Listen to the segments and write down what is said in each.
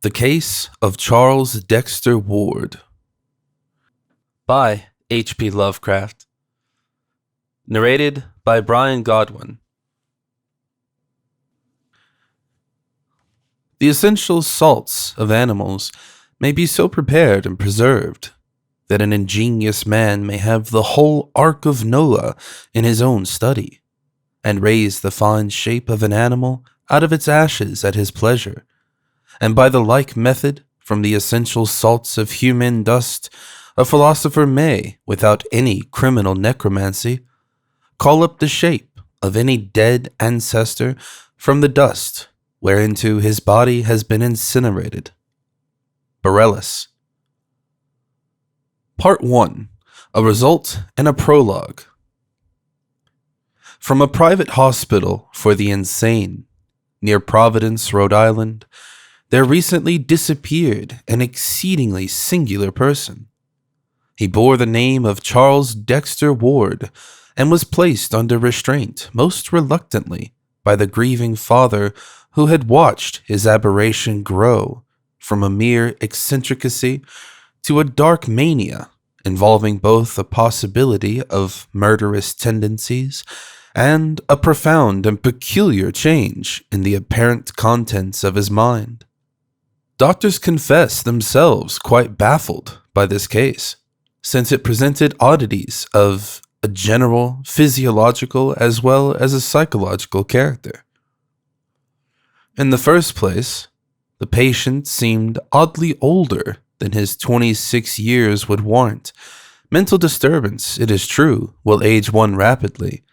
The Case of Charles Dexter Ward by H.P. Lovecraft. Narrated by Brian Godwin. The essential salts of animals may be so prepared and preserved that an ingenious man may have the whole Ark of Noah in his own study, and raise the fine shape of an animal out of its ashes at his pleasure, and by the like method, from the essential salts of human dust, a philosopher may, without any criminal necromancy, call up the shape of any dead ancestor from the dust whereinto his body has been incinerated. Borellus. Part 1. A Result and a Prologue. From a private hospital for the insane, near Providence, Rhode Island, there recently disappeared an exceedingly singular person. He bore the name of Charles Dexter Ward, and was placed under restraint most reluctantly by the grieving father who had watched his aberration grow from a mere eccentricity to a dark mania involving both a possibility of murderous tendencies and a profound and peculiar change in the apparent contents of his mind. Doctors confess themselves quite baffled by this case, since it presented oddities of a general physiological as well as a psychological character. In the first place, the patient seemed oddly older than his 26 years would warrant. Mental disturbance, it is true, will age one rapidly,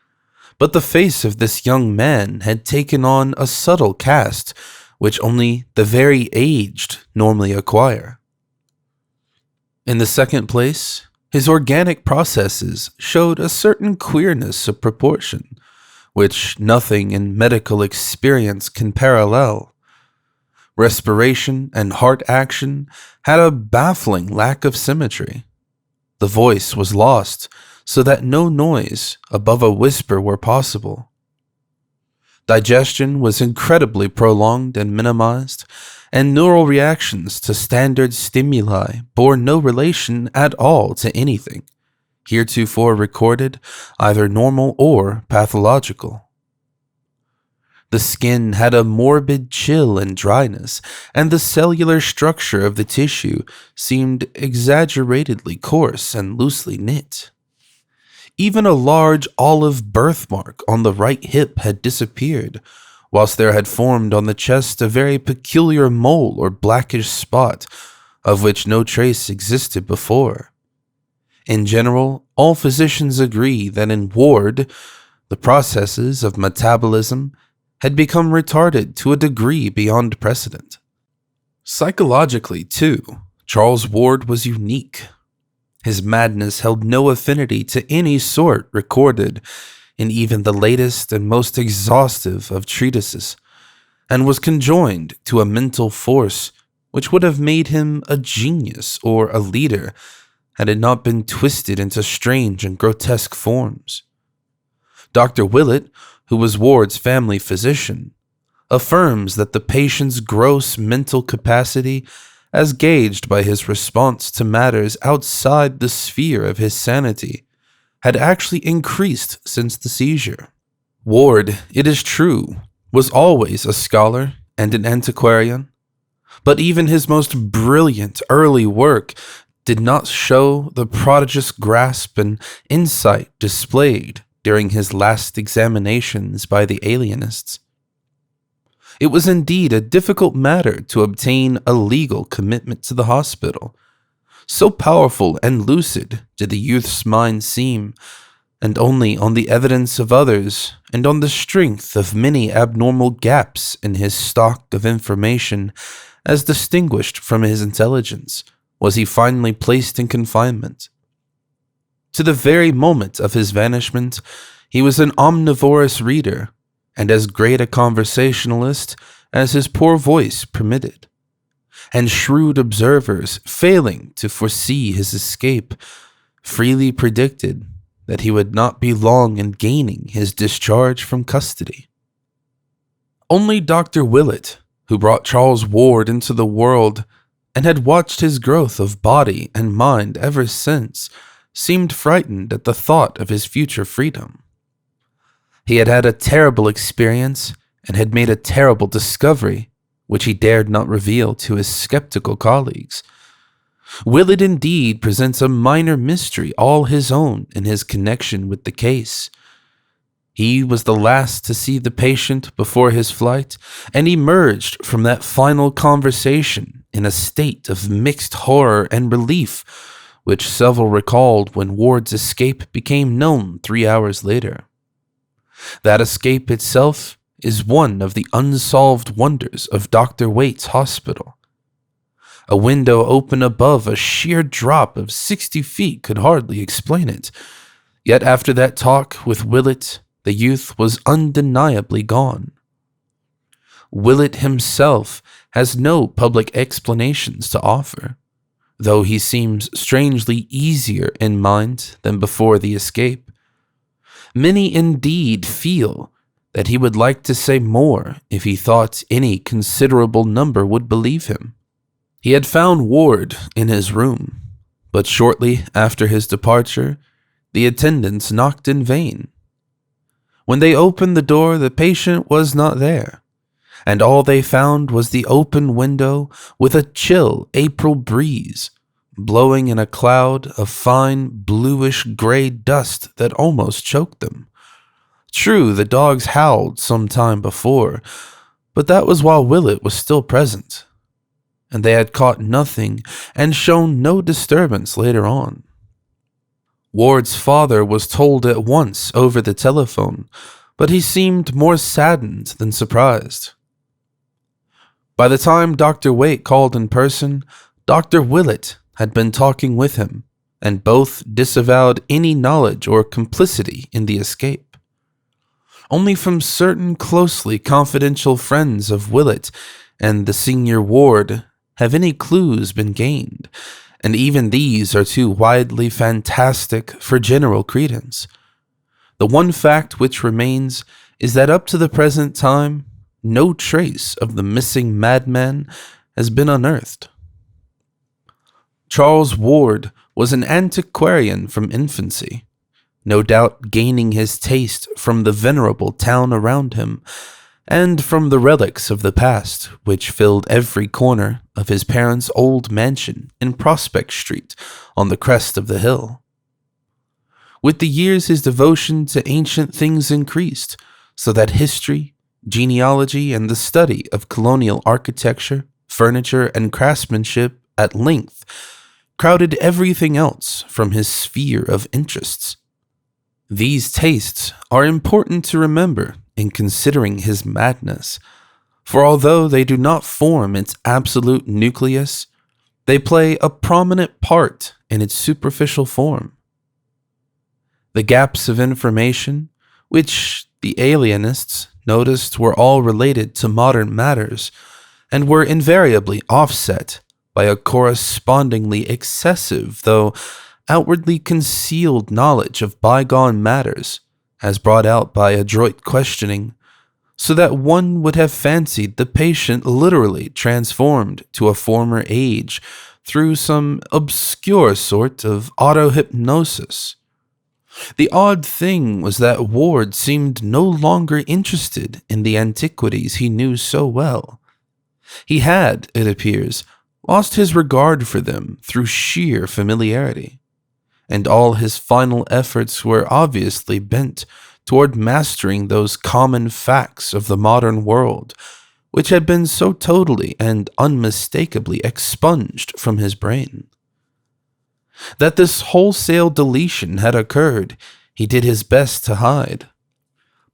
but the face of this young man had taken on a subtle cast which only the very aged normally acquire. In the second place, his organic processes showed a certain queerness of proportion, which nothing in medical experience can parallel. Respiration and heart action had a baffling lack of symmetry. The voice was lost, so that no noise above a whisper were possible. Digestion was incredibly prolonged and minimized, and neural reactions to standard stimuli bore no relation at all to anything heretofore recorded, either normal or pathological. The skin had a morbid chill and dryness, and the cellular structure of the tissue seemed exaggeratedly coarse and loosely knit. Even a large olive birthmark on the right hip had disappeared, whilst there had formed on the chest a very peculiar mole or blackish spot, of which no trace existed before. In general, all physicians agree that in Ward, the processes of metabolism had become retarded to a degree beyond precedent. Psychologically, too, Charles Ward was unique. His madness held no affinity to any sort recorded in even the latest and most exhaustive of treatises, and was conjoined to a mental force which would have made him a genius or a leader had it not been twisted into strange and grotesque forms. Dr. Willett, who was Ward's family physician, affirms that the patient's gross mental capacity, as gauged by his response to matters outside the sphere of his sanity, had actually increased since the seizure. Ward, it is true, was always a scholar and an antiquarian, but even his most brilliant early work did not show the prodigious grasp and insight displayed during his last examinations by the alienists. It was indeed a difficult matter to obtain a legal commitment to the hospital. So powerful and lucid did the youth's mind seem, and only on the evidence of others and on the strength of many abnormal gaps in his stock of information, as distinguished from his intelligence, was he finally placed in confinement. To the very moment of his vanishment, he was an omnivorous reader, and as great a conversationalist as his poor voice permitted, and shrewd observers, failing to foresee his escape, freely predicted that he would not be long in gaining his discharge from custody. Only Dr. Willett, who brought Charles Ward into the world and had watched his growth of body and mind ever since, seemed frightened at the thought of his future freedom. He had had a terrible experience and had made a terrible discovery, which he dared not reveal to his skeptical colleagues. Willett indeed presents a minor mystery all his own in his connection with the case. He was the last to see the patient before his flight, and emerged from that final conversation in a state of mixed horror and relief, which several recalled when Ward's escape became known 3 hours later. That escape itself is one of the unsolved wonders of Dr. Waite's hospital. A window open above a sheer drop of 60 feet could hardly explain it, yet after that talk with Willett, the youth was undeniably gone. Willett himself has no public explanations to offer, though he seems strangely easier in mind than before the escape. Many indeed feel that he would like to say more if he thought any considerable number would believe him. He had found Ward in his room, but shortly after his departure, the attendants knocked in vain. When they opened the door, the patient was not there, and all they found was the open window with a chill April breeze blowing in a cloud of fine bluish-gray dust that almost choked them. True, the dogs howled some time before, but that was while Willett was still present, and they had caught nothing and shown no disturbance later on. Ward's father was told at once over the telephone, but he seemed more saddened than surprised. By the time Dr. Waite called in person, Dr. Willett had been talking with him, and both disavowed any knowledge or complicity in the escape. Only from certain closely confidential friends of Willett and the senior Ward have any clues been gained, and even these are too widely fantastic for general credence. The one fact which remains is that up to the present time, no trace of the missing madman has been unearthed. Charles Ward was an antiquarian from infancy, no doubt gaining his taste from the venerable town around him, and from the relics of the past which filled every corner of his parents' old mansion in Prospect Street on the crest of the hill. With the years, his devotion to ancient things increased, so that history, genealogy, and the study of colonial architecture, furniture, and craftsmanship at length crowded everything else from his sphere of interests. These tastes are important to remember in considering his madness, for although they do not form its absolute nucleus, they play a prominent part in its superficial form. The gaps of information, which the alienists noticed were all related to modern matters, and were invariably offset by a correspondingly excessive, though outwardly concealed knowledge of bygone matters, as brought out by adroit questioning, so that one would have fancied the patient literally transformed to a former age through some obscure sort of auto-hypnosis. The odd thing was that Ward seemed no longer interested in the antiquities he knew so well. He had, it appears, lost his regard for them through sheer familiarity, and all his final efforts were obviously bent toward mastering those common facts of the modern world, which had been so totally and unmistakably expunged from his brain. That this wholesale deletion had occurred, he did his best to hide.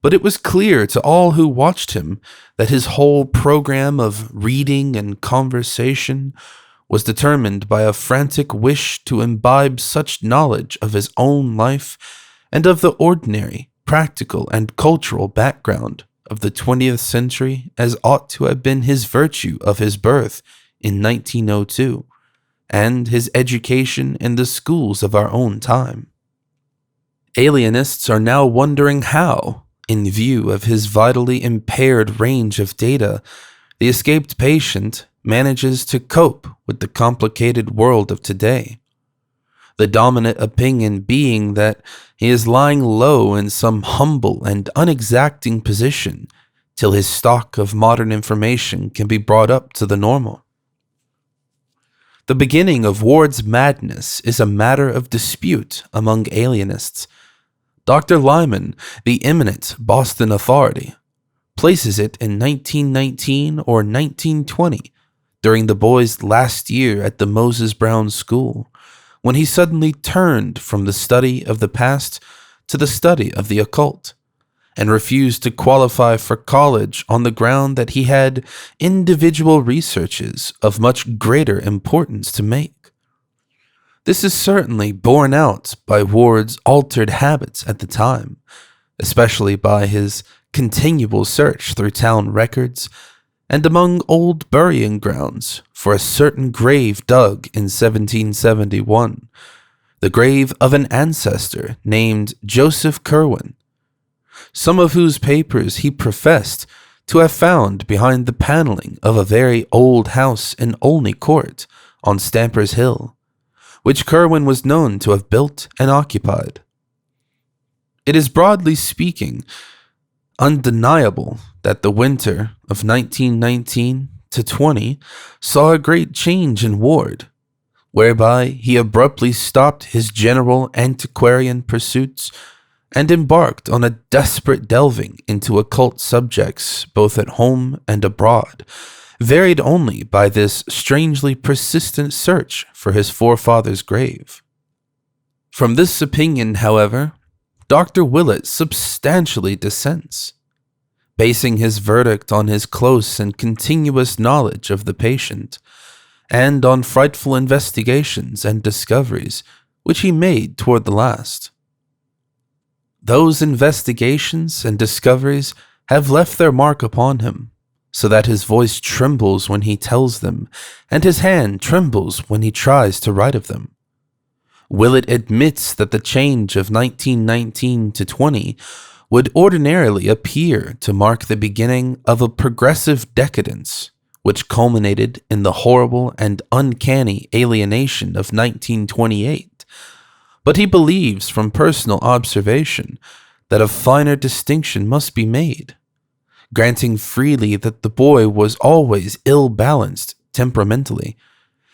But it was clear to all who watched him that his whole program of reading and conversation was determined by a frantic wish to imbibe such knowledge of his own life and of the ordinary, practical, and cultural background of the 20th century as ought to have been his virtue of his birth in 1902, and his education in the schools of our own time. Alienists are now wondering how, in view of his vitally impaired range of data, the escaped patient manages to cope with the complicated world of today. The dominant opinion being that he is lying low in some humble and unexacting position till his stock of modern information can be brought up to the normal. The beginning of Ward's madness is a matter of dispute among alienists. Dr. Lyman, the eminent Boston authority, places it in 1919 or 1920, during the boy's last year at the Moses Brown School, when he suddenly turned from the study of the past to the study of the occult, and refused to qualify for college on the ground that he had individual researches of much greater importance to make. This is certainly borne out by Ward's altered habits at the time, especially by his continual search through town records and among old burying grounds for a certain grave dug in 1771, the grave of an ancestor named Joseph Curwen, some of whose papers he professed to have found behind the paneling of a very old house in Olney Court on Stamper's Hill, which Curwen was known to have built and occupied. It is, broadly speaking, undeniable that the winter of 1919 to 20 saw a great change in Ward, whereby he abruptly stopped his general antiquarian pursuits and embarked on a desperate delving into occult subjects both at home and abroad, varied only by this strangely persistent search for his forefather's grave. From this opinion, however, Dr. Willett substantially dissents, basing his verdict on his close and continuous knowledge of the patient, and on frightful investigations and discoveries which he made toward the last. Those investigations and discoveries have left their mark upon him, so that his voice trembles when he tells them, and his hand trembles when he tries to write of them. Willett admits that the change of 1919 to 20 would ordinarily appear to mark the beginning of a progressive decadence, which culminated in the horrible and uncanny alienation of 1928. But he believes from personal observation that a finer distinction must be made, granting freely that the boy was always ill-balanced temperamentally,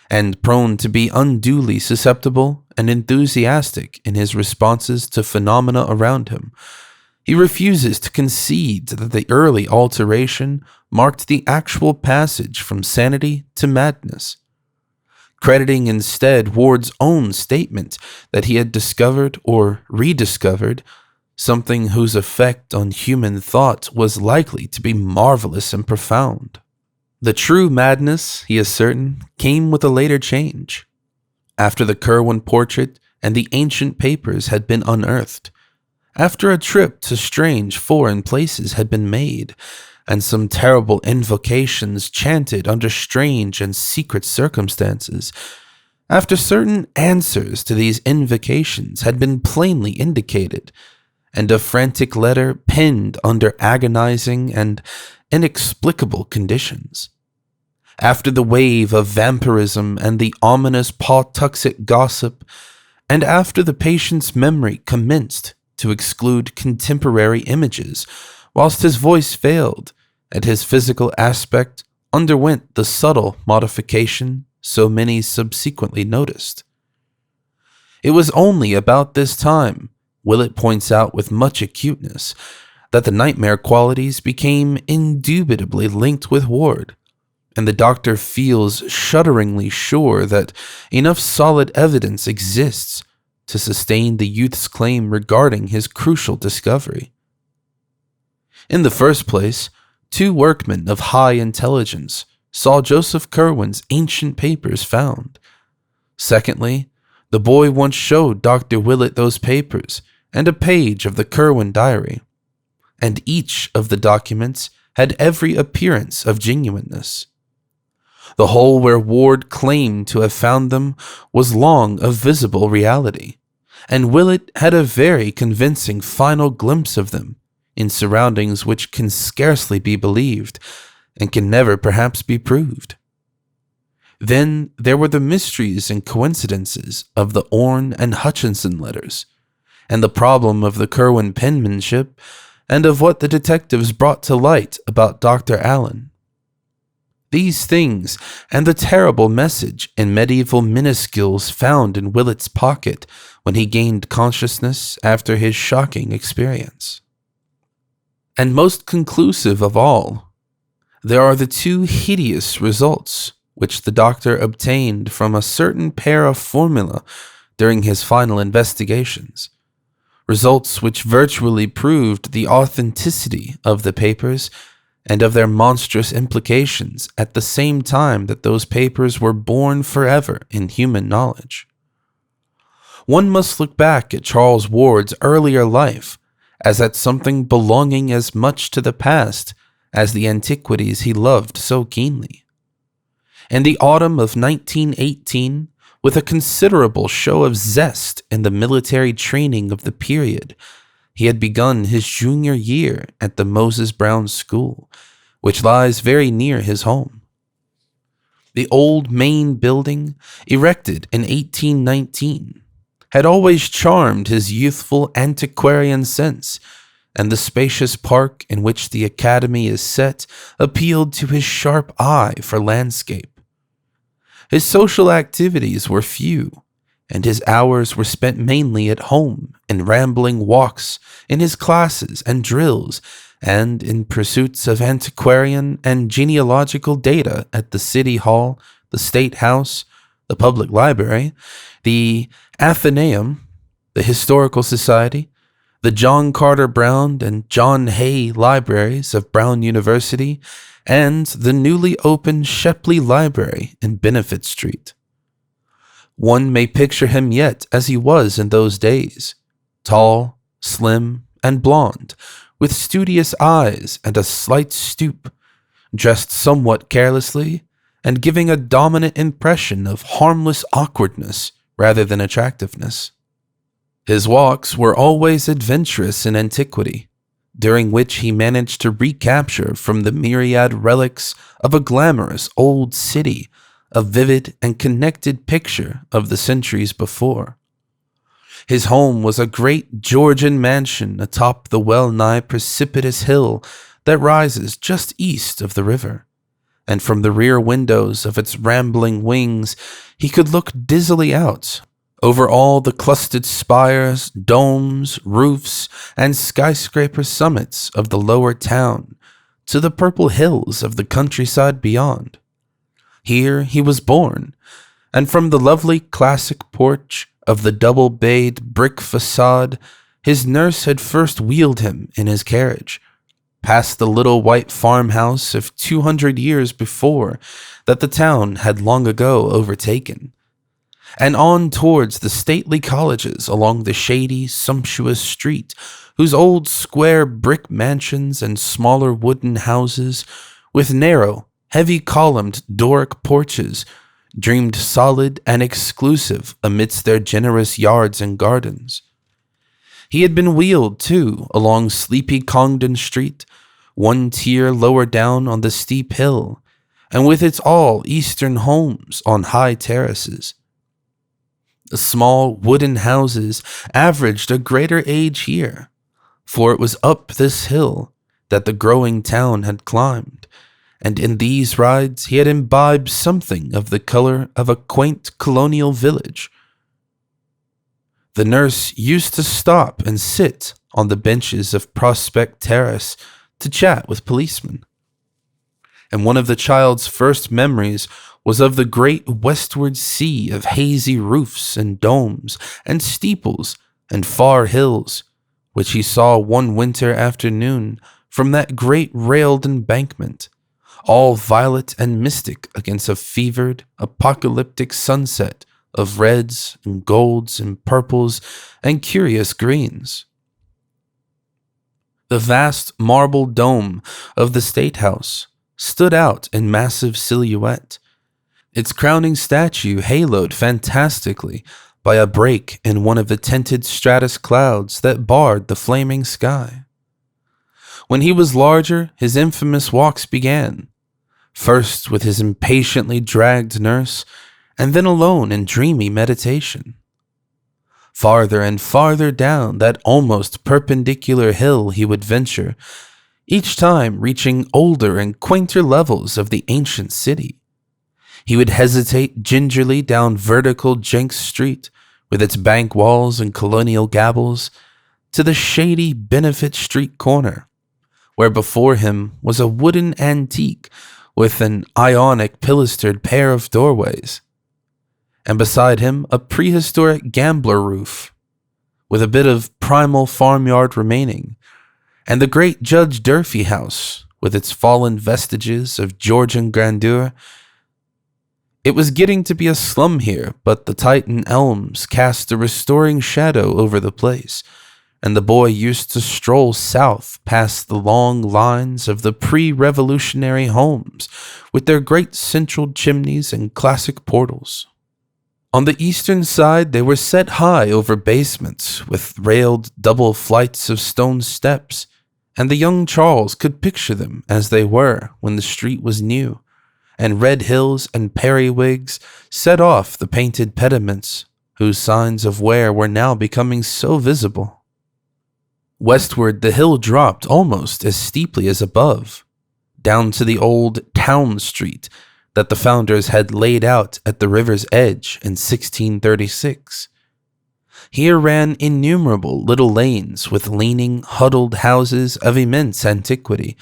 and prone to be unduly susceptible and enthusiastic in his responses to phenomena around him. He refuses to concede that the early alteration marked the actual passage from sanity to madness, crediting instead Ward's own statement that he had discovered or rediscovered something whose effect on human thought was likely to be marvelous and profound. The true madness, he is certain, came with a later change. After the Curwen portrait and the ancient papers had been unearthed, after a trip to strange foreign places had been made, and some terrible invocations chanted under strange and secret circumstances, after certain answers to these invocations had been plainly indicated, and a frantic letter penned under agonizing and inexplicable conditions, after the wave of vampirism and the ominous Pawtuxet gossip, and after the patient's memory commenced to exclude contemporary images, whilst his voice failed, and his physical aspect underwent the subtle modification so many subsequently noticed. It was only about this time, Willett points out with much acuteness, that the nightmare qualities became indubitably linked with Ward, and the doctor feels shudderingly sure that enough solid evidence exists to sustain the youth's claim regarding his crucial discovery. In the first place, two workmen of high intelligence saw Joseph Curwen's ancient papers found. Secondly, the boy once showed Dr. Willett those papers and a page of the Curwen diary, and each of the documents had every appearance of genuineness. The hole where Ward claimed to have found them was long a visible reality, and Willett had a very convincing final glimpse of them in surroundings which can scarcely be believed, and can never perhaps be proved. Then there were the mysteries and coincidences of the Orne and Hutchinson letters, and the problem of the Kerwin penmanship, and of what the detectives brought to light about Dr. Allen. These things, and the terrible message in medieval minuscules found in Willett's pocket when he gained consciousness after his shocking experience. And most conclusive of all, there are the two hideous results which the doctor obtained from a certain pair of formula during his final investigations, results which virtually proved the authenticity of the papers and of their monstrous implications at the same time that those papers were born forever in human knowledge. One must look back at Charles Ward's earlier life as at something belonging as much to the past as the antiquities he loved so keenly. In the autumn of 1918, with a considerable show of zest in the military training of the period, he had begun his junior year at the Moses Brown School, which lies very near his home. The old main building, erected in 1819, had always charmed his youthful antiquarian sense, and the spacious park in which the academy is set appealed to his sharp eye for landscape. His social activities were few, and his hours were spent mainly at home in rambling walks, in his classes and drills, and in pursuits of antiquarian and genealogical data at the City Hall, the State House, the Public Library, the Athenaeum, the Historical Society, the John Carter Brown and John Hay Libraries of Brown University, and the newly opened Shepley Library in Benefit Street. One may picture him yet as he was in those days, tall, slim, and blond, with studious eyes and a slight stoop, dressed somewhat carelessly, and giving a dominant impression of harmless awkwardness rather than attractiveness. His walks were always adventurous in antiquity, during which he managed to recapture from the myriad relics of a glamorous old city a vivid and connected picture of the centuries before. His home was a great Georgian mansion atop the well-nigh precipitous hill that rises just east of the river, and from the rear windows of its rambling wings he could look dizzily out over all the clustered spires, domes, roofs, and skyscraper summits of the lower town to the purple hills of the countryside beyond. Here he was born, and from the lovely classic porch of the double-bayed brick facade, his nurse had first wheeled him in his carriage, past the little white farmhouse of 200 years before that the town had long ago overtaken, and on towards the stately colleges along the shady, sumptuous street, whose old square brick mansions and smaller wooden houses, with narrow, heavy-columned Doric porches, dreamed solid and exclusive amidst their generous yards and gardens. He had been wheeled, too, along sleepy Congdon Street, one tier lower down on the steep hill, and with its all-eastern homes on high terraces. The small wooden houses averaged a greater age here, for it was up this hill that the growing town had climbed, and in these rides he had imbibed something of the color of a quaint colonial village. The nurse used to stop and sit on the benches of Prospect Terrace to chat with policemen, and one of the child's first memories was of the great westward sea of hazy roofs and domes and steeples and far hills, which he saw one winter afternoon from that great railed embankment, all violet and mystic against a fevered, apocalyptic sunset of reds and golds and purples and curious greens. The vast marble dome of the State House stood out in massive silhouette, its crowning statue haloed fantastically by a break in one of the tinted stratus clouds that barred the flaming sky. When he was larger, his infamous walks began, first with his impatiently dragged nurse, and then alone in dreamy meditation. Farther and farther down that almost perpendicular hill he would venture, each time reaching older and quainter levels of the ancient city. He would hesitate gingerly down vertical Jenks Street, with its bank walls and colonial gables, to the shady Benefit Street corner, where before him was a wooden antique with an Ionic pilastered pair of doorways, and beside him a prehistoric gambler roof, with a bit of primal farmyard remaining, and the great Judge Durfee house, with its fallen vestiges of Georgian grandeur. It was getting to be a slum here, but the Titan elms cast a restoring shadow over the place, and the boy used to stroll south past the long lines of the pre-revolutionary homes with their great central chimneys and classic portals. On the eastern side, they were set high over basements with railed double flights of stone steps, and the young Charles could picture them as they were when the street was new, and red hills and periwigs set off the painted pediments, whose signs of wear were now becoming so visible. Westward the hill dropped almost as steeply as above, down to the old town street that the founders had laid out at the river's edge in 1636. Here ran innumerable little lanes with leaning, huddled houses of immense antiquity,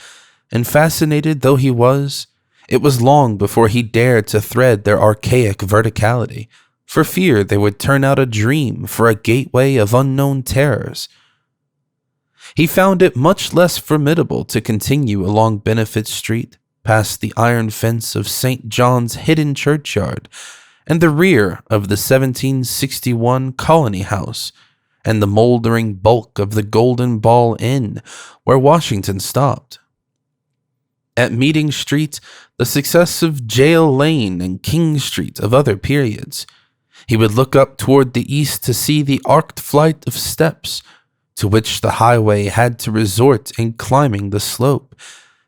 and fascinated though he was, it was long before he dared to thread their archaic verticality, for fear they would turn out a dream for a gateway of unknown terrors. He found it much less formidable to continue along Benefit Street, past the iron fence of St. John's hidden churchyard, and the rear of the 1761 Colony House, and the moldering bulk of the Golden Ball Inn, where Washington stopped. At Meeting Street, the success of Jail Lane and King Street of other periods, he would look up toward the east to see the arced flight of steps to which the highway had to resort in climbing the slope,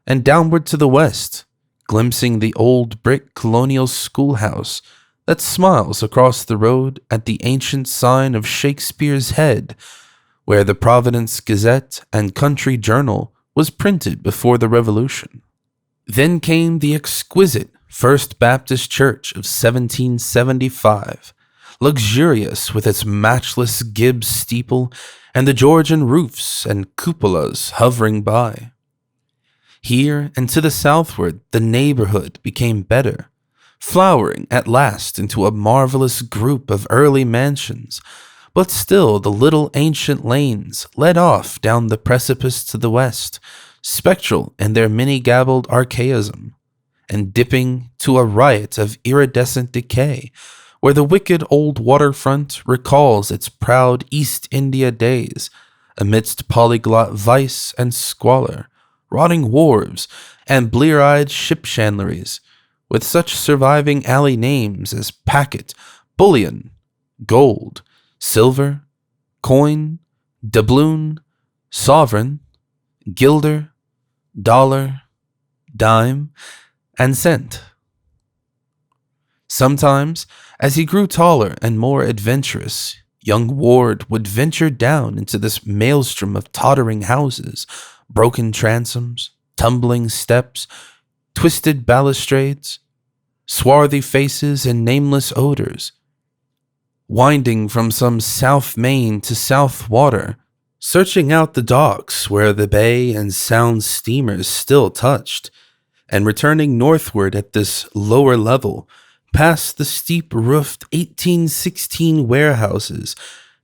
and downward to the west, glimpsing the old brick colonial schoolhouse that smiles across the road at the ancient sign of Shakespeare's Head, where the Providence Gazette and Country Journal was printed before the Revolution. Then came the exquisite First Baptist Church of 1775, luxurious with its matchless Gibbs steeple and the Georgian roofs and cupolas hovering by. Here and to the southward the neighborhood became better, flowering at last into a marvelous group of early mansions, but still the little ancient lanes led off down the precipice to the west, spectral in their many-gabbled archaism, and dipping to a riot of iridescent decay, where the wicked old waterfront recalls its proud East India days, amidst polyglot vice and squalor, rotting wharves, and blear-eyed ship chandleries, with such surviving alley names as Packet, Bullion, Gold, Silver, Coin, Doubloon, Sovereign, Guilder, Dollar, Dime, and Cent. Sometimes, as he grew taller and more adventurous, young Ward would venture down into this maelstrom of tottering houses, broken transoms, tumbling steps, twisted balustrades, swarthy faces, and nameless odors, winding from some South Main to South Water, searching out the docks where the bay and Sound steamers still touched, and returning northward at this lower level, past the steep-roofed 1816 warehouses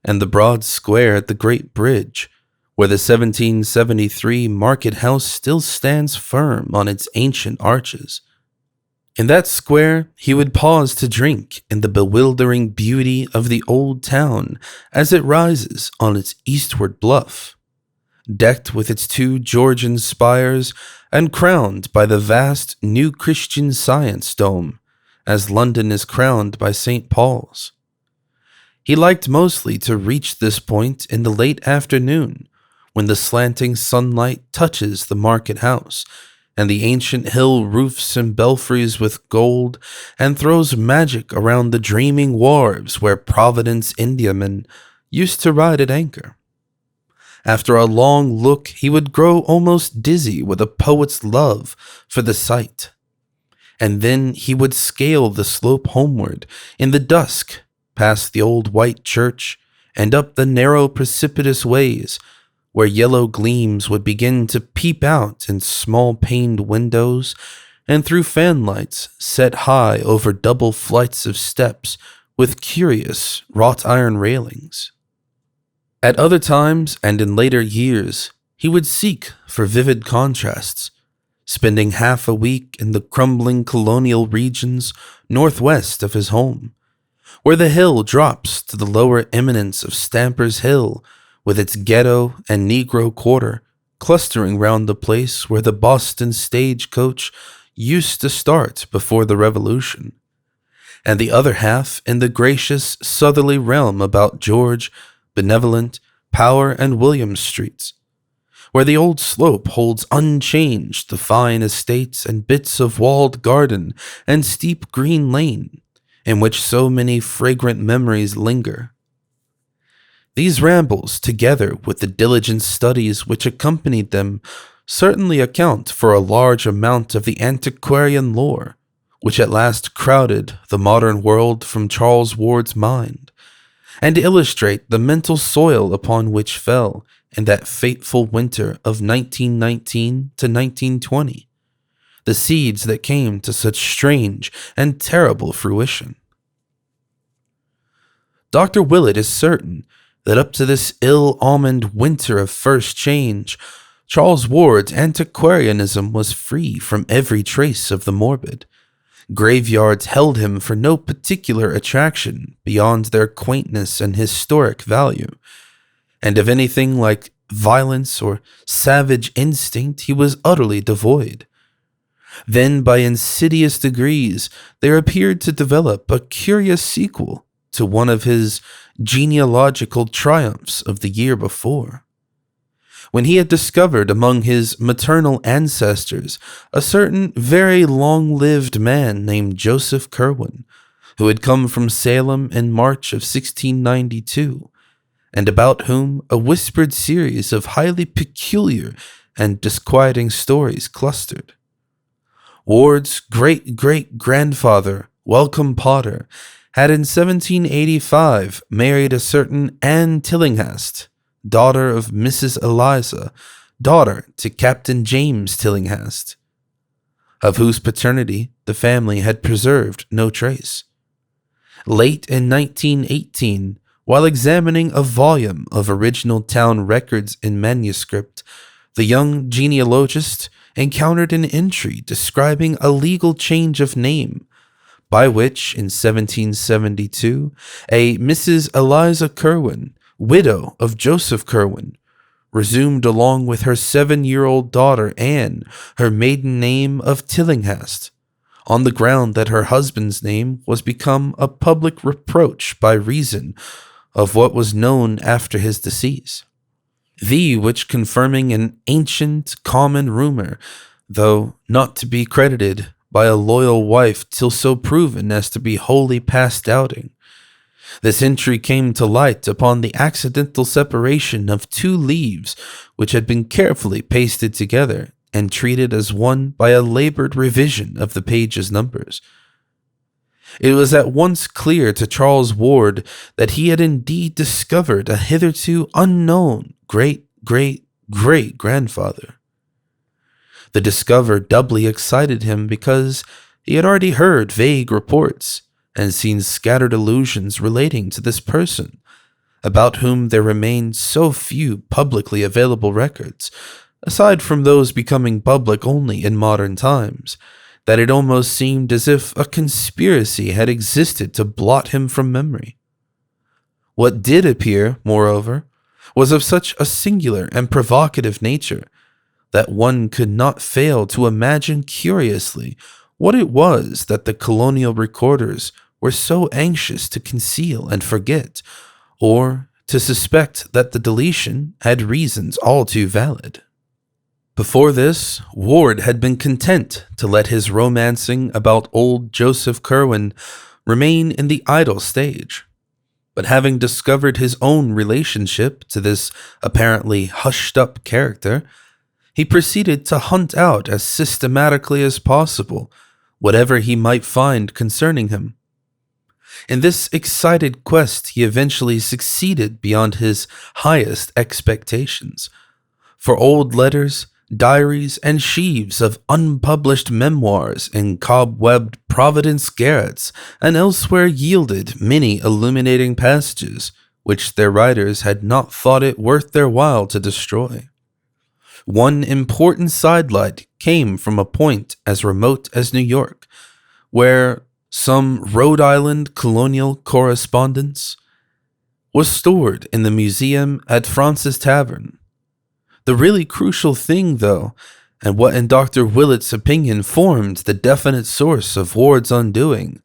and the broad square at the Great Bridge, where the 1773 market house still stands firm on its ancient arches. In that square, he would pause to drink in the bewildering beauty of the old town as it rises on its eastward bluff, decked with its two Georgian spires and crowned by the vast New Christian Science Dome, as London is crowned by St. Paul's. He liked mostly to reach this point in the late afternoon, when the slanting sunlight touches the market house, and the ancient hill roofs and belfries with gold, and throws magic around the dreaming wharves where Providence Indiamen used to ride at anchor. After a long look, he would grow almost dizzy with a poet's love for the sight, and then he would scale the slope homeward in the dusk, past the old white church, and up the narrow precipitous ways, where yellow gleams would begin to peep out in small-paned windows and through fanlights set high over double flights of steps with curious wrought-iron railings. At other times and in later years, he would seek for vivid contrasts, spending half a week in the crumbling colonial regions northwest of his home, where the hill drops to the lower eminence of Stamper's Hill, with its ghetto and Negro quarter clustering round the place where the Boston stagecoach used to start before the Revolution, and the other half in the gracious southerly realm about George, Benevolent, Power, and William Streets, where the old slope holds unchanged the fine estates and bits of walled garden and steep green lane, in which so many fragrant memories linger. These rambles, together with the diligent studies which accompanied them, certainly account for a large amount of the antiquarian lore, which at last crowded the modern world from Charles Ward's mind, and illustrate the mental soil upon which fell, in that fateful winter of 1919 to 1920, the seeds that came to such strange and terrible fruition. Dr. Willett is certain that up to this ill-omened winter of first change, Charles Ward's antiquarianism was free from every trace of the morbid. Graveyards held him for no particular attraction beyond their quaintness and historic value, and of anything like violence or savage instinct he was utterly devoid. Then, by insidious degrees, there appeared to develop a curious sequel to one of his genealogical triumphs of the year before, when he had discovered among his maternal ancestors a certain very long-lived man named Joseph Curwen, who had come from Salem in March of 1692, and about whom a whispered series of highly peculiar and disquieting stories clustered. Ward's great-great-grandfather, Welcome Potter, had in 1785 married a certain Anne Tillinghast, daughter of Mrs. Eliza, daughter to Captain James Tillinghast, of whose paternity the family had preserved no trace. Late in 1918, while examining a volume of original town records in manuscript, the young genealogist encountered an entry describing a legal change of name, by which, in 1772, a Mrs. Eliza Curwen, widow of Joseph Curwen, resumed along with her 7-year-old daughter Anne her maiden name of Tillinghast, on the ground that her husband's name was become a public reproach by reason of what was known after his decease, the which confirming an ancient common rumor, though not to be credited by a loyal wife till so proven as to be wholly past doubting. This entry came to light upon the accidental separation of 2 leaves which had been carefully pasted together and treated as one by a labored revision of the page's numbers. It was at once clear to Charles Ward that he had indeed discovered a hitherto unknown great-great-great-grandfather. The discover doubly excited him because he had already heard vague reports and seen scattered allusions relating to this person, about whom there remained so few publicly available records, aside from those becoming public only in modern times, that it almost seemed as if a conspiracy had existed to blot him from memory. What did appear, moreover, was of such a singular and provocative nature that one could not fail to imagine curiously what it was that the colonial recorders were so anxious to conceal and forget, or to suspect that the deletion had reasons all too valid. Before this, Ward had been content to let his romancing about old Joseph Curwen remain in the idle stage. But having discovered his own relationship to this apparently hushed-up character, he proceeded to hunt out as systematically as possible whatever he might find concerning him. In this excited quest, he eventually succeeded beyond his highest expectations. For old letters, diaries, and sheaves of unpublished memoirs in cobwebbed Providence garrets and elsewhere yielded many illuminating passages which their writers had not thought it worth their while to destroy. One important sidelight came from a point as remote as New York, where some Rhode Island colonial correspondence was stored in the museum at Francis Tavern. The really crucial thing, though, and what in Dr. Willett's opinion formed the definite source of Ward's undoing,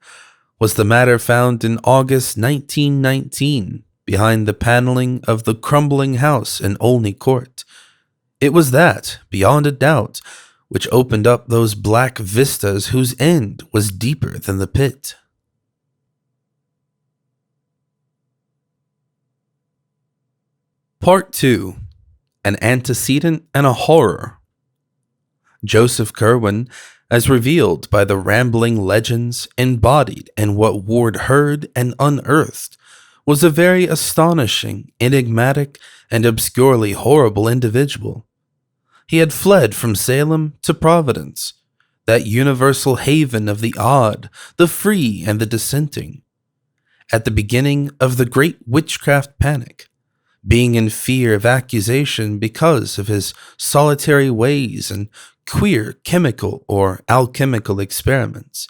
was the matter found in August 1919 behind the paneling of the crumbling house in Olney Court. It was that, beyond a doubt, which opened up those black vistas whose end was deeper than the pit. Part 2. An Antecedent and a Horror. Joseph Curwen, as revealed by the rambling legends embodied in what Ward heard and unearthed, was a very astonishing, enigmatic, and obscurely horrible individual. He had fled from Salem to Providence, that universal haven of the odd, the free, and the dissenting. At the beginning of the great witchcraft panic, being in fear of accusation because of his solitary ways and queer chemical or alchemical experiments.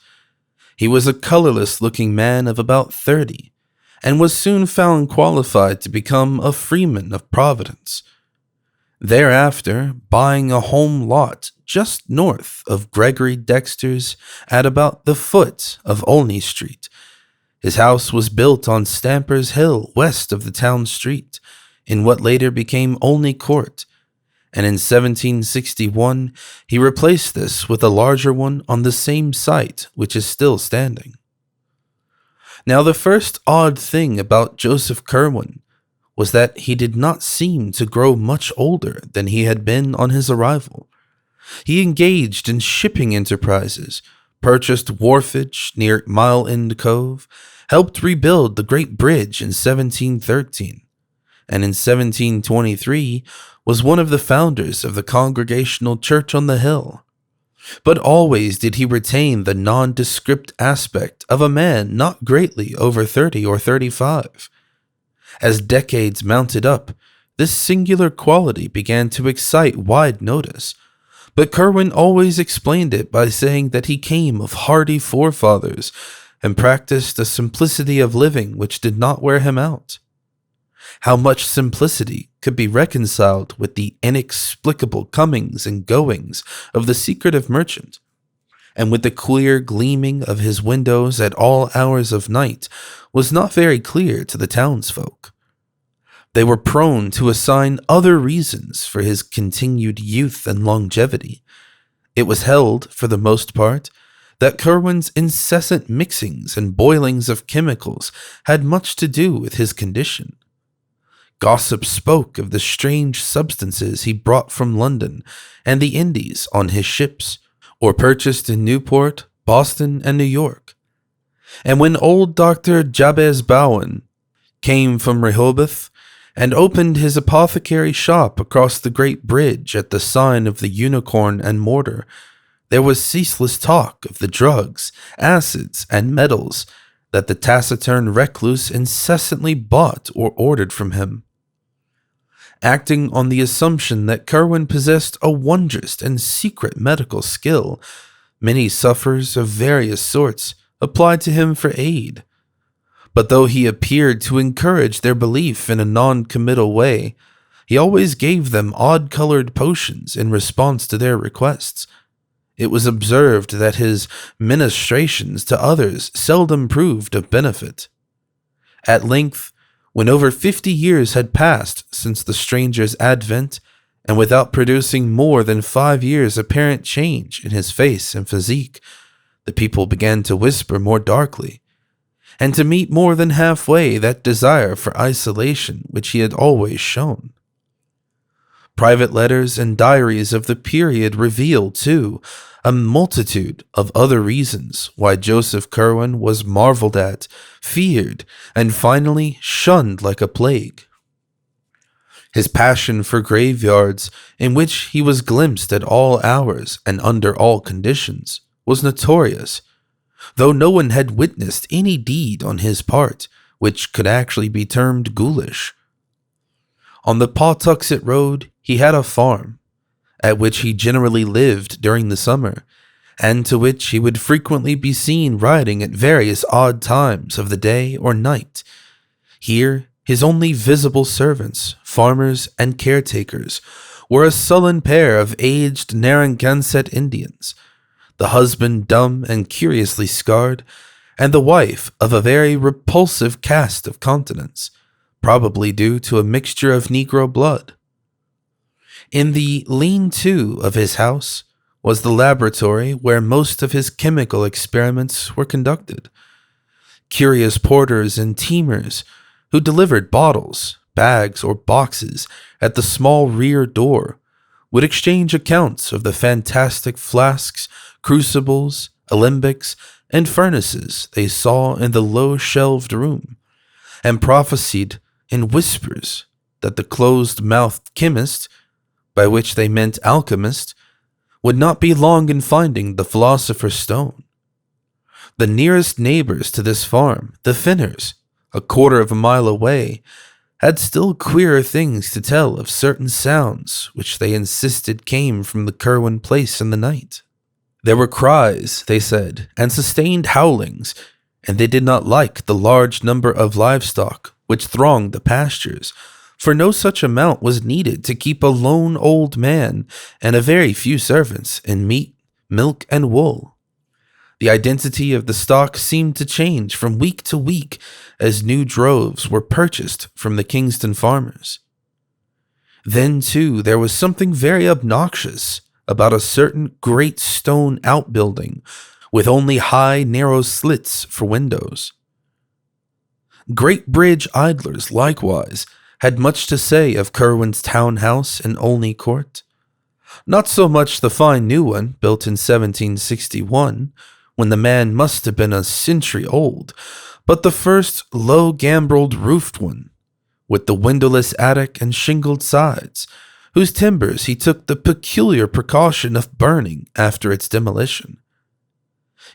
He was a colorless-looking man of about 30, and was soon found qualified to become a freeman of Providence. Thereafter, buying a home lot just north of Gregory Dexter's at about the foot of Olney Street. His house was built on Stamper's Hill west of the town street, in what later became Olney Court, and in 1761 he replaced this with a larger one on the same site, which is still standing. Now, the first odd thing about Joseph Curwen was that he did not seem to grow much older than he had been on his arrival. He engaged in shipping enterprises, purchased wharfage near Mile End Cove, helped rebuild the Great Bridge in 1713, and in 1723 was one of the founders of the Congregational Church on the Hill. But always did he retain the nondescript aspect of a man not greatly over 30 or 35. As decades mounted up, this singular quality began to excite wide notice, but Curwen always explained it by saying that he came of hardy forefathers and practiced a simplicity of living which did not wear him out. How much simplicity could be reconciled with the inexplicable comings and goings of the secretive merchant, and with the clear gleaming of his windows at all hours of night, was not very clear to the townsfolk. They were prone to assign other reasons for his continued youth and longevity. It was held, for the most part, that Curwen's incessant mixings and boilings of chemicals had much to do with his condition. Gossip spoke of the strange substances he brought from London and the Indies on his ships, or purchased in Newport, Boston, and New York. And when old Dr. Jabez Bowen came from Rehoboth and opened his apothecary shop across the Great Bridge at the sign of the Unicorn and Mortar, there was ceaseless talk of the drugs, acids, and metals that the taciturn recluse incessantly bought or ordered from him. Acting on the assumption that Curwen possessed a wondrous and secret medical skill, many sufferers of various sorts applied to him for aid. But though he appeared to encourage their belief in a non-committal way, he always gave them odd-colored potions in response to their requests. It was observed that his ministrations to others seldom proved of benefit. At length, when over 50 years had passed since the stranger's advent, and without producing more than 5 years' apparent change in his face and physique, the people began to whisper more darkly, and to meet more than halfway that desire for isolation which he had always shown. Private letters and diaries of the period reveal, too, a multitude of other reasons why Joseph Curwen was marveled at, feared, and finally shunned like a plague. His passion for graveyards, in which he was glimpsed at all hours and under all conditions, was notorious, though no one had witnessed any deed on his part which could actually be termed ghoulish. On the Pawtuxet Road, he had a farm, at which he generally lived during the summer, and to which he would frequently be seen riding at various odd times of the day or night. Here, his only visible servants, farmers, and caretakers were a sullen pair of aged Narragansett Indians, the husband dumb and curiously scarred, and the wife of a very repulsive cast of countenance, probably due to a mixture of Negro blood. In the lean-to of his house was the laboratory where most of his chemical experiments were conducted. Curious porters and teamers who delivered bottles, bags, or boxes at the small rear door would exchange accounts of the fantastic flasks, crucibles, alembics, and furnaces they saw in the low-shelved room, and prophesied in whispers that the closed-mouthed chemist, by which they meant alchemist, would not be long in finding the philosopher's stone. The nearest neighbors to this farm, the Finners, a quarter of a mile away, had still queerer things to tell of certain sounds which they insisted came from the Curwen place in the night. There were cries, they said, and sustained howlings, and they did not like the large number of livestock which thronged the pastures, for no such amount was needed to keep a lone old man and a very few servants in meat, milk, and wool. The identity of the stock seemed to change from week to week as new droves were purchased from the Kingston farmers. Then, too, there was something very obnoxious about a certain great stone outbuilding with only high, narrow slits for windows. Great Bridge idlers, likewise, had much to say of Curwen's townhouse in Olney Court. Not so much the fine new one, built in 1761, when the man must have been a century old, but the first low-gambreled roofed one, with the windowless attic and shingled sides, whose timbers he took the peculiar precaution of burning after its demolition.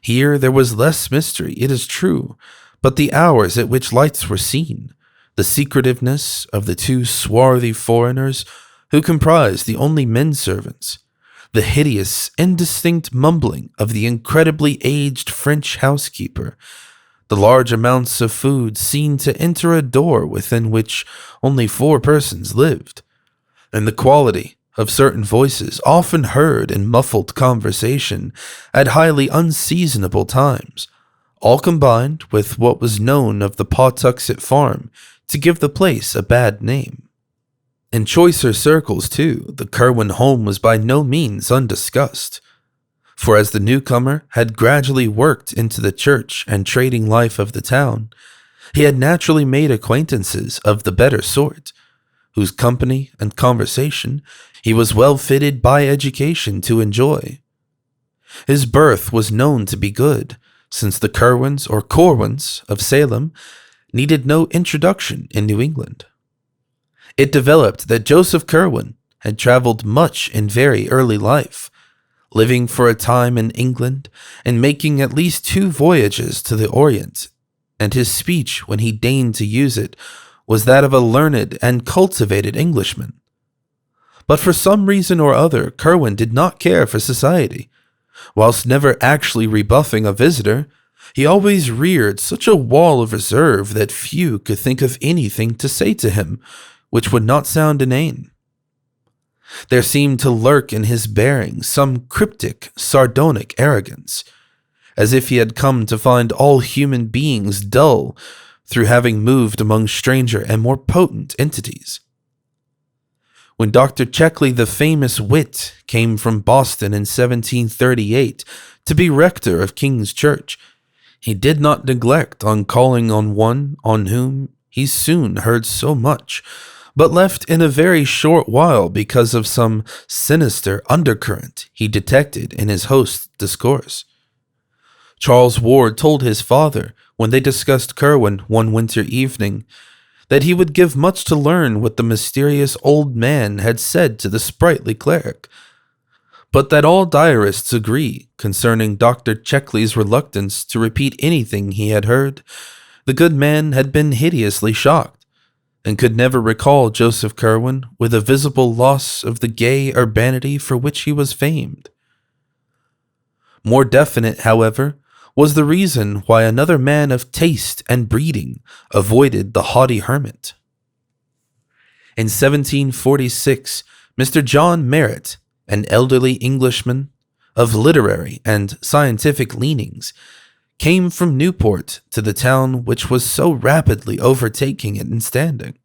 Here there was less mystery, it is true, but the hours at which lights were seen, the secretiveness of the two swarthy foreigners who comprised the only men-servants, the hideous, indistinct mumbling of the incredibly aged French housekeeper, the large amounts of food seen to enter a door within which only 4 persons lived, and the quality of certain voices often heard in muffled conversation at highly unseasonable times, all combined with what was known of the Pawtuxet farm to give the place a bad name. In choicer circles, too, the Curwen home was by no means undiscussed, for as the newcomer had gradually worked into the church and trading life of the town, he had naturally made acquaintances of the better sort, whose company and conversation he was well fitted by education to enjoy. His birth was known to be good, since the Curwens or Corwins of Salem needed no introduction in New England. It developed that Joseph Curwen had traveled much in very early life, living for a time in England and making at least 2 voyages to the Orient, and his speech, when he deigned to use it, was that of a learned and cultivated Englishman. But for some reason or other, Curwen did not care for society. Whilst never actually rebuffing a visitor, he always reared such a wall of reserve that few could think of anything to say to him which would not sound inane. There seemed to lurk in his bearing some cryptic, sardonic arrogance, as if he had come to find all human beings dull through having moved among stranger and more potent entities. When Dr. Checkley, the famous wit, came from Boston in 1738 to be rector of King's Church, he did not neglect on calling on one on whom he soon heard so much, but left in a very short while because of some sinister undercurrent he detected in his host's discourse. Charles Ward told his father, when they discussed Curwen one winter evening, that he would give much to learn what the mysterious old man had said to the sprightly cleric, but that all diarists agree concerning Dr. Checkley's reluctance to repeat anything he had heard. The good man had been hideously shocked, and could never recall Joseph Curwen with a visible loss of the gay urbanity for which he was famed. More definite, however, was the reason why another man of taste and breeding avoided the haughty hermit. In 1746, Mr. John Merritt, an elderly Englishman of literary and scientific leanings, came from Newport to the town which was so rapidly overtaking it in standing,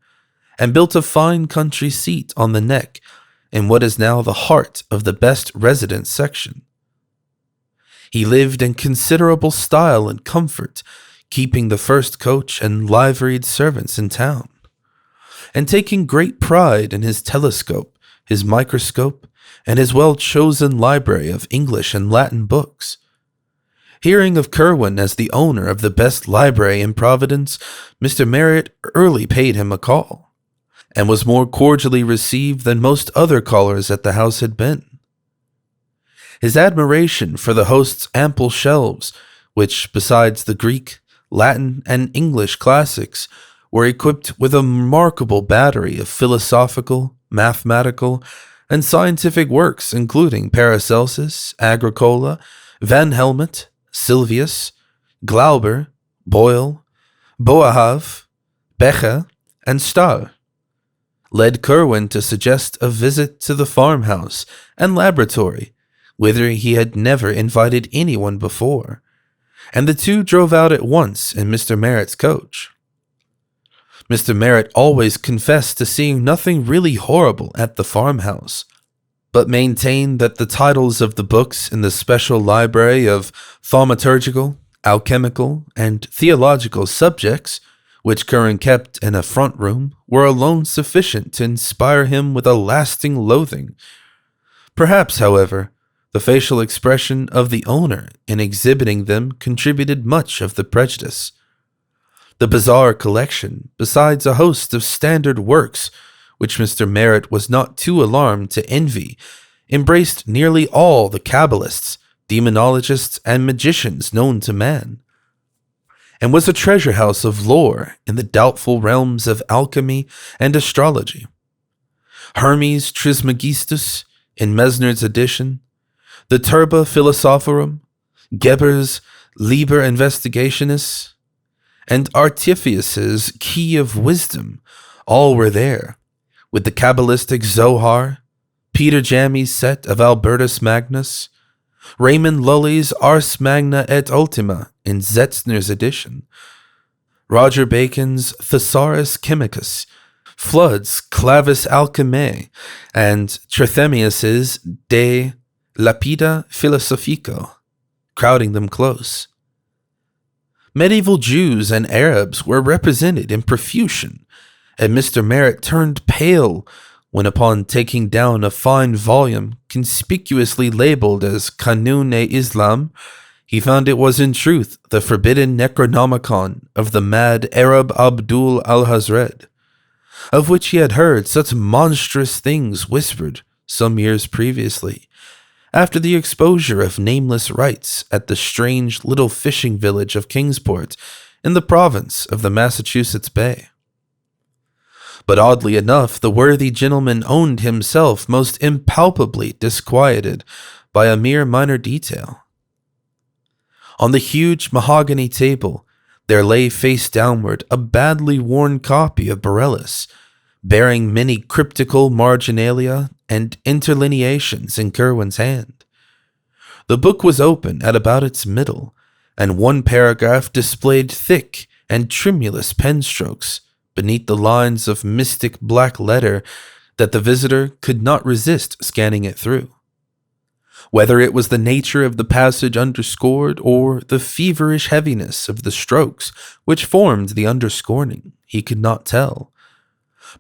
and built a fine country seat on the Neck in what is now the heart of the best residence section. He lived in considerable style and comfort, keeping the first coach and liveried servants in town, and taking great pride in his telescope, his microscope, and his well-chosen library of English and Latin books. Hearing of Curwen as the owner of the best library in Providence, Mr. Merritt early paid him a call, and was more cordially received than most other callers at the house had been. His admiration for the host's ample shelves, which, besides the Greek, Latin, and English classics, were equipped with a remarkable battery of philosophical, mathematical, and scientific works, including Paracelsus, Agricola, Van Helmont, Sylvius, Glauber, Boyle, Boerhaave, Becher, and Stahl, led Curwen to suggest a visit to the farmhouse and laboratory, whither he had never invited anyone before, and the two drove out at once in Mr. Merritt's coach. Mr. Merritt always confessed to seeing nothing really horrible at the farmhouse, but maintained that the titles of the books in the special library of thaumaturgical, alchemical, and theological subjects, which Curwen kept in a front room, were alone sufficient to inspire him with a lasting loathing. Perhaps, however, the facial expression of the owner in exhibiting them contributed much of the prejudice. The bizarre collection, besides a host of standard works, which Mr. Merritt was not too alarmed to envy, embraced nearly all the Kabbalists, demonologists, and magicians known to man, and was a treasure house of lore in the doubtful realms of alchemy and astrology. Hermes Trismegistus, in Mesner's edition, the Turba Philosophorum, Geber's Liber Investigationis, and Artifius's Key of Wisdom, all were there, with the Kabbalistic Zohar, Peter Jammy's set of Albertus Magnus, Raymond Lully's Ars Magna et Ultima in Zetzner's edition, Roger Bacon's Thesaurus Chemicus, Flood's Clavis Alchemae, and Trithemius's De Lapida Philosophico, crowding them close. Medieval Jews and Arabs were represented in profusion, and Mr. Merritt turned pale when, upon taking down a fine volume conspicuously labeled as Kanun-e-Islam, he found it was in truth the forbidden Necronomicon of the mad Arab Abdul al-Hazred, of which he had heard such monstrous things whispered some years previously, after the exposure of nameless rites at the strange little fishing village of Kingsport in the province of the Massachusetts Bay. But oddly enough, the worthy gentleman owned himself most impalpably disquieted by a mere minor detail. On the huge mahogany table there lay face downward a badly worn copy of Borellus, bearing many cryptical marginalia and interlineations in Curwen's hand. The book was open at about its middle, and one paragraph displayed thick and tremulous pen strokes beneath the lines of mystic black letter that the visitor could not resist scanning it through. Whether it was the nature of the passage underscored or the feverish heaviness of the strokes which formed the underscoring, he could not tell.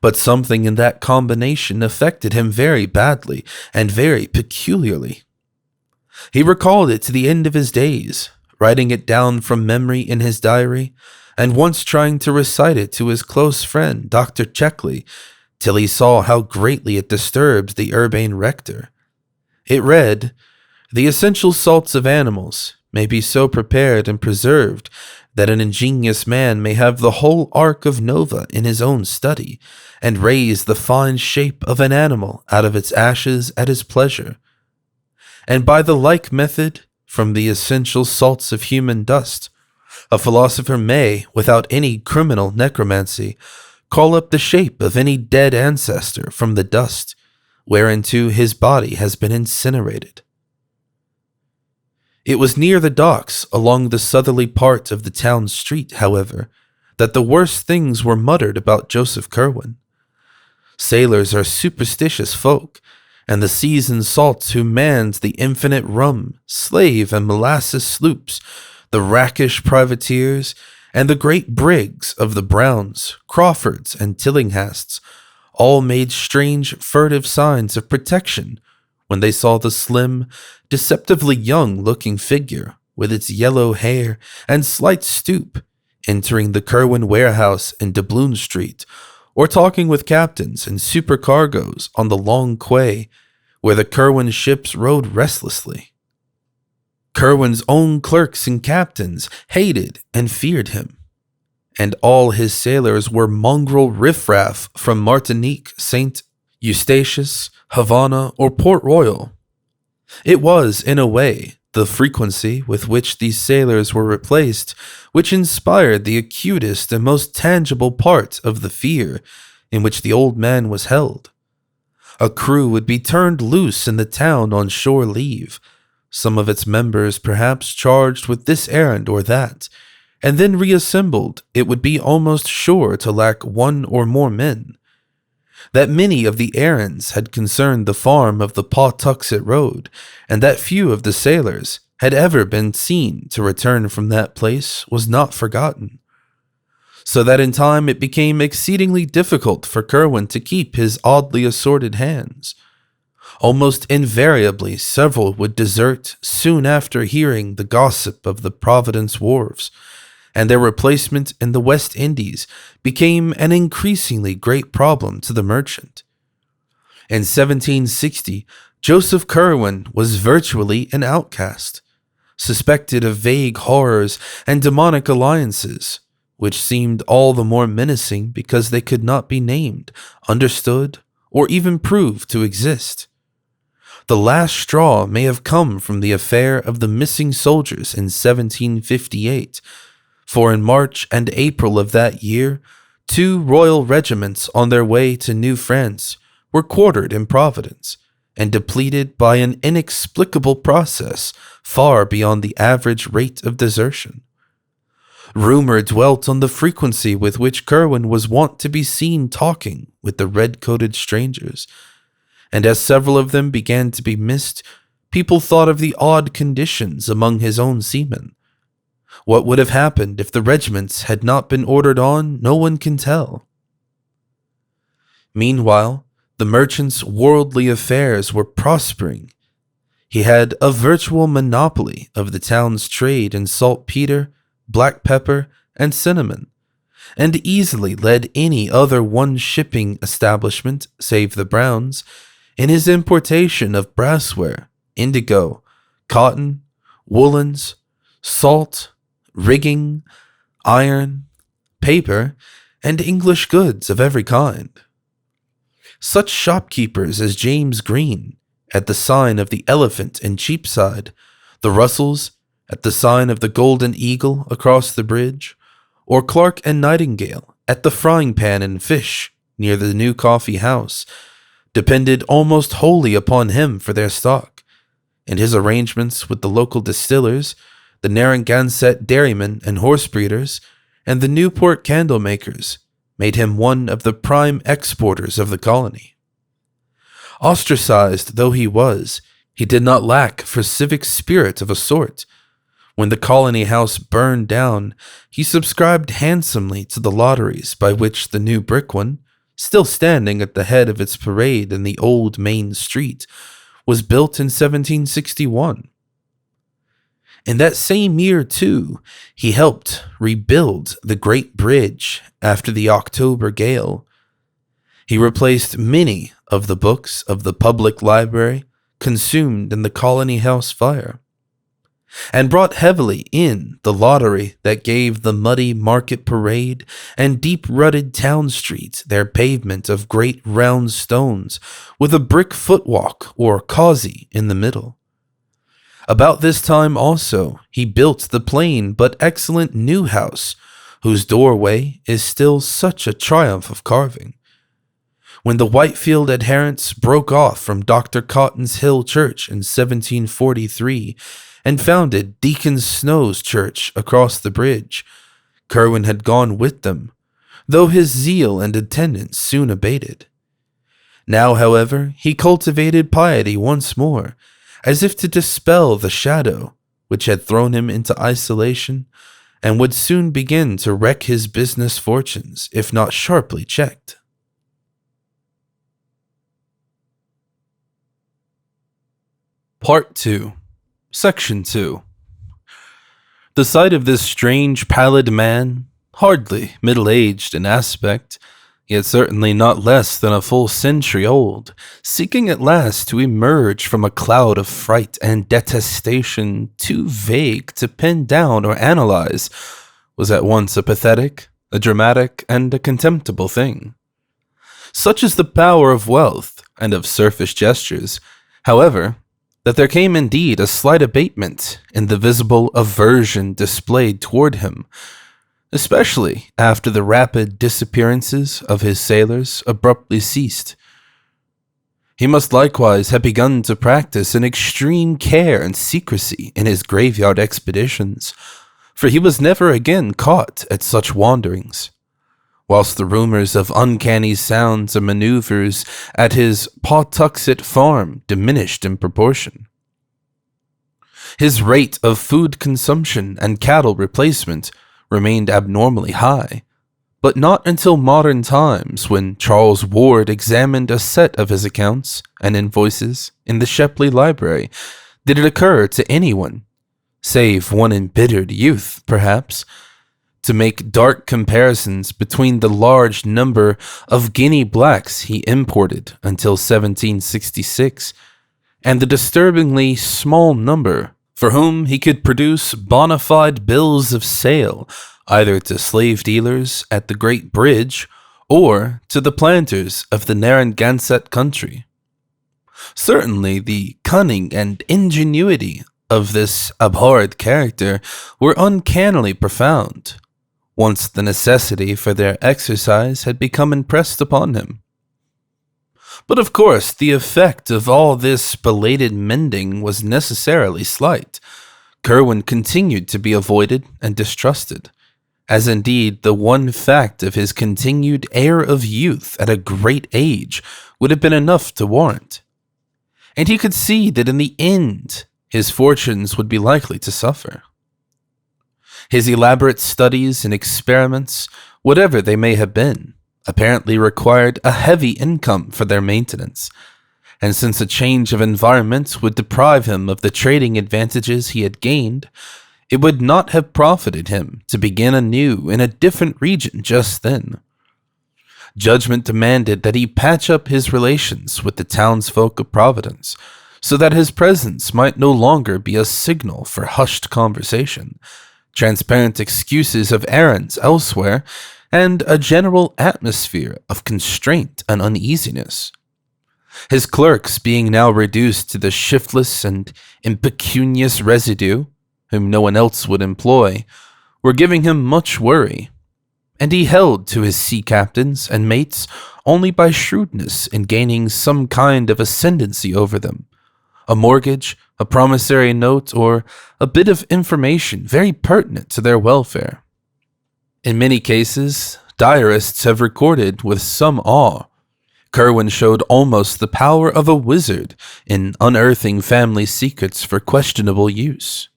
But something in that combination affected him very badly and very peculiarly. He recalled it to the end of his days, writing it down from memory in his diary, and once trying to recite it to his close friend, Dr. Checkley, till he saw how greatly it disturbed the urbane rector. It read, "The essential salts of animals may be so prepared and preserved that an ingenious man may have the whole arc of Nova in his own study, and raise the fine shape of an animal out of its ashes at his pleasure. And by the like method, from the essential salts of human dust, a philosopher may, without any criminal necromancy, call up the shape of any dead ancestor from the dust, whereinto his body has been incinerated." It was near the docks along the southerly part of the town street, however, that the worst things were muttered about Joseph Curwen. Sailors are superstitious folk, and the seasoned salts who manned the infinite rum, slave, and molasses sloops, the rakish privateers, and the great brigs of the Browns, Crawfords, and Tillinghasts, all made strange furtive signs of protection when they saw the slim, deceptively young-looking figure, with its yellow hair and slight stoop, entering the Curwen warehouse in Doubloon Street, or talking with captains and supercargoes on the long quay, where the Curwen ships rode restlessly. Curwen's own clerks and captains hated and feared him, and all his sailors were mongrel riffraff from Martinique, St. Eustatius, Havana, or Port Royal. It was, in a way, the frequency with which these sailors were replaced which inspired the acutest and most tangible part of the fear in which the old man was held. A crew would be turned loose in the town on shore leave, some of its members perhaps charged with this errand or that, and then reassembled, it would be almost sure to lack one or more men. That many of the errands had concerned the farm of the Pawtuxet Road, and that few of the sailors had ever been seen to return from that place was not forgotten. So that in time it became exceedingly difficult for Curwen to keep his oddly assorted hands. Almost invariably several would desert soon after hearing the gossip of the Providence wharves, and their replacement in the West Indies became an increasingly great problem to the merchant. In 1760, Joseph Curwen was virtually an outcast, suspected of vague horrors and demonic alliances, which seemed all the more menacing because they could not be named, understood, or even proved to exist. The last straw may have come from the affair of the missing soldiers in 1758, for in March and April of that year, 2 royal regiments on their way to New France were quartered in Providence, and depleted by an inexplicable process far beyond the average rate of desertion. Rumor dwelt on the frequency with which Curwen was wont to be seen talking with the red-coated strangers, and as several of them began to be missed, people thought of the odd conditions among his own seamen. What would have happened if the regiments had not been ordered on, no one can tell. Meanwhile, the merchant's worldly affairs were prospering. He had a virtual monopoly of the town's trade in saltpeter, black pepper, and cinnamon, and easily led any other one shipping establishment, save the Browns, in his importation of brassware, indigo, cotton, woolens, salt, rigging, iron, paper, and English goods of every kind. Such shopkeepers as James Green, at the sign of the Elephant in Cheapside, the Russells, at the sign of the Golden Eagle across the bridge, or Clark and Nightingale at the Frying Pan and Fish near the new coffee house, depended almost wholly upon him for their stock, and his arrangements with the local distillers, the Narragansett dairymen and horse breeders, and the Newport candle makers made him one of the prime exporters of the colony. Ostracized though he was, he did not lack for civic spirit of a sort. When the colony house burned down, he subscribed handsomely to the lotteries by which the new brick one, still standing at the head of its parade in the old main street, was built in 1761. In that same year, too, he helped rebuild the Great Bridge after the October gale. He replaced many of the books of the public library consumed in the colony house fire, and brought heavily in the lottery that gave the muddy market parade and deep-rutted town streets their pavement of great round stones with a brick footwalk or causey in the middle. About this time also he built the plain but excellent new house, whose doorway is still such a triumph of carving. When the Whitefield adherents broke off from Dr. Cotton's Hill Church in 1743 and founded Deacon Snow's church across the bridge, Curwen had gone with them, though his zeal and attendance soon abated. Now, however, he cultivated piety once more, as if to dispel the shadow which had thrown him into isolation, and would soon begin to wreck his business fortunes if not sharply checked. Part 2. Section 2. The sight of this strange, pallid man, hardly middle-aged in aspect, yet certainly not less than a full century old, seeking at last to emerge from a cloud of fright and detestation too vague to pin down or analyze, was at once a pathetic, a dramatic, and a contemptible thing. Such is the power of wealth and of surface gestures, however, that there came indeed a slight abatement in the visible aversion displayed toward him, especially after the rapid disappearances of his sailors abruptly ceased. He must likewise have begun to practice an extreme care and secrecy in his graveyard expeditions, for he was never again caught at such wanderings, whilst the rumors of uncanny sounds and maneuvers at his Pawtuxet farm diminished in proportion. His rate of food consumption and cattle replacement remained abnormally high, but not until modern times, when Charles Ward examined a set of his accounts and invoices in the Shepley Library, did it occur to anyone, save one embittered youth, perhaps, to make dark comparisons between the large number of guinea blacks he imported until 1766 and the disturbingly small number for whom he could produce bona fide bills of sale either to slave dealers at the Great Bridge or to the planters of the Narragansett country. Certainly the cunning and ingenuity of this abhorred character were uncannily profound, once the necessity for their exercise had become impressed upon him. But of course, the effect of all this belated mending was necessarily slight. Curwen continued to be avoided and distrusted, as indeed the one fact of his continued air of youth at a great age would have been enough to warrant. And he could see that in the end his fortunes would be likely to suffer. His elaborate studies and experiments, whatever they may have been, apparently required a heavy income for their maintenance, and since a change of environment would deprive him of the trading advantages he had gained, it would not have profited him to begin anew in a different region just then. Judgment demanded that he patch up his relations with the townsfolk of Providence, so that his presence might no longer be a signal for hushed conversation, transparent excuses of errands elsewhere, and a general atmosphere of constraint and uneasiness. His clerks being now reduced to the shiftless and impecunious residue, whom no one else would employ, were giving him much worry, and he held to his sea captains and mates only by shrewdness in gaining some kind of ascendancy over them, a mortgage, a promissory note, or a bit of information very pertinent to their welfare. In many cases, diarists have recorded with some awe Kerwin showed almost the power of a wizard in unearthing family secrets for questionable use.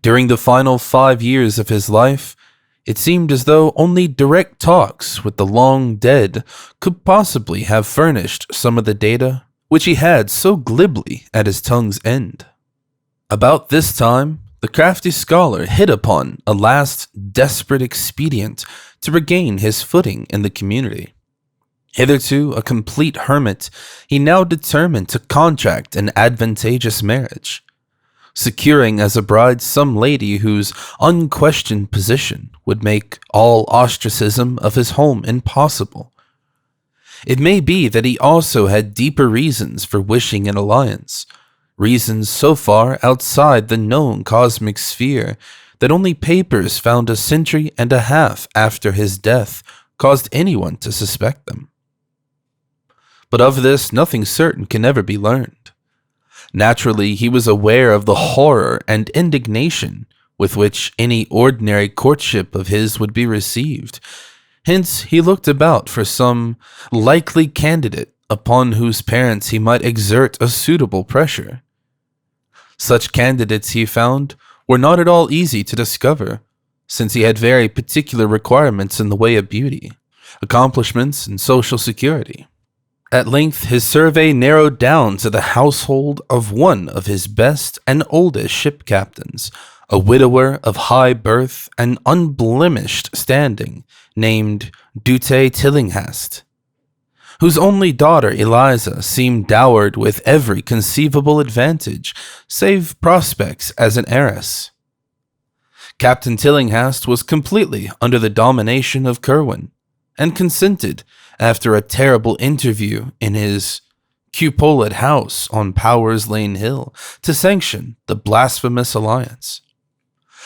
During the final 5 years of his life, it seemed as though only direct talks with the long dead could possibly have furnished some of the data which he had so glibly at his tongue's end. About this time, the crafty scholar hit upon a last desperate expedient to regain his footing in the community. Hitherto a complete hermit, he now determined to contract an advantageous marriage, securing as a bride some lady whose unquestioned position would make all ostracism of his home impossible. It may be that he also had deeper reasons for wishing an alliance, reasons so far outside the known cosmic sphere that only papers found a century and a half after his death caused anyone to suspect them. But of this nothing certain can ever be learned. Naturally, he was aware of the horror and indignation with which any ordinary courtship of his would be received. Hence, he looked about for some likely candidate upon whose parents he might exert a suitable pressure. Such candidates, he found, were not at all easy to discover, since he had very particular requirements in the way of beauty, accomplishments, and social security. At length, his survey narrowed down to the household of one of his best and oldest ship captains, a widower of high birth and unblemished standing, named Dute Tillinghast, whose only daughter Eliza seemed dowered with every conceivable advantage, save prospects as an heiress. Captain Tillinghast was completely under the domination of Kerwin, and consented, after a terrible interview in his cupolaed house on Powers Lane Hill, to sanction the blasphemous alliance.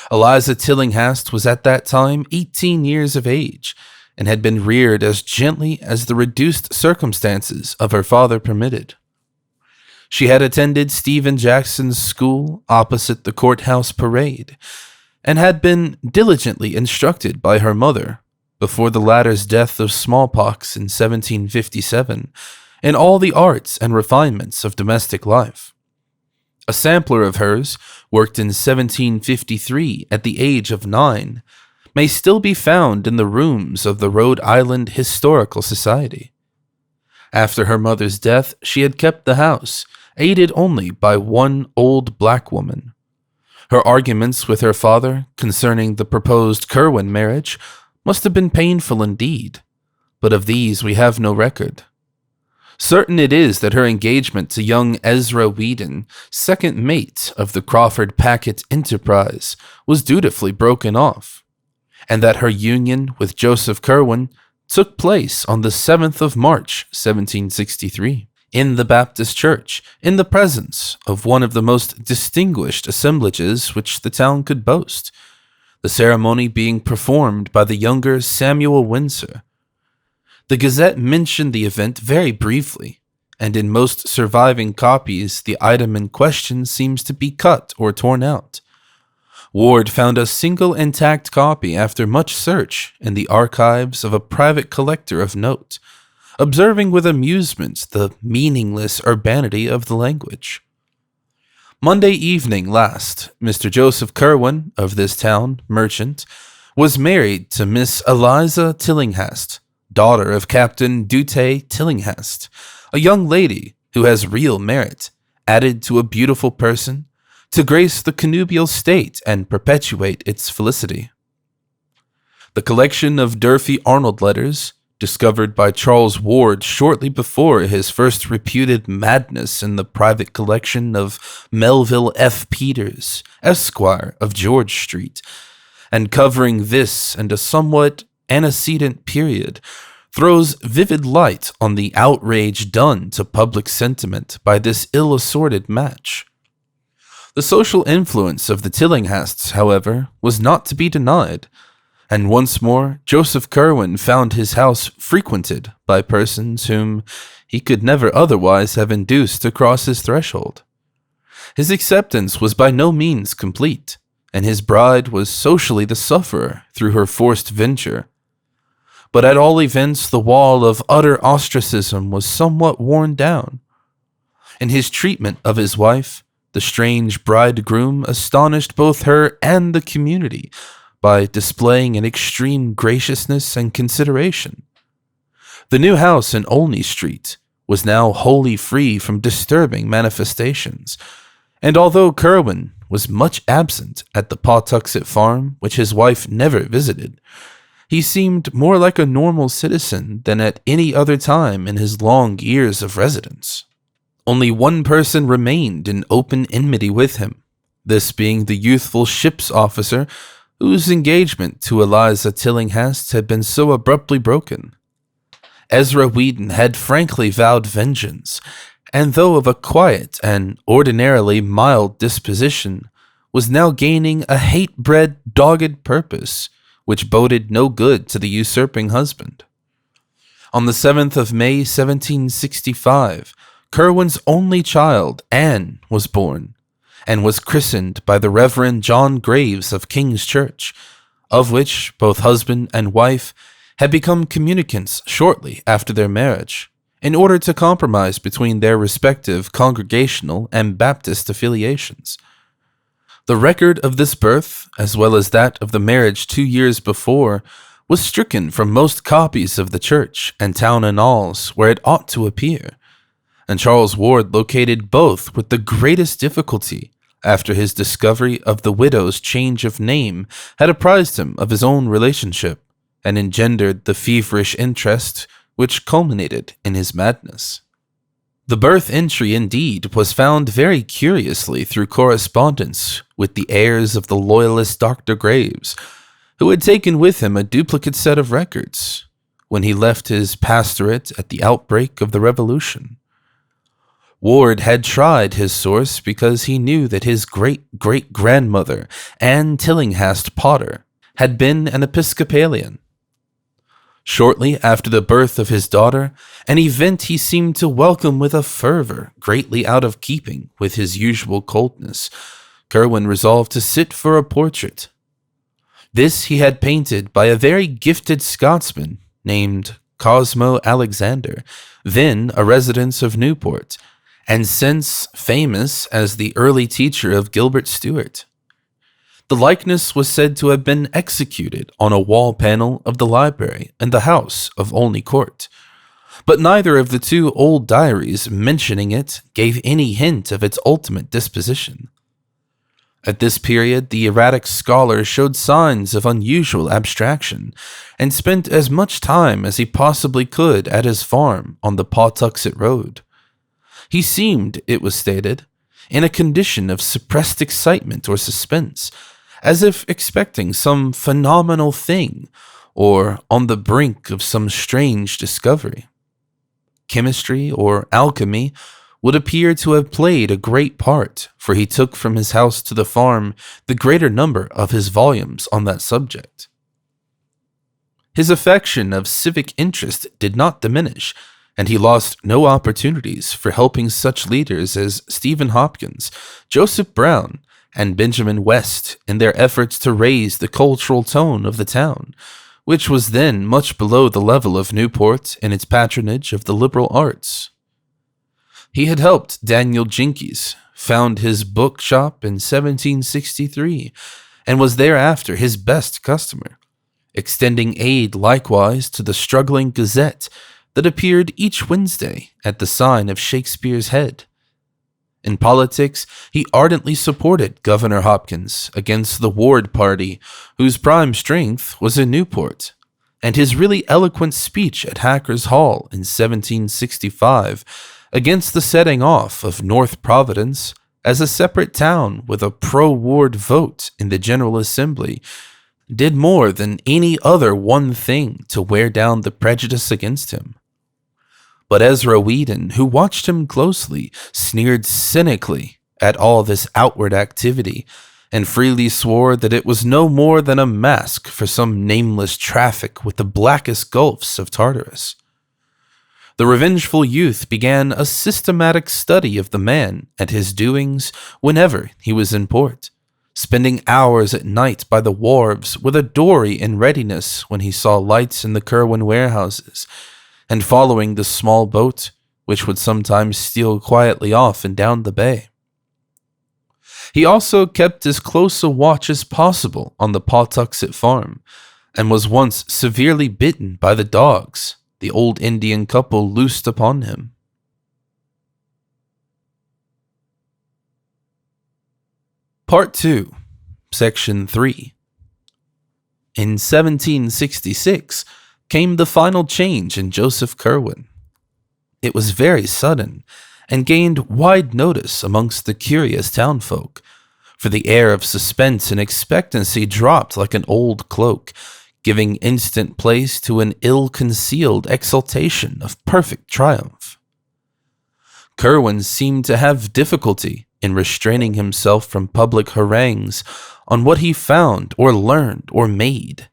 Eliza Tillinghast was at that time 18 years of age, and had been reared as gently as the reduced circumstances of her father permitted. She had attended Stephen Jackson's school opposite the courthouse parade, and had been diligently instructed by her mother, before the latter's death of smallpox in 1757, in all the arts and refinements of domestic life. A sampler of hers, worked in 1753 at the age of 9, may still be found in the rooms of the Rhode Island Historical Society. After her mother's death, she had kept the house, aided only by one old black woman. Her arguments with her father concerning the proposed Kerwin marriage must have been painful indeed, but of these we have no record. Certain it is that her engagement to young Ezra Whedon, second mate of the Crawford Packet Enterprise, was dutifully broken off, and that her union with Joseph Kerwin took place on the 7th of March, 1763, in the Baptist Church, in the presence of one of the most distinguished assemblages which the town could boast, the ceremony being performed by the younger Samuel Windsor. The Gazette mentioned the event very briefly, and in most surviving copies the item in question seems to be cut or torn out. Ward found a single intact copy after much search in the archives of a private collector of note, observing with amusement the meaningless urbanity of the language. Monday evening last, Mr. Joseph Kerwin, of this town, merchant, was married to Miss Eliza Tillinghast, daughter of Captain Dute Tillinghast, a young lady who has real merit, added to a beautiful person, to grace the connubial state and perpetuate its felicity. The collection of Durfee Arnold letters, discovered by Charles Ward shortly before his first reputed madness in the private collection of Melville F. Peters, Esquire of George Street, and covering this and a somewhat antecedent period, throws vivid light on the outrage done to public sentiment by this ill-assorted match. The social influence of the Tillinghasts, however, was not to be denied, and once more Joseph Kerwin found his house frequented by persons whom he could never otherwise have induced to cross his threshold. His acceptance was by no means complete, and his bride was socially the sufferer through her forced venture. but at all events the wall of utter ostracism was somewhat worn down. In his treatment of his wife, the strange bridegroom astonished both her and the community by displaying an extreme graciousness and consideration. The new house in Olney Street was now wholly free from disturbing manifestations, and although Kerwin was much absent at the Pawtuxet farm, which his wife never visited, he seemed more like a normal citizen than at any other time in his long years of residence. Only one person remained in open enmity with him, this being the youthful ship's officer whose engagement to Eliza Tillinghast had been so abruptly broken. Ezra Whedon had frankly vowed vengeance, and though of a quiet and ordinarily mild disposition, was now gaining a hate-bred, dogged purpose, which boded no good to the usurping husband. On the 7th of May, 1765, Kerwin's only child, Anne, was born, and was christened by the Reverend John Graves of King's Church, of which both husband and wife had become communicants shortly after their marriage, in order to compromise between their respective Congregational and Baptist affiliations. The record of this birth, as well as that of the marriage 2 years before, was stricken from most copies of the church and town annals where it ought to appear, and Charles Ward located both with the greatest difficulty after his discovery of the widow's change of name had apprised him of his own relationship and engendered the feverish interest which culminated in his madness. The birth entry, indeed, was found very curiously through correspondence with the heirs of the loyalist Dr. Graves, who had taken with him a duplicate set of records when he left his pastorate at the outbreak of the Revolution. Ward had tried his source because he knew that his great-great-grandmother, Anne Tillinghast Potter, had been an Episcopalian. Shortly after the birth of his daughter, an event he seemed to welcome with a fervor greatly out of keeping with his usual coldness, Kerwin resolved to sit for a portrait. This he had painted by a very gifted Scotsman named Cosmo Alexander, then a resident of Newport, and since famous as the early teacher of Gilbert Stuart. The likeness was said to have been executed on a wall panel of the library in the house of Olney Court, but neither of the two old diaries mentioning it gave any hint of its ultimate disposition. At this period, the erratic scholar showed signs of unusual abstraction, and spent as much time as he possibly could at his farm on the Pawtuxet Road. He seemed, it was stated, in a condition of suppressed excitement or suspense, as if expecting some phenomenal thing, or on the brink of some strange discovery. Chemistry or alchemy would appear to have played a great part, for he took from his house to the farm the greater number of his volumes on that subject. His affection of civic interest did not diminish, and he lost no opportunities for helping such leaders as Stephen Hopkins, Joseph Brown, and Benjamin West in their efforts to raise the cultural tone of the town, which was then much below the level of Newport in its patronage of the liberal arts. He had helped Daniel Jinkies found his bookshop in 1763, and was thereafter his best customer, extending aid likewise to the struggling Gazette that appeared each Wednesday at the sign of Shakespeare's Head. In politics, he ardently supported Governor Hopkins against the Ward party, whose prime strength was in Newport, and his really eloquent speech at Hackers Hall in 1765 against the setting off of North Providence as a separate town with a pro-Ward vote in the General Assembly did more than any other one thing to wear down the prejudice against him. But Ezra Whedon, who watched him closely, sneered cynically at all this outward activity, and freely swore that it was no more than a mask for some nameless traffic with the blackest gulfs of Tartarus. The revengeful youth began a systematic study of the man and his doings whenever he was in port, spending hours at night by the wharves with a dory in readiness when he saw lights in the Kerwin warehouses, and following the small boat, which would sometimes steal quietly off and down the bay. He also kept as close a watch as possible on the Pawtuxet farm, and was once severely bitten by the dogs the old Indian couple loosed upon him. Part 2, Section 3. In 1766 came the final change in Joseph Kerwin. It was very sudden, and gained wide notice amongst the curious townfolk, for the air of suspense and expectancy dropped like an old cloak, giving instant place to an ill-concealed exultation of perfect triumph. Kerwin seemed to have difficulty in restraining himself from public harangues on what he found or learned or made.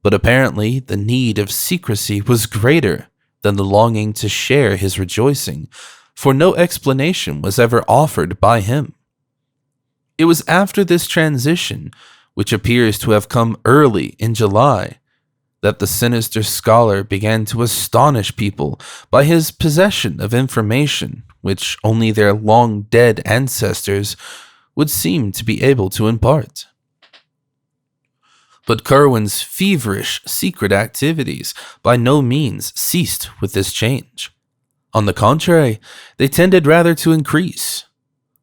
But apparently the need of secrecy was greater than the longing to share his rejoicing, for no explanation was ever offered by him. It was after this transition, which appears to have come early in July, that the sinister scholar began to astonish people by his possession of information which only their long-dead ancestors would seem to be able to impart. But Kerwin's feverish secret activities by no means ceased with this change. On the contrary, they tended rather to increase,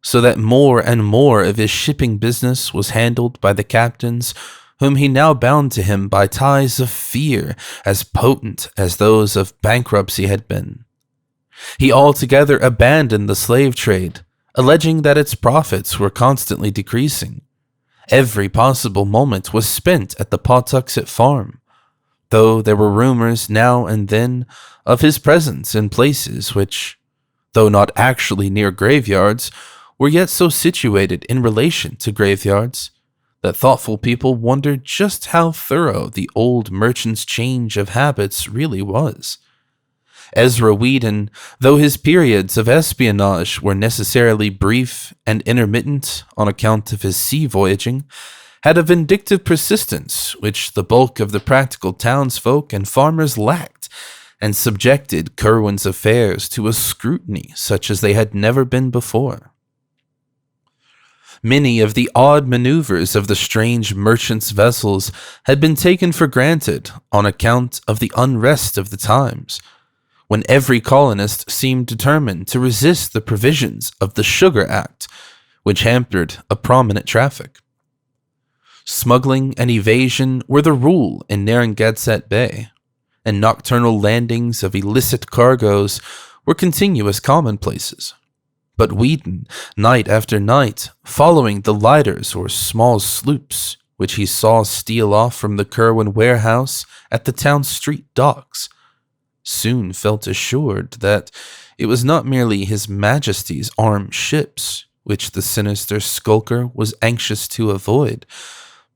so that more and more of his shipping business was handled by the captains whom he now bound to him by ties of fear as potent as those of bankruptcy had been. He altogether abandoned the slave trade, alleging that its profits were constantly decreasing. Every possible moment was spent at the Pawtuxet farm, though there were rumors now and then of his presence in places which, though not actually near graveyards, were yet so situated in relation to graveyards that thoughtful people wondered just how thorough the old merchant's change of habits really was. Ezra Whedon, though his periods of espionage were necessarily brief and intermittent on account of his sea voyaging, had a vindictive persistence which the bulk of the practical townsfolk and farmers lacked, and subjected Kerwin's affairs to a scrutiny such as they had never been before. Many of the odd maneuvers of the strange merchant's vessels had been taken for granted on account of the unrest of the times, when every colonist seemed determined to resist the provisions of the Sugar Act, which hampered a prominent traffic. Smuggling and evasion were the rule in Narragansett Bay, and nocturnal landings of illicit cargoes were continuous commonplaces. But Whedon, night after night, following the lighters or small sloops which he saw steal off from the Kerwin warehouse at the town street docks, soon felt assured that it was not merely His Majesty's armed ships which the sinister skulker was anxious to avoid.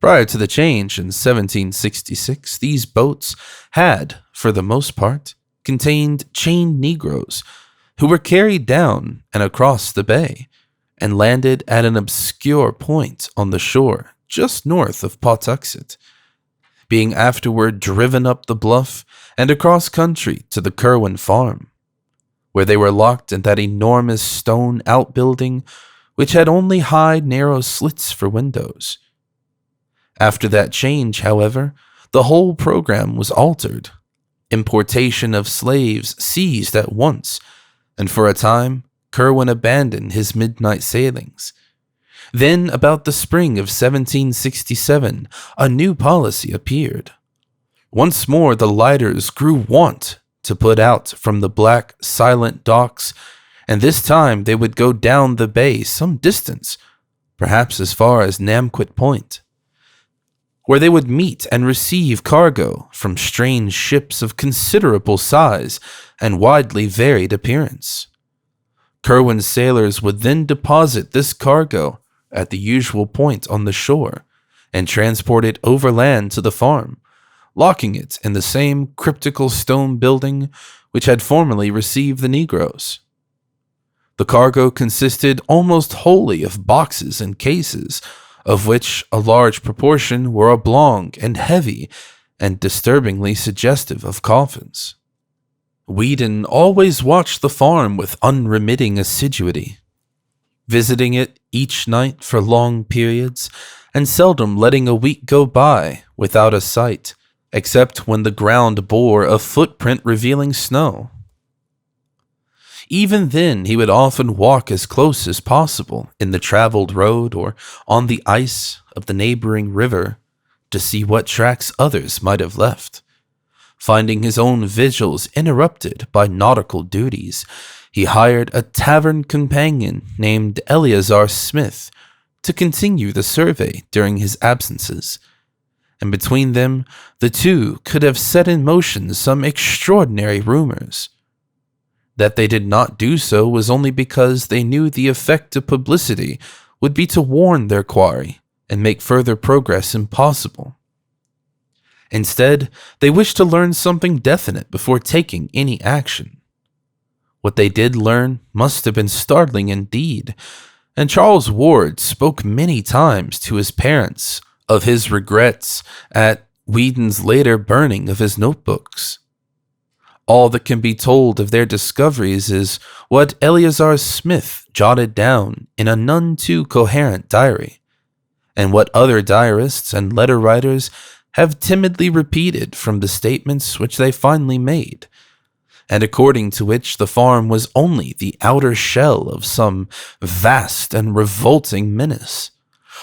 Prior to the change in 1766, these boats had, for the most part, contained chained Negroes who were carried down and across the bay and landed at an obscure point on the shore just north of Pawtuxet, being afterward driven up the bluff and across country to the Kerwin farm, where they were locked in that enormous stone outbuilding which had only high narrow slits for windows. After that change, however, the whole program was altered. Importation of slaves ceased at once, and for a time Kerwin abandoned his midnight sailings. Then, about the spring of 1767, a new policy appeared. Once more the lighters grew wont to put out from the black, silent docks, and this time they would go down the bay some distance, perhaps as far as Namquit Point, where they would meet and receive cargo from strange ships of considerable size and widely varied appearance. Kerwin's sailors would then deposit this cargo at the usual point on the shore and transport it overland to the farm, locking it in the same cryptical stone building which had formerly received the Negroes. The cargo consisted almost wholly of boxes and cases, of which a large proportion were oblong and heavy and disturbingly suggestive of coffins. Whedon always watched the farm with unremitting assiduity, visiting it each night for long periods and seldom letting a week go by without a sight, except when the ground bore a footprint revealing snow. Even then, he would often walk as close as possible in the traveled road or on the ice of the neighboring river to see what tracks others might have left. Finding his own vigils interrupted by nautical duties, he hired a tavern companion named Eleazar Smith to continue the survey during his absences, and between them, the two could have set in motion some extraordinary rumors. That they did not do so was only because they knew the effect of publicity would be to warn their quarry and make further progress impossible. Instead, they wished to learn something definite before taking any action. What they did learn must have been startling indeed, and Charles Ward spoke many times to his parents of his regrets at Whedon's later burning of his notebooks. All that can be told of their discoveries is what Eleazar Smith jotted down in a none too coherent diary, and what other diarists and letter writers have timidly repeated from the statements which they finally made, and according to which the farm was only the outer shell of some vast and revolting menace,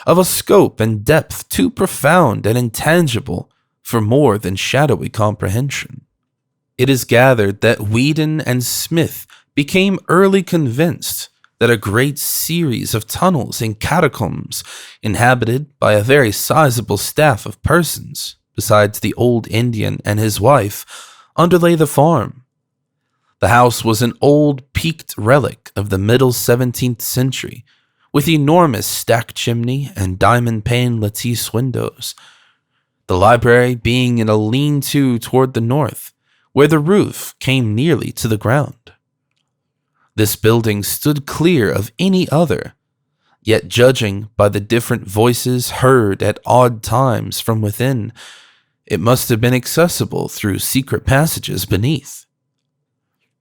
of a scope and depth too profound and intangible for more than shadowy comprehension. It is gathered that Whedon and Smith became early convinced that a great series of tunnels and catacombs, inhabited by a very sizable staff of persons, besides the old Indian and his wife, underlay the farm. The house was an old peaked relic of the middle 17th century, with enormous stack chimney and diamond-pane lattice windows, the library being in a lean-to toward the north, where the roof came nearly to the ground. This building stood clear of any other, yet judging by the different voices heard at odd times from within, it must have been accessible through secret passages beneath.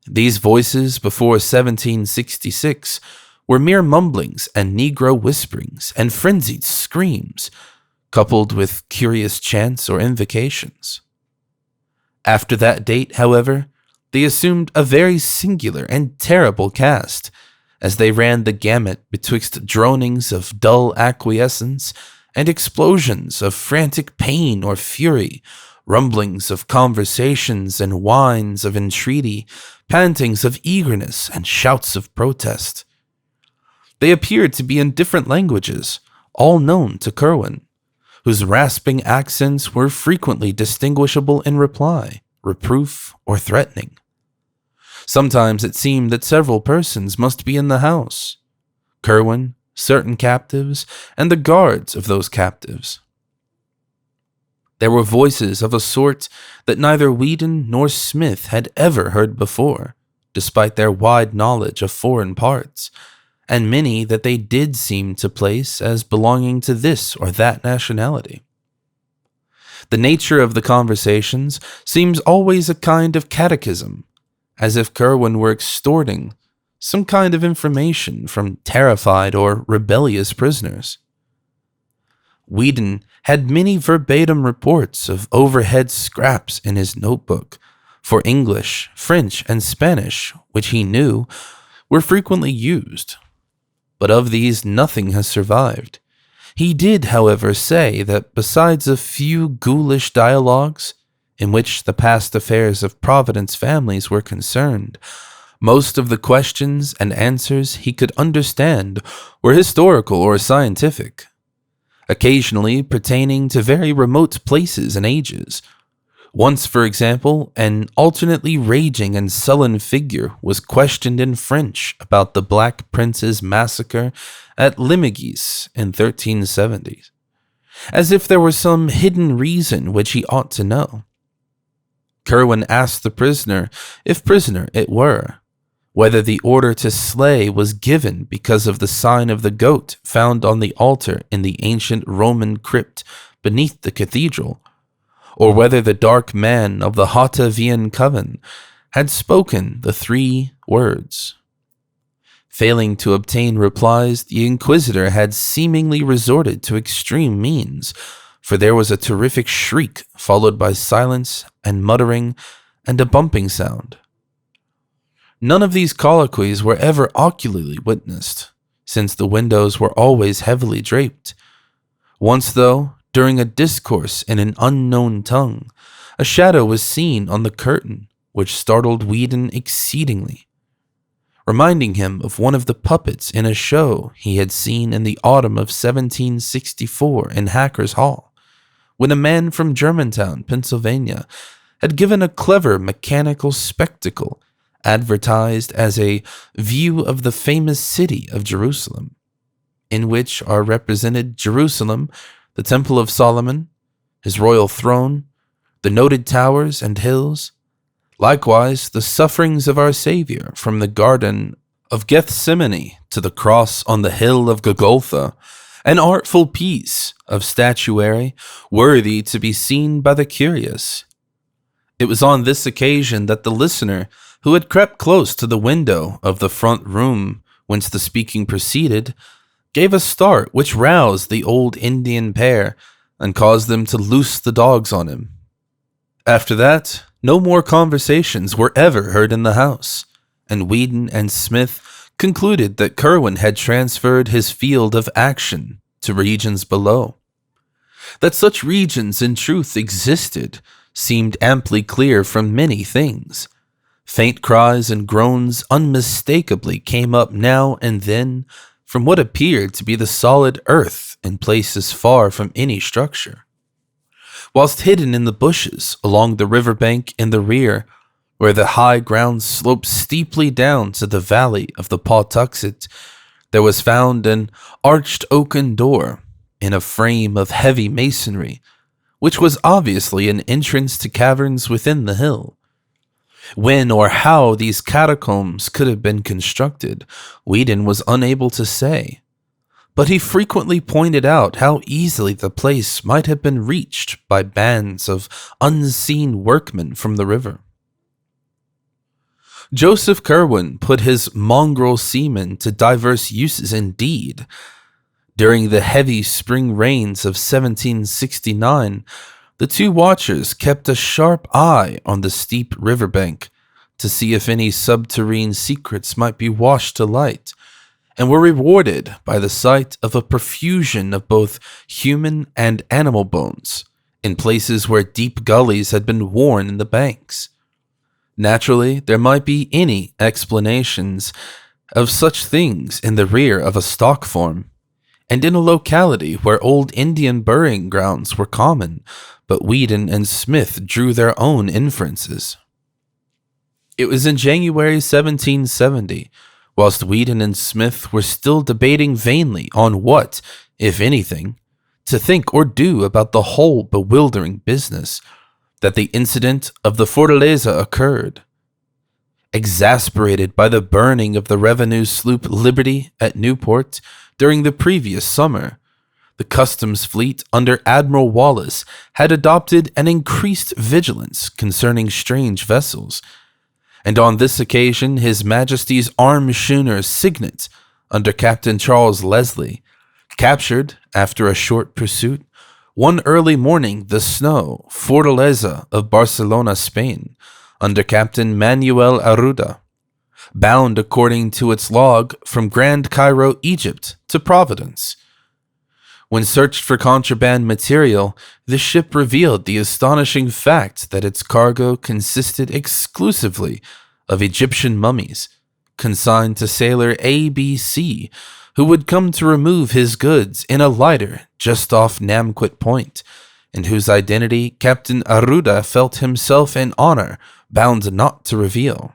These voices before 1766 were mere mumblings and Negro whisperings and frenzied screams, coupled with curious chants or invocations. After that date, however, they assumed a very singular and terrible cast, as they ran the gamut betwixt dronings of dull acquiescence and explosions of frantic pain or fury, rumblings of conversations and whines of entreaty, pantings of eagerness and shouts of protest. They appeared to be in different languages, all known to Curwen, whose rasping accents were frequently distinguishable in reply, reproof, or threatening. Sometimes it seemed that several persons must be in the house: Curwen, certain captives, and the guards of those captives. There were voices of a sort that neither Whedon nor Smith had ever heard before, despite their wide knowledge of foreign parts, and many that they did seem to place as belonging to this or that nationality. The nature of the conversations seems always a kind of catechism, as if Curwen were extorting some kind of information from terrified or rebellious prisoners. Whedon had many verbatim reports of overhead scraps in his notebook, for English, French, and Spanish, which he knew, were frequently used. But of these nothing has survived. He did, however, say that besides a few ghoulish dialogues, in which the past affairs of Providence families were concerned, most of the questions and answers he could understand were historical or scientific, occasionally pertaining to very remote places and ages. Once, for example, an alternately raging and sullen figure was questioned in French about the Black Prince's massacre at Limoges in 1370, as if there were some hidden reason which he ought to know. Curwen asked the prisoner, if prisoner it were, whether the order to slay was given because of the sign of the goat found on the altar in the ancient Roman crypt beneath the cathedral, or whether the dark man of the Hatavian coven had spoken the 3 words. Failing to obtain replies, the Inquisitor had seemingly resorted to extreme means, for there was a terrific shriek followed by silence and muttering and a bumping sound. None of these colloquies were ever ocularly witnessed, since the windows were always heavily draped. Once, though, during a discourse in an unknown tongue, a shadow was seen on the curtain, which startled Whedon exceedingly, reminding him of one of the puppets in a show he had seen in the autumn of 1764 in Hackers Hall, when a man from Germantown, Pennsylvania, had given a clever mechanical spectacle advertised as a view of the famous city of Jerusalem, in which are represented Jerusalem, the Temple of Solomon, his royal throne, the noted towers and hills, likewise the sufferings of our Savior from the Garden of Gethsemane to the cross on the hill of Golgotha, an artful piece of statuary worthy to be seen by the curious. It was on this occasion that the listener, who had crept close to the window of the front room whence the speaking proceeded, gave a start which roused the old Indian pair and caused them to loose the dogs on him. After that, no more conversations were ever heard in the house, and Whedon and Smith concluded that Kerwin had transferred his field of action to regions below. That such regions in truth existed seemed amply clear from many things. Faint cries and groans unmistakably came up now and then from what appeared to be the solid earth in places far from any structure. Whilst hidden in the bushes along the riverbank in the rear, where the high ground sloped steeply down to the valley of the Pawtuxet, there was found an arched oaken door in a frame of heavy masonry, which was obviously an entrance to caverns within the hill. When or how these catacombs could have been constructed, Whedon was unable to say, but he frequently pointed out how easily the place might have been reached by bands of unseen workmen from the river. Joseph Kerwin put his mongrel seamen to diverse uses indeed. During the heavy spring rains of 1769, the 2 watchers kept a sharp eye on the steep riverbank to see if any subterranean secrets might be washed to light, and were rewarded by the sight of a profusion of both human and animal bones in places where deep gullies had been worn in the banks. Naturally, there might be any explanations of such things in the rear of a stock farm, and in a locality where old Indian burying grounds were common, but Whedon and Smith drew their own inferences. It was in January 1770, whilst Whedon and Smith were still debating vainly on what, if anything, to think or do about the whole bewildering business, that the incident of the Fortaleza occurred. Exasperated by the burning of the revenue sloop Liberty at Newport during the previous summer, the customs fleet under Admiral Wallace had adopted an increased vigilance concerning strange vessels, and on this occasion His Majesty's armed schooner Signet, under Captain Charles Leslie, captured, after a short pursuit, one early morning the Snow, Fortaleza of Barcelona, Spain, under Captain Manuel Arruda, bound according to its log from Grand Cairo, Egypt, to Providence. When searched for contraband material, the ship revealed the astonishing fact that its cargo consisted exclusively of Egyptian mummies, consigned to sailor ABC, who would come to remove his goods in a lighter just off Namquit Point, and whose identity Captain Arruda felt himself in honor bound not to reveal.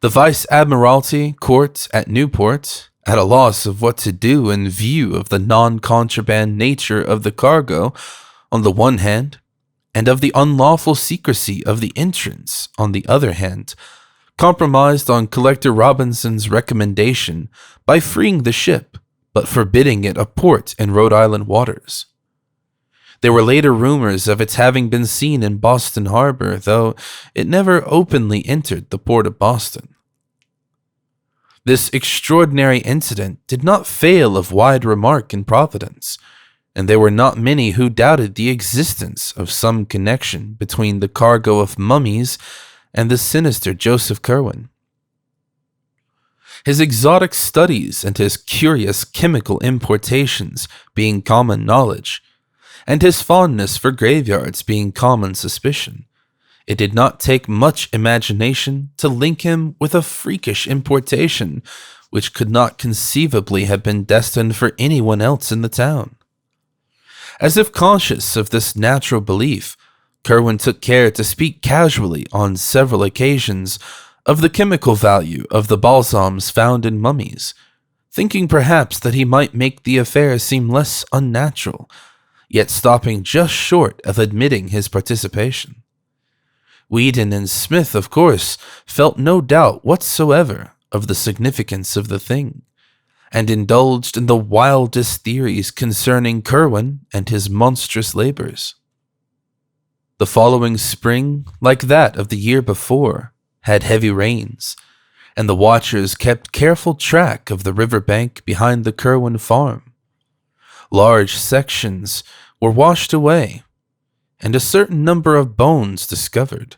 The Vice Admiralty Court at Newport, at a loss of what to do in view of the non-contraband nature of the cargo, on the one hand, and of the unlawful secrecy of the entrance, on the other hand, compromised on Collector Robinson's recommendation by freeing the ship, but forbidding it a port in Rhode Island waters. There were later rumors of its having been seen in Boston Harbor, though it never openly entered the port of Boston. This extraordinary incident did not fail of wide remark in Providence, and there were not many who doubted the existence of some connection between the cargo of mummies and the sinister Joseph Curwen. His exotic studies and his curious chemical importations being common knowledge, and his fondness for graveyards being common suspicion, it did not take much imagination to link him with a freakish importation which could not conceivably have been destined for anyone else in the town. As if conscious of this natural belief, Curwen took care to speak casually on several occasions of the chemical value of the balsams found in mummies, thinking perhaps that he might make the affair seem less unnatural, yet stopping just short of admitting his participation. Whedon and Smith, of course, felt no doubt whatsoever of the significance of the thing, and indulged in the wildest theories concerning Curwen and his monstrous labors. The following spring, like that of the year before, had heavy rains, and the watchers kept careful track of the river bank behind the Curwen farm. Large sections were washed away, and a certain number of bones discovered,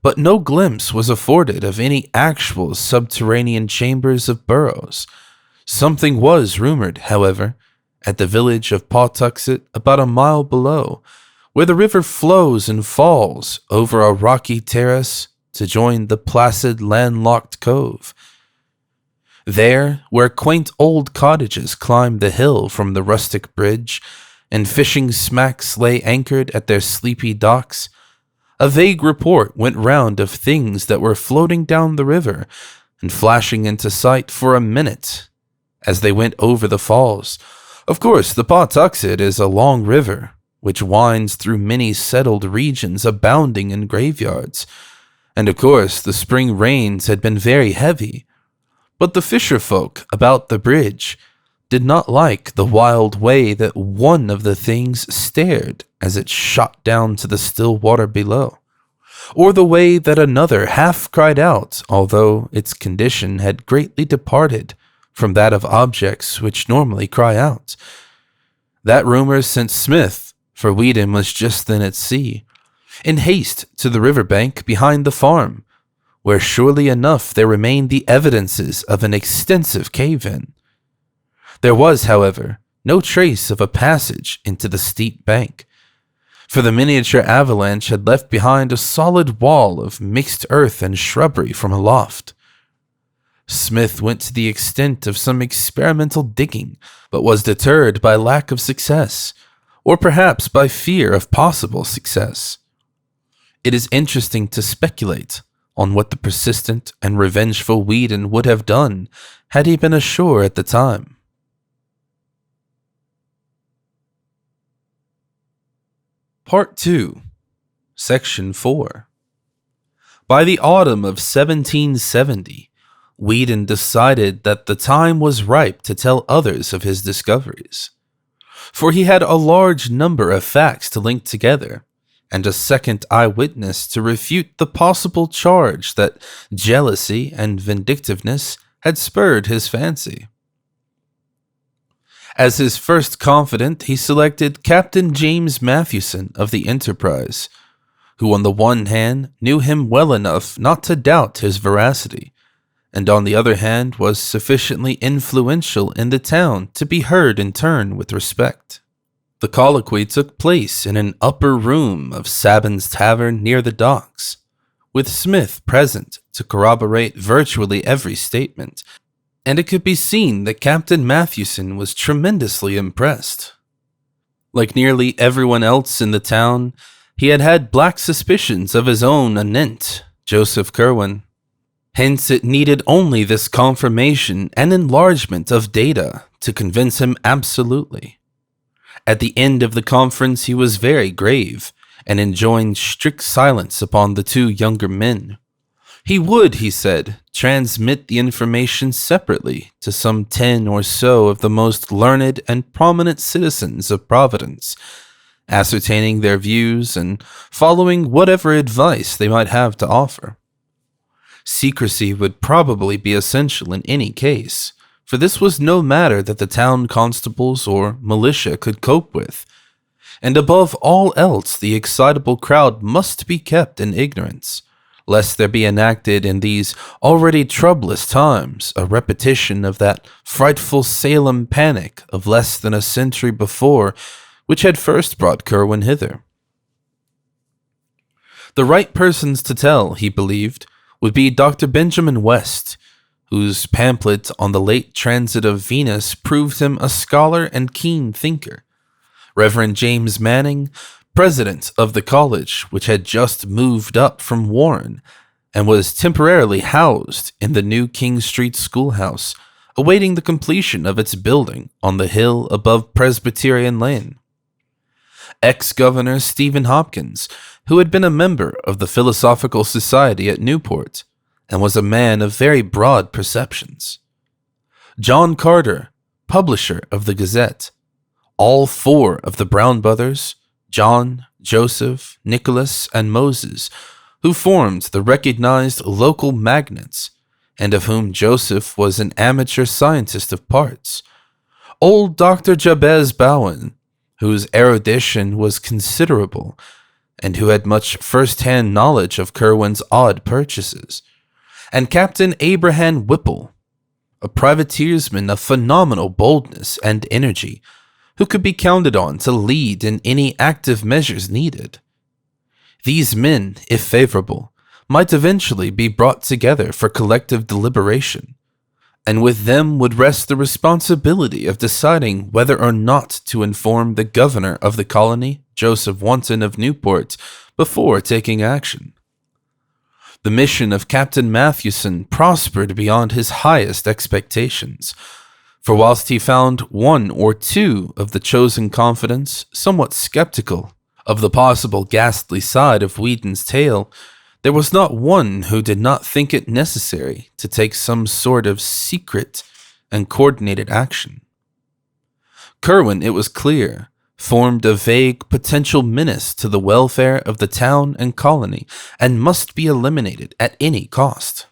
but no glimpse was afforded of any actual subterranean chambers of burrows. Something was rumored, however, at the village of Pawtuxet, about a mile below, where the river flows and falls over a rocky terrace to join the placid landlocked cove. There, where quaint old cottages climbed the hill from the rustic bridge, and fishing smacks lay anchored at their sleepy docks, a vague report went round of things that were floating down the river and flashing into sight for a minute as they went over the falls. Of course, the Pawtuxet is a long river, which winds through many settled regions abounding in graveyards, and of course the spring rains had been very heavy, but the fisher folk about the bridge did not like the wild way that one of the things stared as it shot down to the still water below, or the way that another half cried out, although its condition had greatly departed from that of objects which normally cry out. That rumor sent Smith, for Whedon was just then at sea, in haste to the river bank behind the farm, where surely enough there remained the evidences of an extensive cave-in. There was, however, no trace of a passage into the steep bank, for the miniature avalanche had left behind a solid wall of mixed earth and shrubbery from aloft. Smith went to the extent of some experimental digging, but was deterred by lack of success, or perhaps by fear of possible success. It is interesting to speculate on what the persistent and revengeful Whedon would have done had he been ashore at the time. Part 2, Section 4. By the autumn of 1770, Whedon decided that the time was ripe to tell others of his discoveries, for he had a large number of facts to link together, and a second eyewitness to refute the possible charge that jealousy and vindictiveness had spurred his fancy. As his first confidant, he selected Captain James Mathewson of the Enterprise, who on the one hand knew him well enough not to doubt his veracity, and on the other hand was sufficiently influential in the town to be heard in turn with respect. The colloquy took place in an upper room of Sabin's Tavern near the docks, with Smith present to corroborate virtually every statement, and it could be seen that Captain Mathewson was tremendously impressed. Like nearly everyone else in the town, he had had black suspicions of his own anent, Joseph Curwen. Hence it needed only this confirmation and enlargement of data to convince him absolutely. At the end of the conference he was very grave, and enjoined strict silence upon the two younger men, He would, he said, transmit the information separately to some 10 or so of the most learned and prominent citizens of Providence, ascertaining their views and following whatever advice they might have to offer. Secrecy would probably be essential in any case, for this was no matter that the town constables or militia could cope with. And above all else, the excitable crowd must be kept in ignorance, lest there be enacted in these already troublous times a repetition of that frightful Salem panic of less than a century before, which had first brought Curwen hither. The right persons to tell, he believed, would be Dr. Benjamin West, whose pamphlet on the late transit of Venus proved him a scholar and keen thinker, Reverend James Manning, president of the college which had just moved up from Warren and was temporarily housed in the new King Street schoolhouse, awaiting the completion of its building on the hill above Presbyterian Lane. Ex-Governor Stephen Hopkins, who had been a member of the Philosophical Society at Newport and was a man of very broad perceptions. John Carter, publisher of the Gazette. All four of the Brown brothers, John, Joseph, Nicholas, and Moses, who formed the recognized local magnates, and of whom Joseph was an amateur scientist of parts. Old Dr. Jabez Bowen, whose erudition was considerable, and who had much first-hand knowledge of Curwen's odd purchases, and Captain Abraham Whipple, a privateersman of phenomenal boldness and energy, who could be counted on to lead in any active measures needed. These men, if favorable, might eventually be brought together for collective deliberation, and with them would rest the responsibility of deciding whether or not to inform the governor of the colony, Joseph Wanton of Newport, before taking action. The mission of Captain Mathewson prospered beyond his highest expectations, for whilst he found one or two of the chosen confidants somewhat skeptical of the possible ghastly side of Whedon's tale, there was not one who did not think it necessary to take some sort of secret and coordinated action. Curwen, it was clear, formed a vague potential menace to the welfare of the town and colony and must be eliminated at any cost.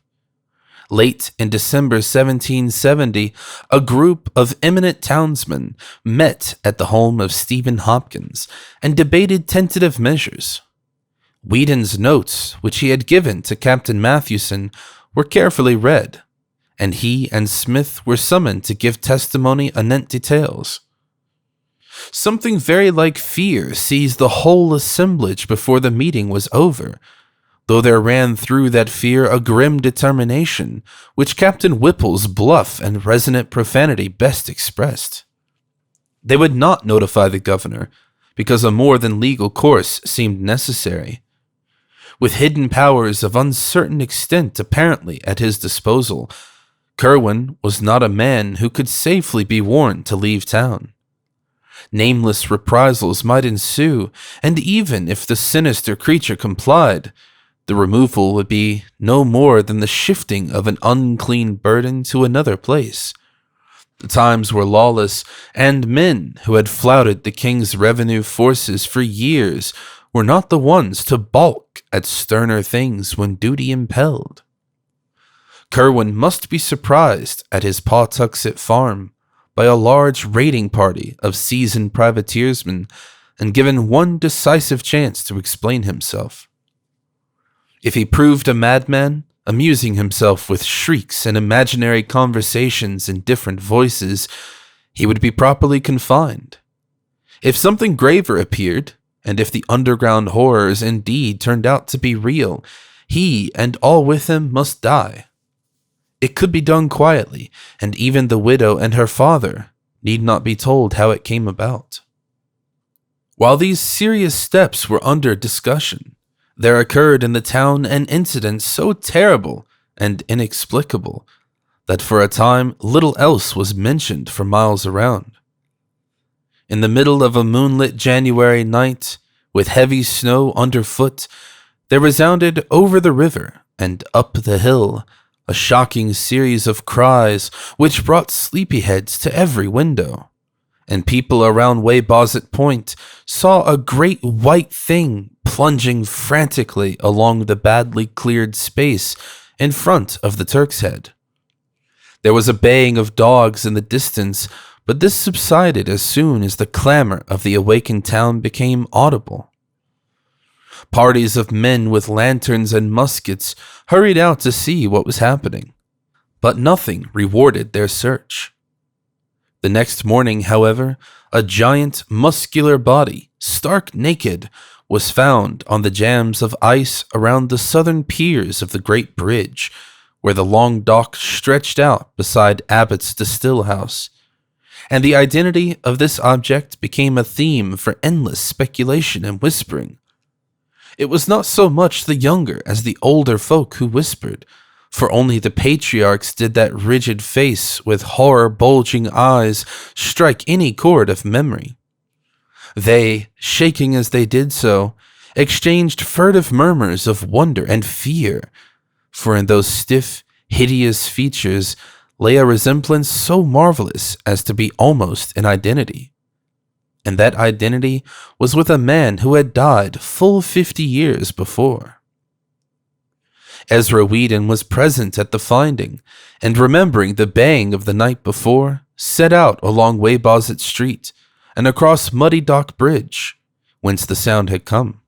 Late in December 1770, a group of eminent townsmen met at the home of Stephen Hopkins and debated tentative measures. Whedon's notes, which he had given to Captain Mathewson, were carefully read, and he and Smith were summoned to give testimony anent details. Something very like fear seized the whole assemblage before the meeting was over, though there ran through that fear a grim determination, which Captain Whipple's bluff and resonant profanity best expressed. They would not notify the governor, because a more than legal course seemed necessary. With hidden powers of uncertain extent apparently at his disposal, Curwen was not a man who could safely be warned to leave town. Nameless reprisals might ensue, and even if the sinister creature complied, the removal would be no more than the shifting of an unclean burden to another place. The times were lawless, and men who had flouted the king's revenue forces for years were not the ones to balk at sterner things when duty impelled. Curwen must be surprised at his Pawtuxet farm by a large raiding party of seasoned privateersmen and given one decisive chance to explain himself. If he proved a madman, amusing himself with shrieks and imaginary conversations in different voices, he would be properly confined. If something graver appeared, and if the underground horrors indeed turned out to be real, he and all with him must die. It could be done quietly, and even the widow and her father need not be told how it came about. While these serious steps were under discussion, there occurred in the town an incident so terrible and inexplicable that for a time little else was mentioned for miles around. In the middle of a moonlit January night, with heavy snow underfoot, there resounded over the river and up the hill, a shocking series of cries which brought sleepyheads to every window, and people around Weybosset Point saw a great white thing plunging frantically along the badly cleared space in front of the Turk's Head. There was a baying of dogs in the distance, but this subsided as soon as the clamor of the awakened town became audible. Parties of men with lanterns and muskets hurried out to see what was happening, but nothing rewarded their search. The next morning, however, a giant, muscular body, stark naked, was found on the jams of ice around the southern piers of the Great Bridge, where the long dock stretched out beside Abbott's Distill House, and the identity of this object became a theme for endless speculation and whispering. It was not so much the younger as the older folk who whispered, for only the patriarchs did that rigid face with horror-bulging eyes strike any chord of memory. They, shaking as they did so, exchanged furtive murmurs of wonder and fear, for in those stiff, hideous features lay a resemblance so marvelous as to be almost an identity. And that identity was with a man who had died full 50 years before. Ezra Whedon was present at the finding, and remembering the bang of the night before, set out along Weybosset Street and across Muddy Dock Bridge, whence the sound had come.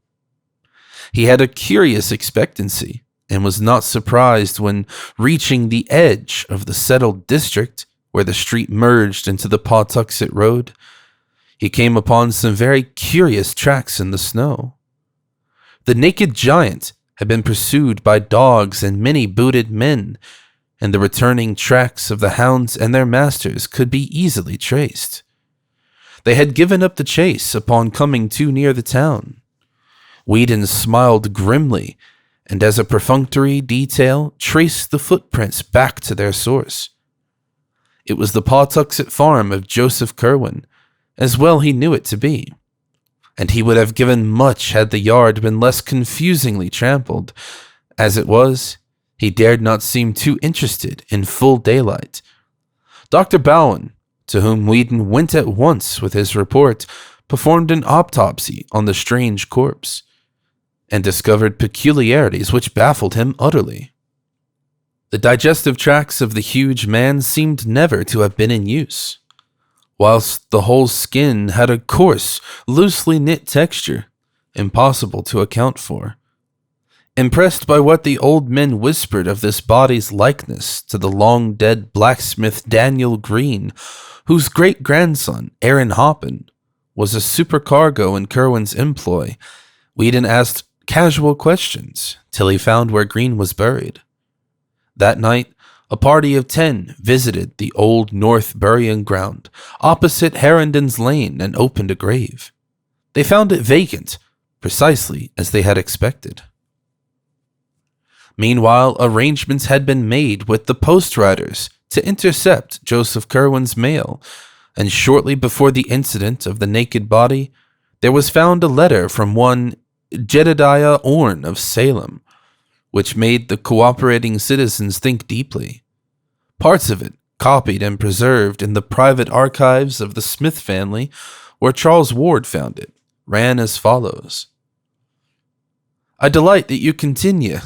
He had a curious expectancy, and was not surprised when, reaching the edge of the settled district, where the street merged into the Pawtuxet Road, he came upon some very curious tracks in the snow. The naked giant had been pursued by dogs and many booted men, and the returning tracks of the hounds and their masters could be easily traced. They had given up the chase upon coming too near the town. Whedon smiled grimly, and as a perfunctory detail traced the footprints back to their source. It was the Pawtuxet farm of Joseph Curwen, as well he knew it to be, and he would have given much had the yard been less confusingly trampled. As it was, he dared not seem too interested in full daylight. Dr. Bowen, to whom Whedon went at once with his report, performed an autopsy on the strange corpse, and discovered peculiarities which baffled him utterly. The digestive tracts of the huge man seemed never to have been in use, whilst the whole skin had a coarse, loosely knit texture, impossible to account for. Impressed by what the old men whispered of this body's likeness to the long-dead blacksmith Daniel Green, whose great-grandson, Aaron Hoppin, was a supercargo in Curwen's employ, Whedon asked casual questions till he found where Green was buried. That night, a party of 10 visited the Old North burying ground opposite Herndon's Lane and opened a grave. They found it vacant, precisely as they had expected. Meanwhile, arrangements had been made with the post riders to intercept Joseph Curwen's mail, and shortly before the incident of the naked body, there was found a letter from one Jedediah Orne of Salem, which made the cooperating citizens think deeply. Parts of it, copied and preserved in the private archives of the Smith family, where Charles Ward found it, ran as follows. I delight that you continue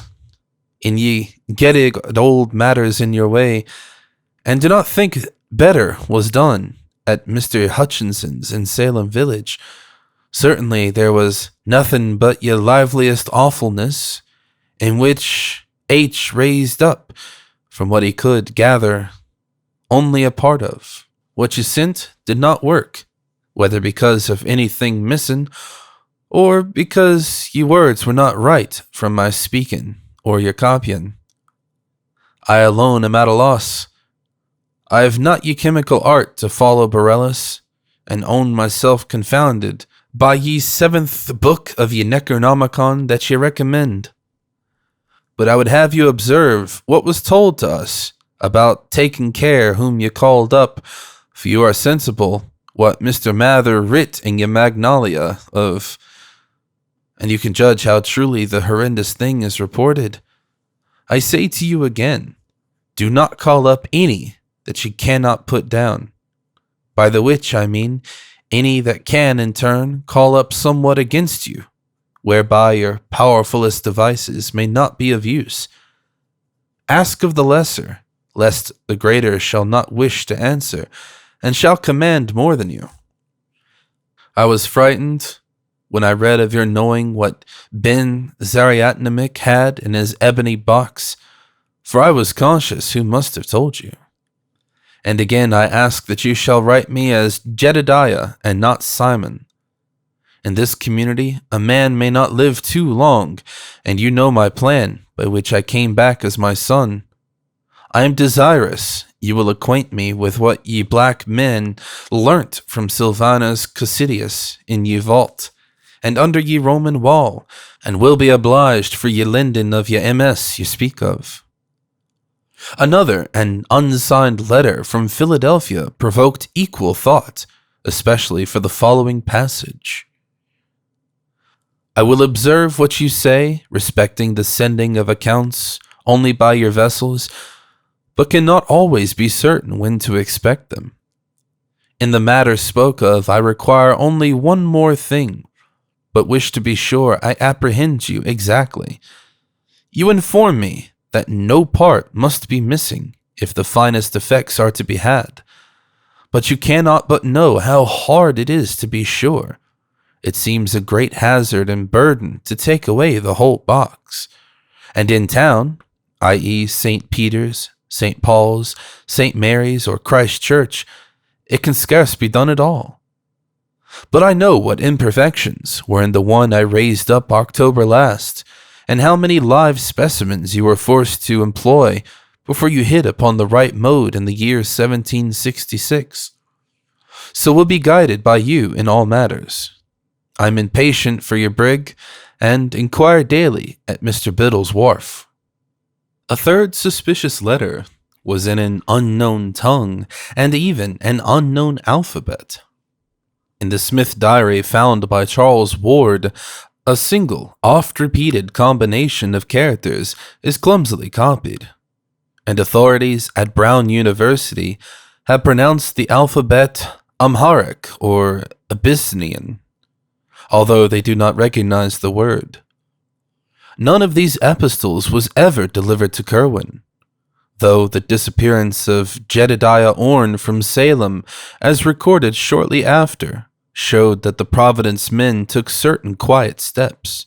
in ye getting old matters in your way, and do not think better was done at Mr. Hutchinson's in Salem village. Certainly there was nothing but your liveliest awfulness, in which H raised up, from what he could gather, only a part of. What you sent did not work, whether because of anything missing, or because ye words were not right from my speaking, or your copying. I alone am at a loss. I have not ye chemical art to follow Borellus, and own myself confounded by ye 7th book of ye Necronomicon that ye recommend. But I would have you observe what was told to us about taking care whom ye called up, for you are sensible what Mr. Mather writ in your Magnalia of, and you can judge how truly the horrendous thing is reported. I say to you again, do not call up any that ye cannot put down. By the which I mean any that can in turn call up somewhat against you, whereby your powerfulest devices may not be of use. Ask of the lesser, lest the greater shall not wish to answer, and shall command more than you. I was frightened when I read of your knowing what Ben Zariatnamik had in his ebony box, for I was conscious who must have told you. And again I ask that you shall write me as Jedediah and not Simon. In this community a man may not live too long, and you know my plan, by which I came back as my son. I am desirous you will acquaint me with what ye black men learnt from Sylvanus Casidius in ye vault, and under ye Roman wall, and will be obliged for ye linden of ye MS you speak of. Another, an unsigned letter from Philadelphia, provoked equal thought, especially for the following passage. I will observe what you say respecting the sending of accounts only by your vessels, but cannot always be certain when to expect them. In the matter spoke of, I require only one more thing, but wish to be sure I apprehend you exactly. You inform me that no part must be missing if the finest effects are to be had, but you cannot but know how hard it is to be sure. It seems a great hazard and burden to take away the whole box, and in town, i.e. St. Peter's, St. Paul's, St. Mary's, or Christ Church, it can scarce be done at all. But I know what imperfections were in the one I raised up October last, and how many live specimens you were forced to employ before you hit upon the right mode in the year 1766. So will be guided by you in all matters. I am impatient for your brig, and inquire daily at Mr. Biddle's wharf. A third suspicious letter was in an unknown tongue, and even an unknown alphabet. In the Smith diary found by Charles Ward, a single, oft-repeated combination of characters is clumsily copied, and authorities at Brown University have pronounced the alphabet Amharic or Abyssinian, although they do not recognize the word. None of these epistles was ever delivered to Curwen, though the disappearance of Jedediah Orne from Salem, as recorded shortly after, showed that the Providence men took certain quiet steps.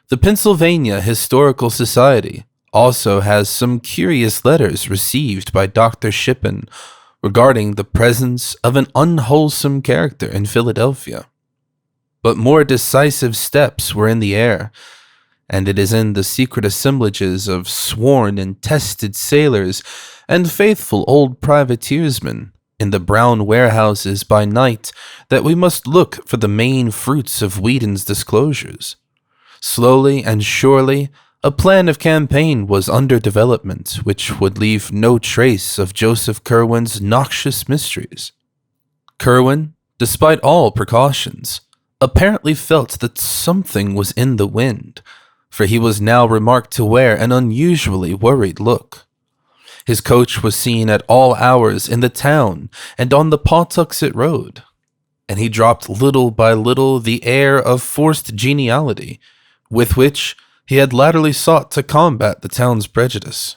The Pennsylvania Historical Society also has some curious letters received by Dr. Shippen regarding the presence of an unwholesome character in Philadelphia. But more decisive steps were in the air, and it is in the secret assemblages of sworn and tested sailors and faithful old privateersmen in the brown warehouses by night that we must look for the main fruits of Whedon's disclosures. Slowly and surely, a plan of campaign was under development which would leave no trace of Joseph Curwen's noxious mysteries. Curwen, despite all precautions, apparently felt that something was in the wind, for he was now remarked to wear an unusually worried look. His coach was seen at all hours in the town and on the Pawtuxet Road, and he dropped little by little the air of forced geniality with which he had latterly sought to combat the town's prejudice.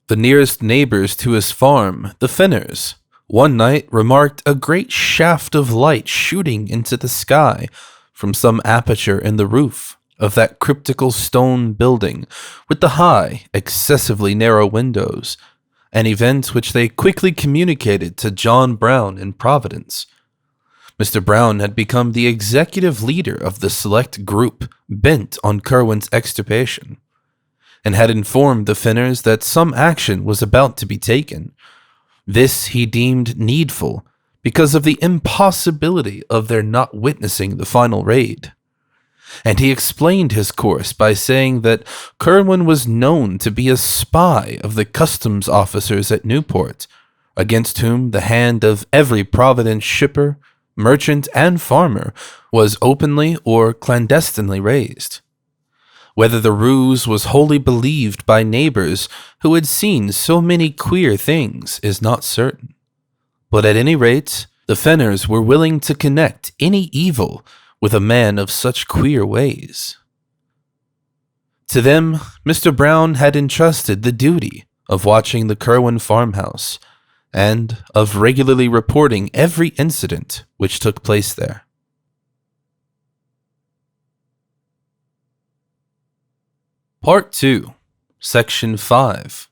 The nearest neighbors to his farm, the Finners, one night remarked a great shaft of light shooting into the sky from some aperture in the roof of that cryptical stone building with the high, excessively narrow windows, an event which they quickly communicated to John Brown in Providence. Mr. Brown had become the executive leader of the select group bent on Curwen's extirpation, and had informed the Finners that some action was about to be taken. This he deemed needful because of the impossibility of their not witnessing the final raid. And he explained his course by saying that Curwen was known to be a spy of the customs officers at Newport, against whom the hand of every Providence shipper, merchant, and farmer was openly or clandestinely raised. Whether the ruse was wholly believed by neighbors who had seen so many queer things is not certain. But at any rate, the Fenners were willing to connect any evil with a man of such queer ways. To them, Mr. Brown had entrusted the duty of watching the Kerwin farmhouse and of regularly reporting every incident which took place there. Part 2, Section 5.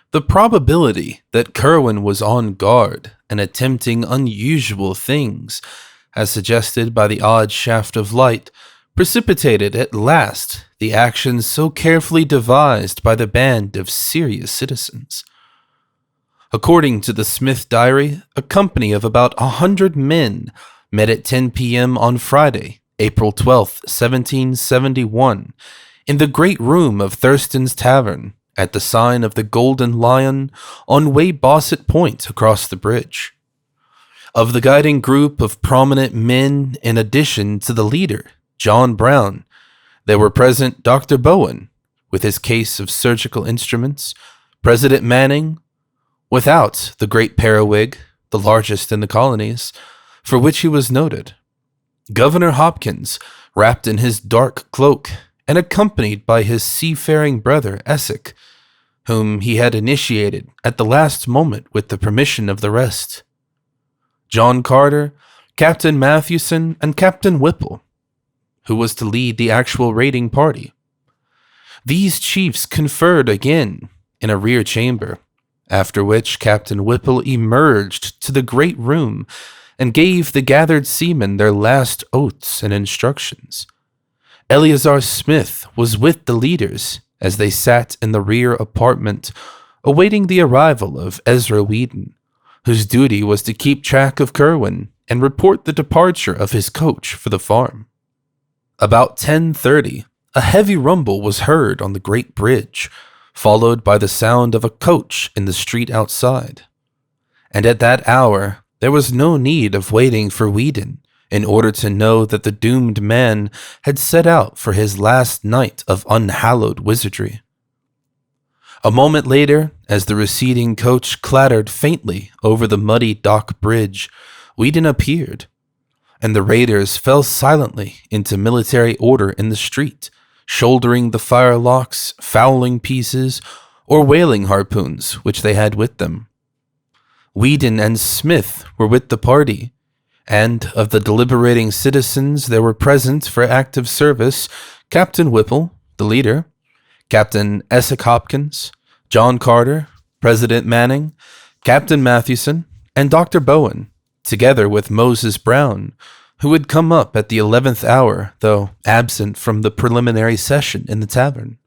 The probability that Kerwin was on guard and attempting unusual things, as suggested by the odd shaft of light, precipitated at last the actions so carefully devised by the band of serious citizens. According to the Smith diary, a company of about 100 men met at 10 p.m. on Friday, April 12, 1771, in the great room of Thurston's Tavern, at the sign of the Golden Lion on Weybosset Point across the bridge. Of the guiding group of prominent men, in addition to the leader, John Brown, there were present Dr. Bowen, with his case of surgical instruments, President Manning, without the great periwig, the largest in the colonies, for which he was noted, Governor Hopkins, wrapped in his dark cloak, and accompanied by his seafaring brother Essex, whom he had initiated at the last moment with the permission of the rest, John Carter, Captain Mathewson, and Captain Whipple, who was to lead the actual raiding party. These chiefs conferred again in a rear chamber, after which Captain Whipple emerged to the great room and gave the gathered seamen their last oaths and instructions. Eleazar Smith was with the leaders as they sat in the rear apartment, awaiting the arrival of Ezra Whedon, whose duty was to keep track of Kerwin and report the departure of his coach for the farm. About 10:30, a heavy rumble was heard on the great bridge, followed by the sound of a coach in the street outside. And at that hour, there was no need of waiting for Whedon in order to know that the doomed man had set out for his last night of unhallowed wizardry. A moment later, as the receding coach clattered faintly over the muddy dock bridge, Whedon appeared, and the raiders fell silently into military order in the street, shouldering the firelocks, fowling pieces, or whaling harpoons which they had with them. Whedon and Smith were with the party, and of the deliberating citizens there were present for active service Captain Whipple, the leader, Captain Essex Hopkins, John Carter, President Manning, Captain Mathewson, and Dr. Bowen, together with Moses Brown, who had come up at the 11th hour, though absent from the preliminary session in the tavern.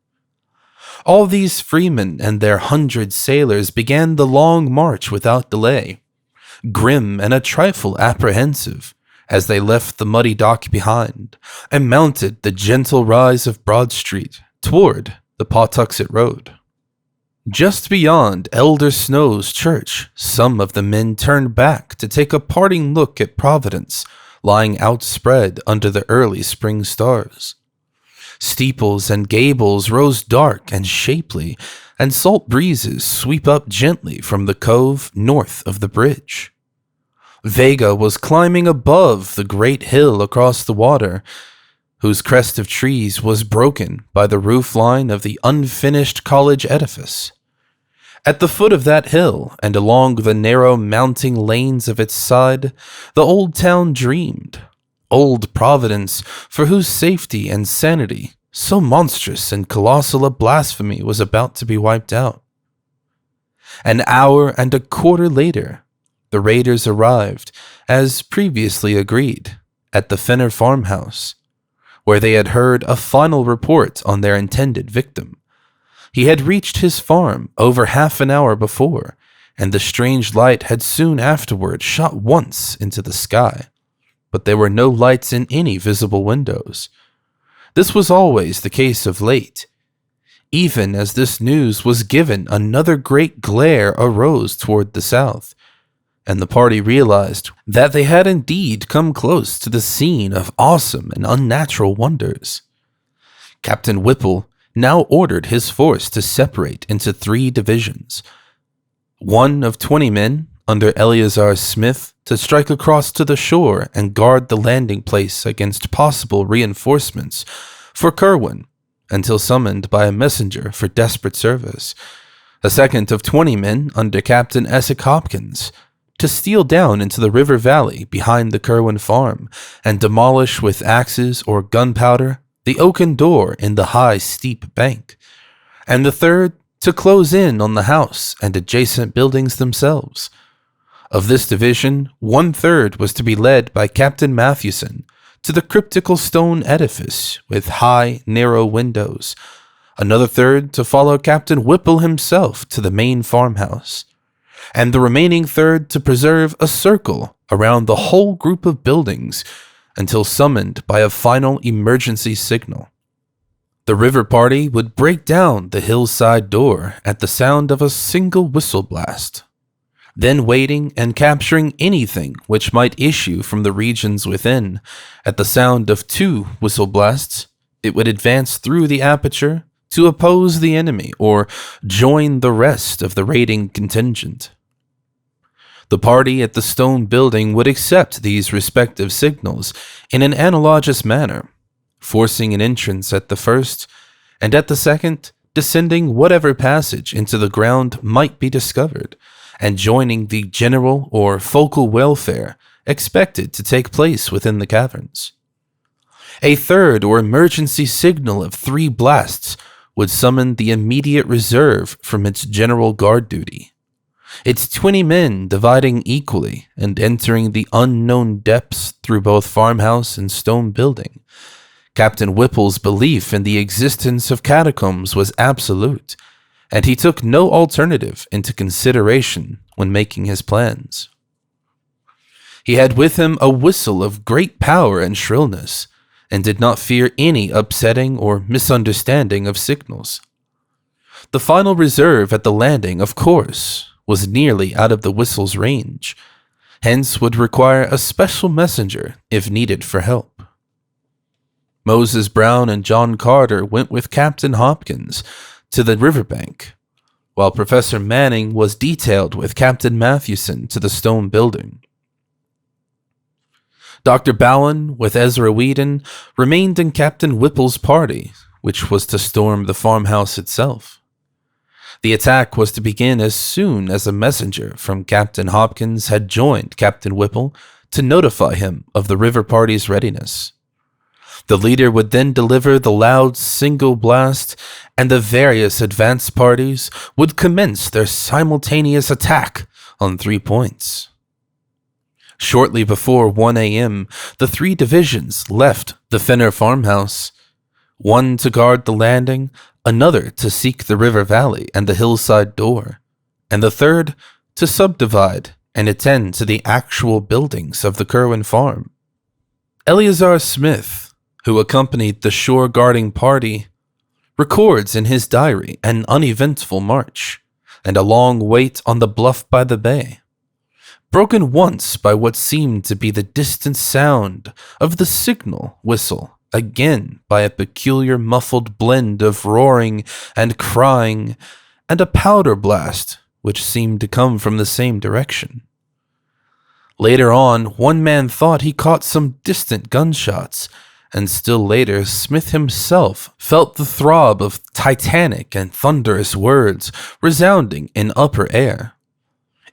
All these freemen and their 100 sailors began the long march without delay, grim and a trifle apprehensive, as they left the muddy dock behind and mounted the gentle rise of Broad Street toward the Pawtuxet Road. Just beyond Elder Snow's church, some of the men turned back to take a parting look at Providence, lying outspread under the early spring stars. Steeples and gables rose dark and shapely, and salt breezes sweep up gently from the cove north of the bridge. Vega was climbing above the great hill across the water, whose crest of trees was broken by the roof line of the unfinished college edifice. At the foot of that hill, and along the narrow mounting lanes of its side, the old town dreamed. Old Providence, for whose safety and sanity so monstrous and colossal a blasphemy was about to be wiped out. An hour and a quarter later, the raiders arrived, as previously agreed, at the Fenner farmhouse, where they had heard a final report on their intended victim. He had reached his farm over half an hour before, and the strange light had soon afterward shot once into the sky, but there were no lights in any visible windows. This was always the case of late. Even as this news was given, another great glare arose toward the south, and the party realized that they had indeed come close to the scene of awesome and unnatural wonders. Captain Whipple now ordered his force to separate into 3 divisions. One of 20 men under Eleazar Smith to strike across to the shore and guard the landing place against possible reinforcements for Kerwin until summoned by a messenger for desperate service. A second of 20 men under Captain Essex Hopkins to steal down into the river valley behind the Kerwin farm and demolish with axes or gunpowder the oaken door in the high, steep bank. And the third to close in on the house and adjacent buildings themselves. Of this division, 1/3 was to be led by Captain Mathewson to the cryptical stone edifice with high, narrow windows. Another third to follow Captain Whipple himself to the main farmhouse, and the remaining third to preserve a circle around the whole group of buildings until summoned by a final emergency signal. The river party would break down the hillside door at the sound of a single whistle blast, then waiting and capturing anything which might issue from the regions within. At the sound of 2 whistle blasts, it would advance through the aperture to oppose the enemy or join the rest of the raiding contingent. The party at the stone building would accept these respective signals in an analogous manner, forcing an entrance at the first, and at the second, descending whatever passage into the ground might be discovered, and joining the general or focal welfare expected to take place within the caverns. A third or emergency signal of 3 blasts would summon the immediate reserve from its general guard duty. Its 20 men dividing equally and entering the unknown depths through both farmhouse and stone building. Captain Whipple's belief in the existence of catacombs was absolute, and he took no alternative into consideration when making his plans. He had with him a whistle of great power and shrillness, and did not fear any upsetting or misunderstanding of signals. The final reserve at the landing, of course, was nearly out of the whistle's range, hence would require a special messenger if needed for help. Moses Brown and John Carter went with Captain Hopkins to the riverbank, while Professor Manning was detailed with Captain Mathewson to the stone building. Dr. Bowen, with Ezra Whedon, remained in Captain Whipple's party, which was to storm the farmhouse itself. The attack was to begin as soon as a messenger from Captain Hopkins had joined Captain Whipple to notify him of the river party's readiness. The leader would then deliver the loud single blast, and the various advance parties would commence their simultaneous attack on 3 points. Shortly before 1 a.m., the 3 divisions left the Fenner farmhouse, one to guard the landing, another to seek the river valley and the hillside door, and the third to subdivide and attend to the actual buildings of the Kerwin farm. Eleazar Smith, who accompanied the shore-guarding party, records in his diary an uneventful march and a long wait on the bluff by the bay, broken once by what seemed to be the distant sound of the signal whistle, again by a peculiar muffled blend of roaring and crying, and a powder blast which seemed to come from the same direction. Later on, one man thought he caught some distant gunshots, and still later, Smith himself felt the throb of titanic and thunderous words resounding in upper air.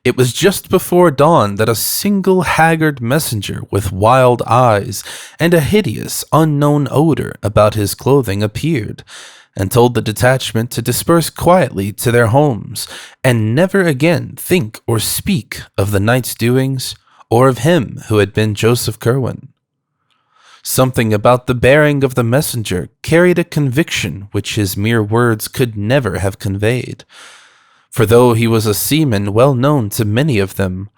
It was just before dawn that a single haggard messenger with wild eyes and a hideous, unknown odor about his clothing appeared, and told the detachment to disperse quietly to their homes, and never again think or speak of the night's doings, or of him who had been Joseph Kerwin. Something about the bearing of the messenger carried a conviction which his mere words could never have conveyed. For though he was a seaman well known to many of them,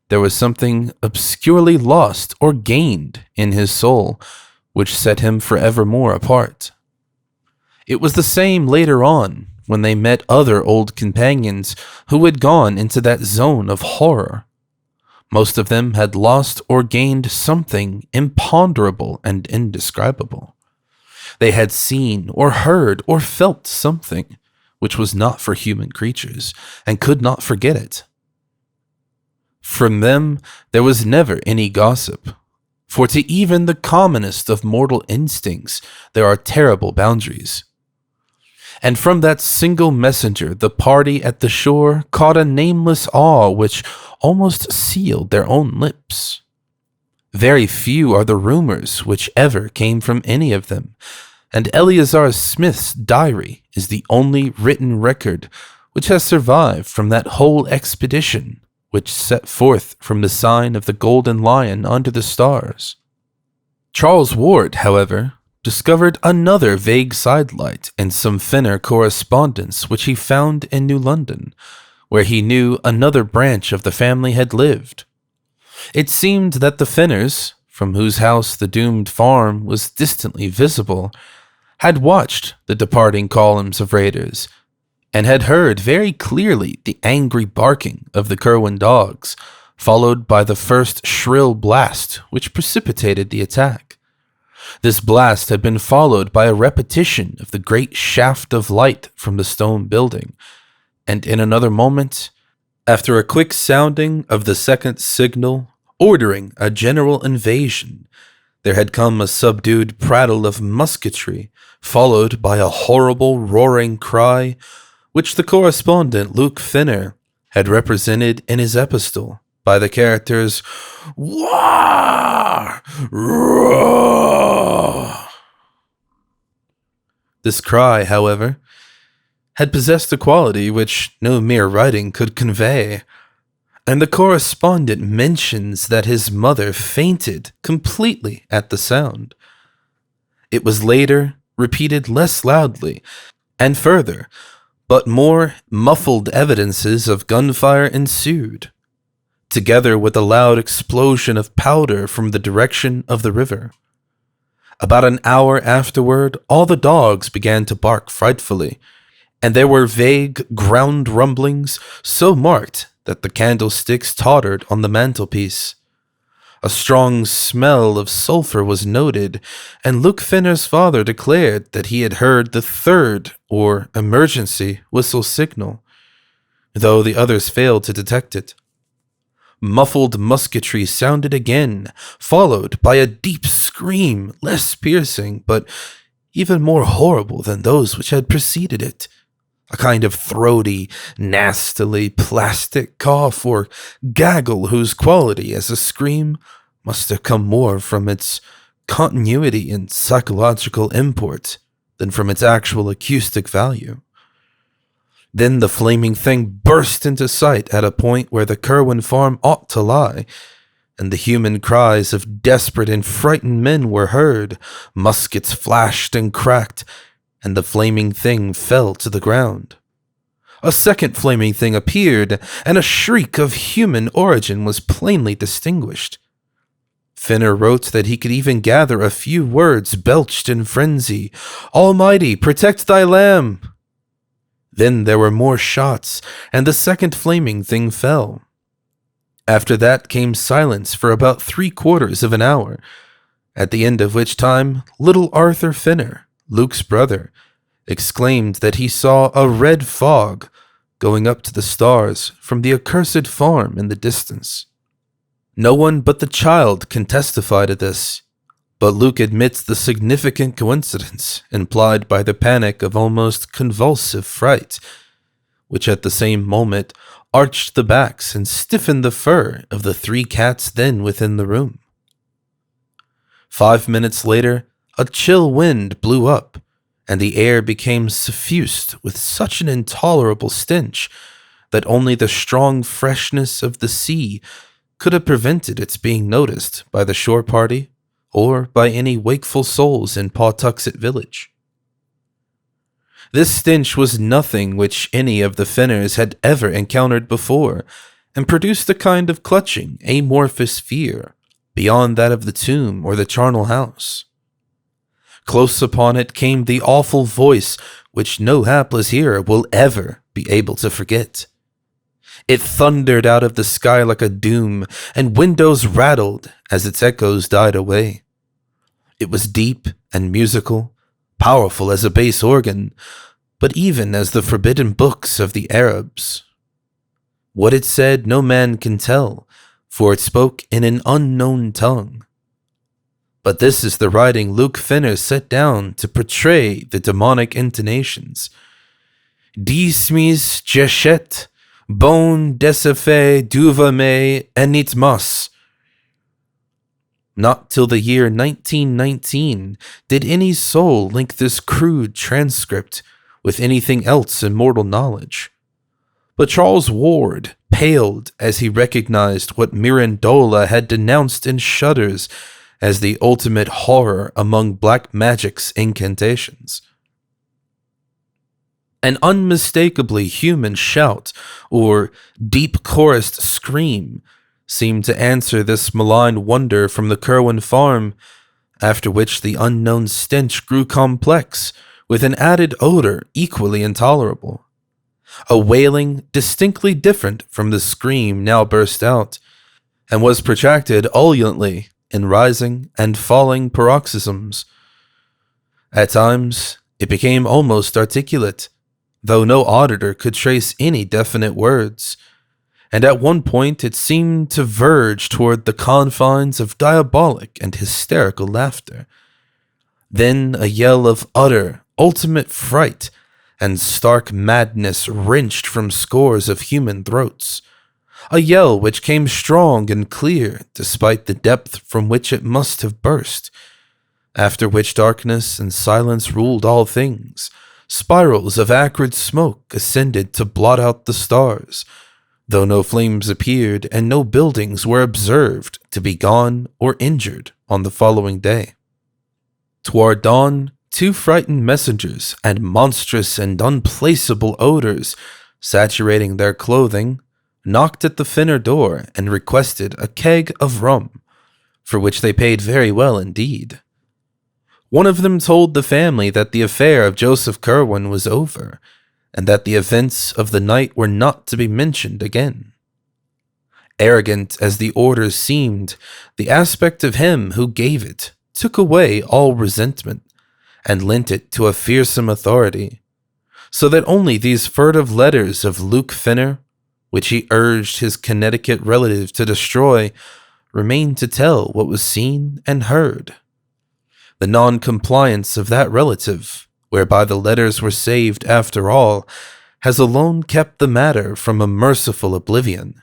there was something obscurely lost or gained in his soul, which set him forevermore apart. It was the same later on, when they met other old companions who had gone into that zone of horror. Most of them had lost or gained something imponderable and indescribable. They had seen or heard or felt something which was not for human creatures and could not forget it. From them there was never any gossip, for to even the commonest of mortal instincts there are terrible boundaries. And from that single messenger the party at the shore caught a nameless awe which almost sealed their own lips. Very few are the rumors which ever came from any of them, and Eleazar Smith's diary is the only written record which has survived from that whole expedition which set forth from the sign of the Golden Lion under the stars. Charles Ward, however, discovered another vague sidelight in some Finner correspondence which he found in New London, where he knew another branch of the family had lived. It seemed that the Finners, from whose house the doomed farm was distantly visible, had watched the departing columns of raiders, and had heard very clearly the angry barking of the Kerwin dogs, followed by the first shrill blast which precipitated the attack. This blast had been followed by a repetition of the great shaft of light from the stone building, and in another moment, after a quick sounding of the second signal ordering a general invasion, there had come a subdued prattle of musketry, followed by a horrible roaring cry, which the correspondent Luke Finner had represented in his epistle by the characters "Wah! Roar!" This cry, however, had possessed a quality which no mere writing could convey, and the correspondent mentions that his mother fainted completely at the sound. It was later repeated less loudly, and further, but more muffled evidences of gunfire ensued, together with a loud explosion of powder from the direction of the river. About an hour afterward, all the dogs began to bark frightfully, and there were vague ground rumblings so marked that the candlesticks tottered on the mantelpiece. A strong smell of sulphur was noted, and Luke Finner's father declared that he had heard the third, or emergency, whistle signal, though the others failed to detect it. Muffled musketry sounded again, followed by a deep scream, less piercing, but even more horrible than those which had preceded it. A kind of throaty, nastily plastic cough or gaggle whose quality as a scream must have come more from its continuity and psychological import than from its actual acoustic value. Then the flaming thing burst into sight at a point where the Kerwin farm ought to lie, and the human cries of desperate and frightened men were heard. Muskets flashed and cracked, and the flaming thing fell to the ground. A second flaming thing appeared, and a shriek of human origin was plainly distinguished. Finner wrote that he could even gather a few words belched in frenzy. "Almighty, protect thy lamb!" Then there were more shots, and the second flaming thing fell. After that came silence for about 3/4 of an hour, at the end of which time little Arthur Finner, Luke's brother, exclaimed that he saw a red fog going up to the stars from the accursed farm in the distance. No one but the child can testify to this, but Luke admits the significant coincidence implied by the panic of almost convulsive fright, which at the same moment arched the backs and stiffened the fur of the 3 cats then within the room. 5 minutes later, a chill wind blew up, and the air became suffused with such an intolerable stench that only the strong freshness of the sea could have prevented its being noticed by the shore party or by any wakeful souls in Pawtuxet village. This stench was nothing which any of the Finners had ever encountered before, and produced a kind of clutching, amorphous fear beyond that of the tomb or the charnel house. Close upon it came the awful voice which no hapless hearer will ever be able to forget. It thundered out of the sky like a doom, and windows rattled as its echoes died away. It was deep and musical, powerful as a bass organ, but even as the forbidden books of the Arabs. What it said no man can tell, for it spoke in an unknown tongue. But this is the writing Luke Finner set down to portray the demonic intonations. Dismis jeshet, bon desafe duvame enitmas. Not till the year 1919 did any soul link this crude transcript with anything else in mortal knowledge. But Charles Ward paled as he recognized what Mirandola had denounced in shudders as the ultimate horror among black magic's incantations. An unmistakably human shout, or deep chorused scream, seemed to answer this malign wonder from the Kerwin farm, after which the unknown stench grew complex, with an added odor equally intolerable. A wailing distinctly different from the scream now burst out, and was protracted ululantly in rising and falling paroxysms. At times, it became almost articulate, though no auditor could trace any definite words, and at one point it seemed to verge toward the confines of diabolic and hysterical laughter. Then a yell of utter, ultimate fright and stark madness wrenched from scores of human throats. A yell which came strong and clear despite the depth from which it must have burst, after which darkness and silence ruled all things. Spirals of acrid smoke ascended to blot out the stars, though no flames appeared and no buildings were observed to be gone or injured on the following day. Toward dawn, two frightened messengers and monstrous and unplaceable odors, saturating their clothing, knocked at the Finner door and requested a keg of rum, for which they paid very well indeed. One of them told the family that the affair of Joseph Kerwin was over, and that the events of the night were not to be mentioned again. Arrogant as the orders seemed, the aspect of him who gave it took away all resentment, and lent it to a fearsome authority, so that only these furtive letters of Luke Finner, which he urged his Connecticut relative to destroy, remained to tell what was seen and heard. The non-compliance of that relative, whereby the letters were saved after all, has alone kept the matter from a merciful oblivion.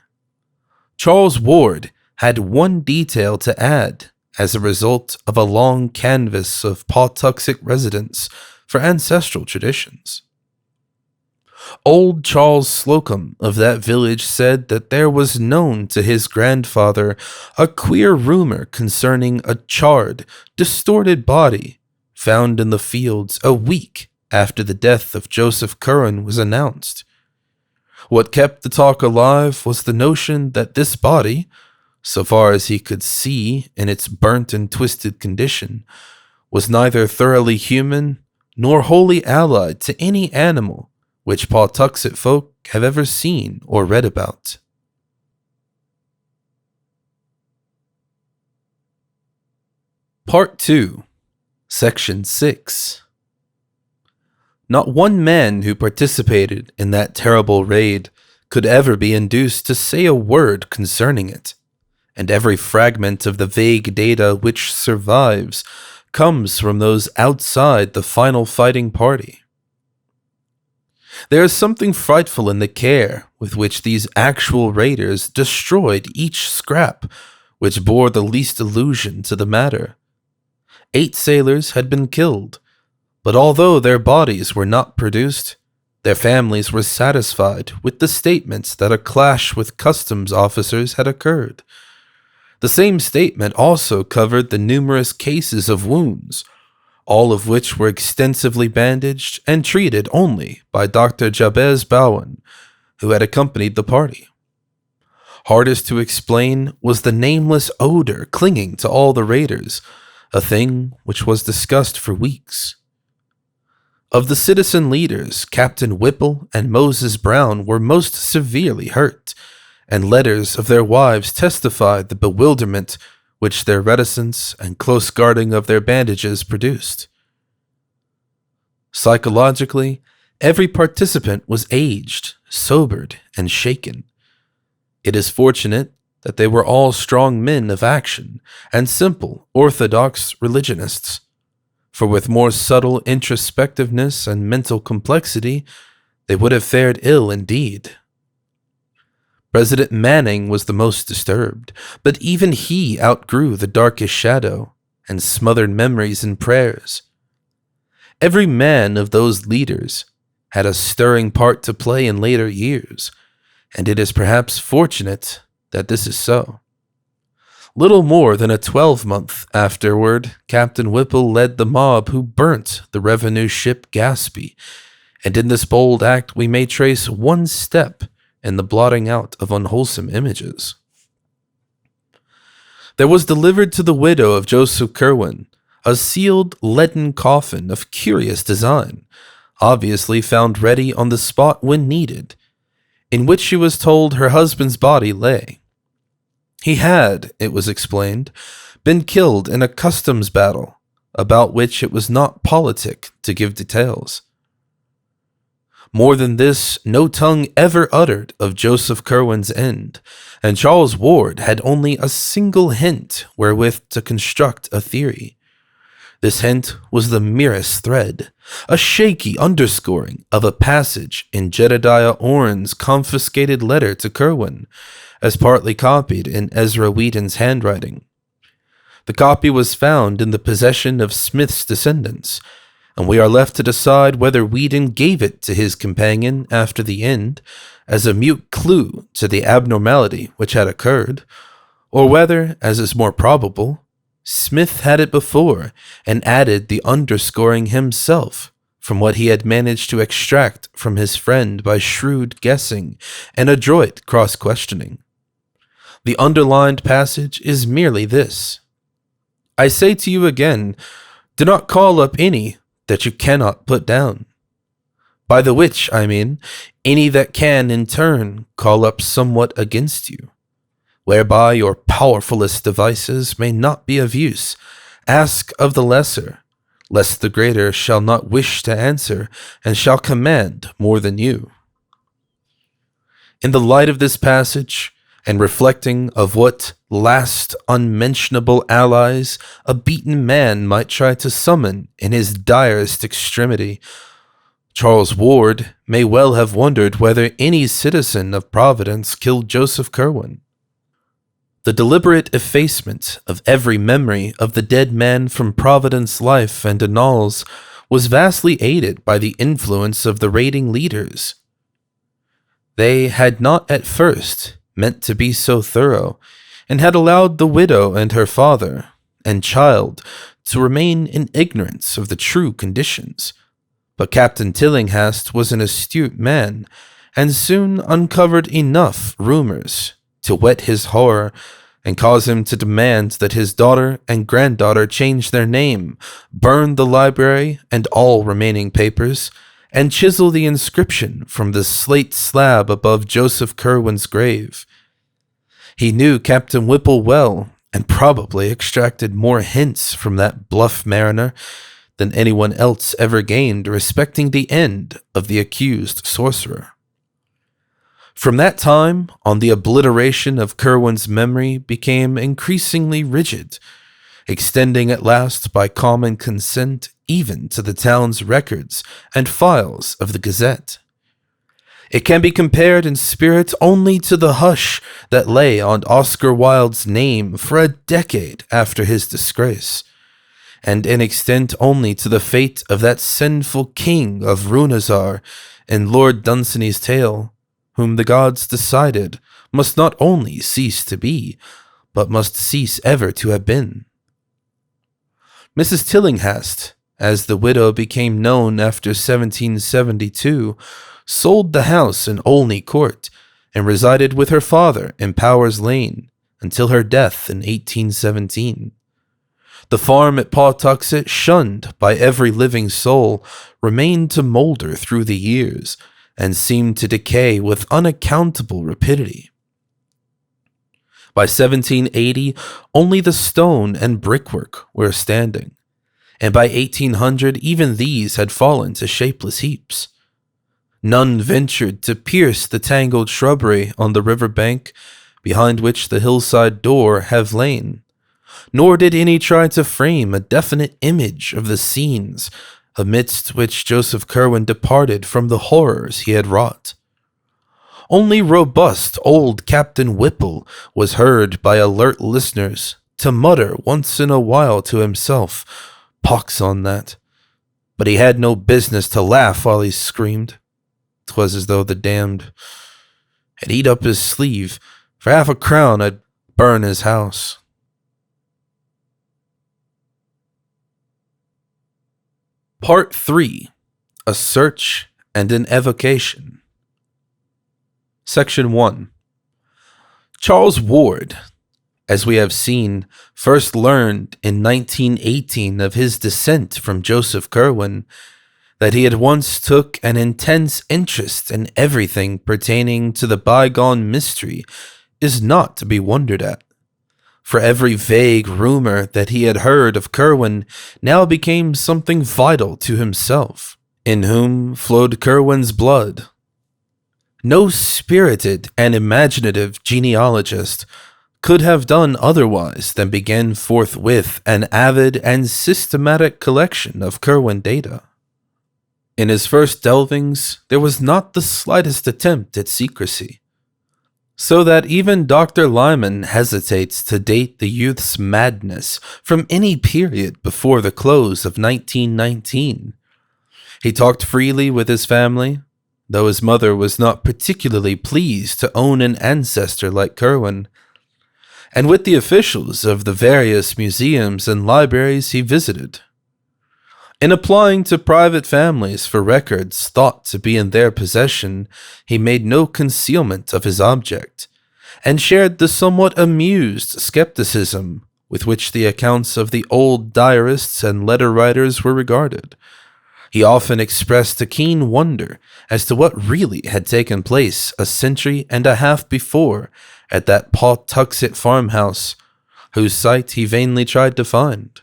Charles Ward had one detail to add as a result of a long canvass of Pawtuxet residents for ancestral traditions. Old Charles Slocum of that village said that there was known to his grandfather a queer rumor concerning a charred, distorted body found in the fields a week after the death of Joseph Curran was announced. What kept the talk alive was the notion that this body, so far as he could see in its burnt and twisted condition, was neither thoroughly human nor wholly allied to any animal which Pawtuxet folk have ever seen or read about. Part 2, Section 6. Not one man who participated in that terrible raid could ever be induced to say a word concerning it, and every fragment of the vague data which survives comes from those outside the final fighting party. There is something frightful in the care with which these actual raiders destroyed each scrap which bore the least allusion to the matter. 8 sailors had been killed, but although their bodies were not produced, their families were satisfied with the statements that a clash with customs officers had occurred. The same statement also covered the numerous cases of wounds, all of which were extensively bandaged and treated only by Dr. Jabez Bowen, who had accompanied the party. Hardest to explain was the nameless odor clinging to all the raiders, a thing which was discussed for weeks. Of the citizen leaders, Captain Whipple and Moses Brown were most severely hurt, and letters of their wives testified the bewilderment which their reticence and close guarding of their bandages produced. Psychologically, every participant was aged, sobered, and shaken. It is fortunate that they were all strong men of action and simple, orthodox religionists, for with more subtle introspectiveness and mental complexity, they would have fared ill indeed. President Manning was the most disturbed, but even he outgrew the darkest shadow and smothered memories in prayers. Every man of those leaders had a stirring part to play in later years, and it is perhaps fortunate that this is so. Little more than a 12-month afterward, Captain Whipple led the mob who burnt the revenue ship Gaspee, and in this bold act we may trace one step in the blotting out of unwholesome images. There was delivered to the widow of Joseph Curwen a sealed leaden coffin of curious design, obviously found ready on the spot when needed, in which she was told her husband's body lay. He had, it was explained, been killed in a customs battle, about which it was not politic to give details. More than this, no tongue ever uttered of Joseph Curwen's end, and Charles Ward had only a single hint wherewith to construct a theory. This hint was the merest thread, a shaky underscoring of a passage in Jedediah Orrin's confiscated letter to Curwen, as partly copied in Ezra Whedon's handwriting. The copy was found in the possession of Smith's descendants, and we are left to decide whether Whedon gave it to his companion after the end as a mute clue to the abnormality which had occurred, or whether, as is more probable, Smith had it before and added the underscoring himself from what he had managed to extract from his friend by shrewd guessing and adroit cross-questioning. The underlined passage is merely this: I say to you again, do not call up any that you cannot put down. By the which, I mean, any that can in turn call up somewhat against you, whereby your powerfulest devices may not be of use. Ask of the lesser, lest the greater shall not wish to answer, and shall command more than you. In the light of this passage, and reflecting of what last unmentionable allies a beaten man might try to summon in his direst extremity, Charles Ward may well have wondered whether any citizen of Providence killed Joseph Curwen. The deliberate effacement of every memory of the dead man from Providence life and annals was vastly aided by the influence of the raiding leaders. They had not at first meant to be so thorough, and had allowed the widow and her father and child to remain in ignorance of the true conditions. But Captain Tillinghast was an astute man, and soon uncovered enough rumors to whet his horror and cause him to demand that his daughter and granddaughter change their name, burn the library and all remaining papers, and chisel the inscription from the slate slab above Joseph Curwen's grave. He knew Captain Whipple well, and probably extracted more hints from that bluff mariner than anyone else ever gained respecting the end of the accused sorcerer. From that time on, the obliteration of Curwen's memory became increasingly rigid, extending at last by common consent even to the town's records and files of the Gazette. It can be compared in spirit only to the hush that lay on Oscar Wilde's name for a decade after his disgrace, and in extent only to the fate of that sinful king of Runazar in Lord Dunsany's tale, whom the gods decided must not only cease to be, but must cease ever to have been. Mrs. Tillinghast, as the widow became known after 1772, sold the house in Olney Court and resided with her father in Powers Lane until her death in 1817. The farm at Pawtuxet, shunned by every living soul, remained to molder through the years and seemed to decay with unaccountable rapidity. By 1780, only the stone and brickwork were standing, and by 1800 even these had fallen to shapeless heaps. None ventured to pierce the tangled shrubbery on the river bank behind which the hillside door have lain, nor did any try to frame a definite image of the scenes amidst which Joseph Curwen departed from the horrors he had wrought. Only robust old Captain Whipple was heard by alert listeners to mutter once in a while to himself, "Pox on that." But he had no business to laugh while he screamed. 'Twas as though the damned had eat up his sleeve. For half a crown I'd burn his house. Part 3. A Search and an Evocation. Section 1. Charles Ward, as we have seen, first learned in 1918 of his descent from Joseph Curwen. That he had once took an intense interest in everything pertaining to the bygone mystery is not to be wondered at. For every vague rumor that he had heard of Curwen now became something vital to himself, in whom flowed Curwen's blood. No spirited and imaginative genealogist could have done otherwise than begin forthwith an avid and systematic collection of Curwen data. In his first delvings, there was not the slightest attempt at secrecy, so that even Dr. Lyman hesitates to date the youth's madness from any period before the close of 1919. He talked freely with his family, though his mother was not particularly pleased to own an ancestor like Curwen, and with the officials of the various museums and libraries he visited. In applying to private families for records thought to be in their possession, he made no concealment of his object, and shared the somewhat amused skepticism with which the accounts of the old diarists and letter writers were regarded. He often expressed a keen wonder as to what really had taken place a century and a half before at that Pawtuxet farmhouse, whose site he vainly tried to find,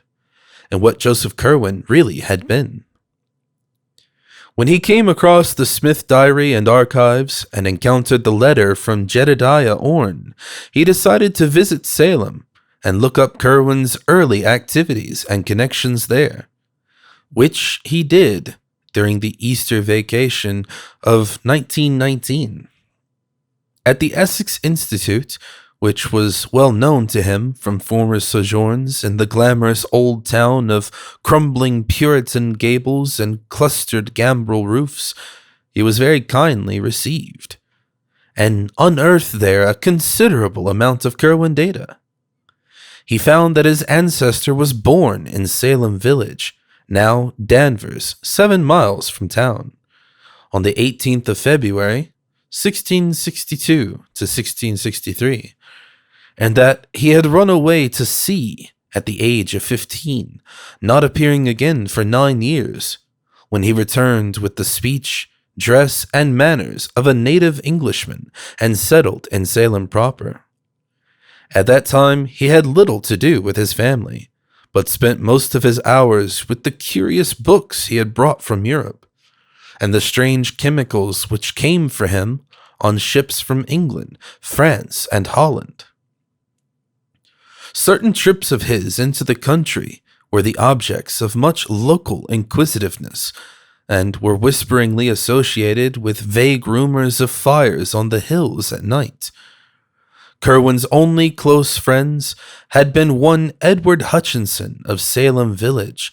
and what Joseph Curwen really had been. When he came across the Smith Diary and Archives and encountered the letter from Jedediah Orne, he decided to visit Salem and look up Curwen's early activities and connections there, which he did during the Easter vacation of 1919. At the Essex Institute, which was well known to him from former sojourns in the glamorous old town of crumbling Puritan gables and clustered gambrel roofs, he was very kindly received, and unearthed there a considerable amount of Curwen data. He found that his ancestor was born in Salem Village, now Danvers, 7 miles from town, on the 18th of February, 1662 to 1663, and that he had run away to sea at the age of 15, not appearing again for 9 years, when he returned with the speech, dress, and manners of a native Englishman and settled in Salem proper. At that time he had little to do with his family, but spent most of his hours with the curious books he had brought from Europe, and the strange chemicals which came for him on ships from England, France, and Holland. Certain trips of his into the country were the objects of much local inquisitiveness, and were whisperingly associated with vague rumors of fires on the hills at night. Curwen's only close friends had been one Edward Hutchinson of Salem Village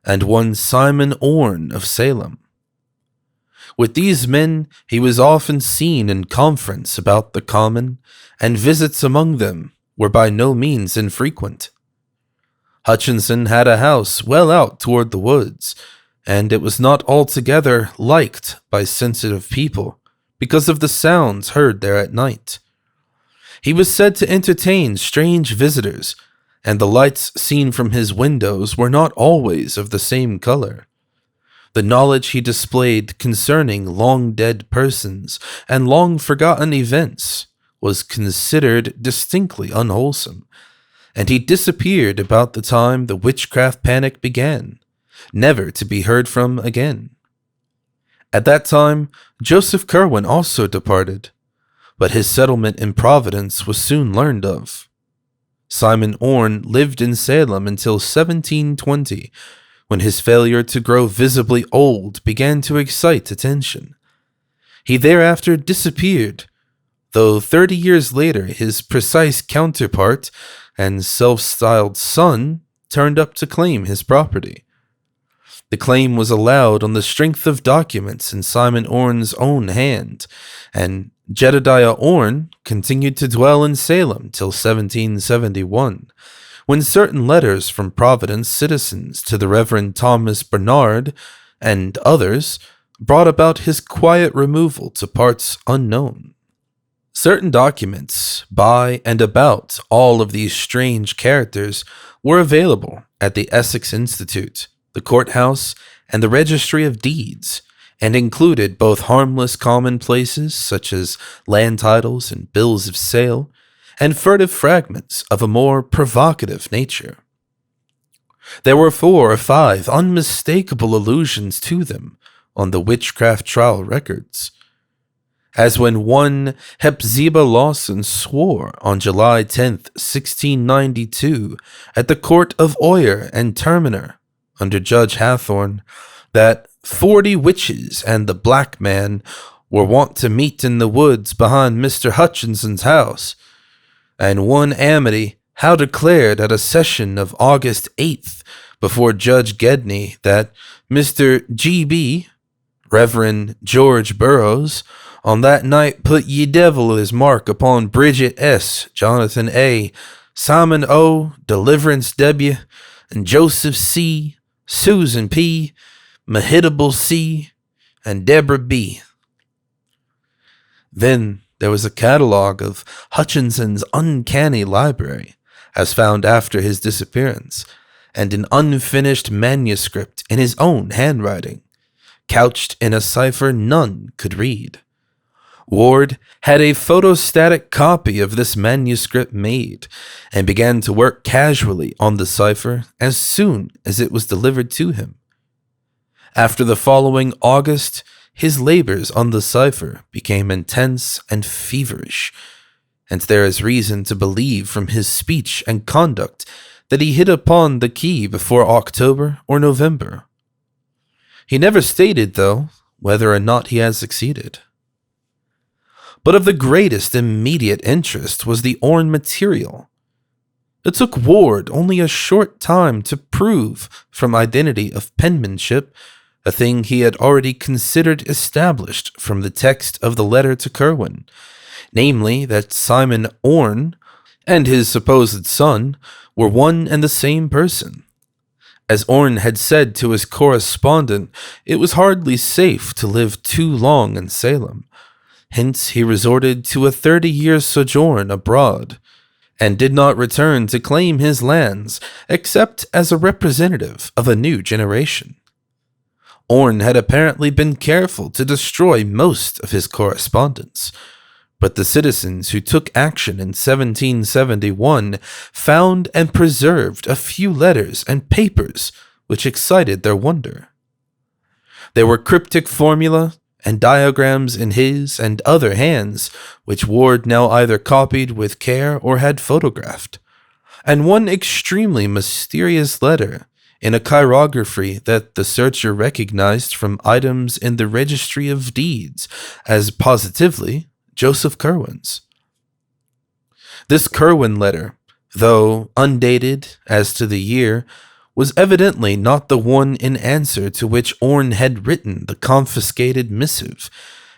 and one Simon Orne of Salem. With these men he was often seen in conference about the common, and visits among them were by no means infrequent. Hutchinson had a house well out toward the woods, and it was not altogether liked by sensitive people because of the sounds heard there at night. He was said to entertain strange visitors, and the lights seen from his windows were not always of the same color. The knowledge he displayed concerning long-dead persons and long-forgotten events was considered distinctly unwholesome, and he disappeared about the time the witchcraft panic began, never to be heard from again. At that time, Joseph Curwen also departed, but his settlement in Providence was soon learned of. Simon Orne lived in Salem until 1720, when his failure to grow visibly old began to excite attention. He thereafter disappeared, though 30 years later his precise counterpart and self-styled son turned up to claim his property. The claim was allowed on the strength of documents in Simon Orne's own hand, and Jedediah Orne continued to dwell in Salem till 1771, when certain letters from Providence citizens to the Reverend Thomas Bernard and others brought about his quiet removal to parts unknown. Certain documents by and about all of these strange characters were available at the Essex Institute, the courthouse, and the Registry of Deeds, and included both harmless commonplaces such as land titles and bills of sale, and furtive fragments of a more provocative nature. There were 4 or 5 unmistakable allusions to them on the witchcraft trial records, as when one Hepzibah Lawson swore on July 10th, 1692, at the court of Oyer and Terminer, under Judge Hathorne, that 40 witches and the black man were wont to meet in the woods behind Mr. Hutchinson's house, and one Amity how declared at a session of August 8th before Judge Gedney that Mr. G.B., Reverend George Burroughs, on that night put ye devil his mark upon Bridget S., Jonathan A., Simon O., Deliverance W., and Joseph C., Susan P., Mehitable C., and Deborah B. Then there was a catalog of Hutchinson's uncanny library, as found after his disappearance, and an unfinished manuscript in his own handwriting, couched in a cipher none could read. Ward had a photostatic copy of this manuscript made, and began to work casually on the cipher as soon as it was delivered to him. After the following August, his labors on the cipher became intense and feverish, and there is reason to believe from his speech and conduct that he hit upon the key before October or November. He never stated, though, whether or not he has succeeded. But of the greatest immediate interest was the Orne material. It took Ward only a short time to prove from identity of penmanship, a thing he had already considered established from the text of the letter to Curwen, namely that Simon Orne and his supposed son were one and the same person. As Orne had said to his correspondent, it was hardly safe to live too long in Salem. Hence he resorted to a 30-year sojourn abroad, and did not return to claim his lands except as a representative of a new generation. Orne had apparently been careful to destroy most of his correspondence, but the citizens who took action in 1771 found and preserved a few letters and papers which excited their wonder. There were cryptic formulae and diagrams in his and other hands, which Ward now either copied with care or had photographed, and one extremely mysterious letter in a chirography that the searcher recognized from items in the Registry of Deeds as positively Joseph Curwen's. This Curwen letter, though undated as to the year, was evidently not the one in answer to which Orne had written the confiscated missive,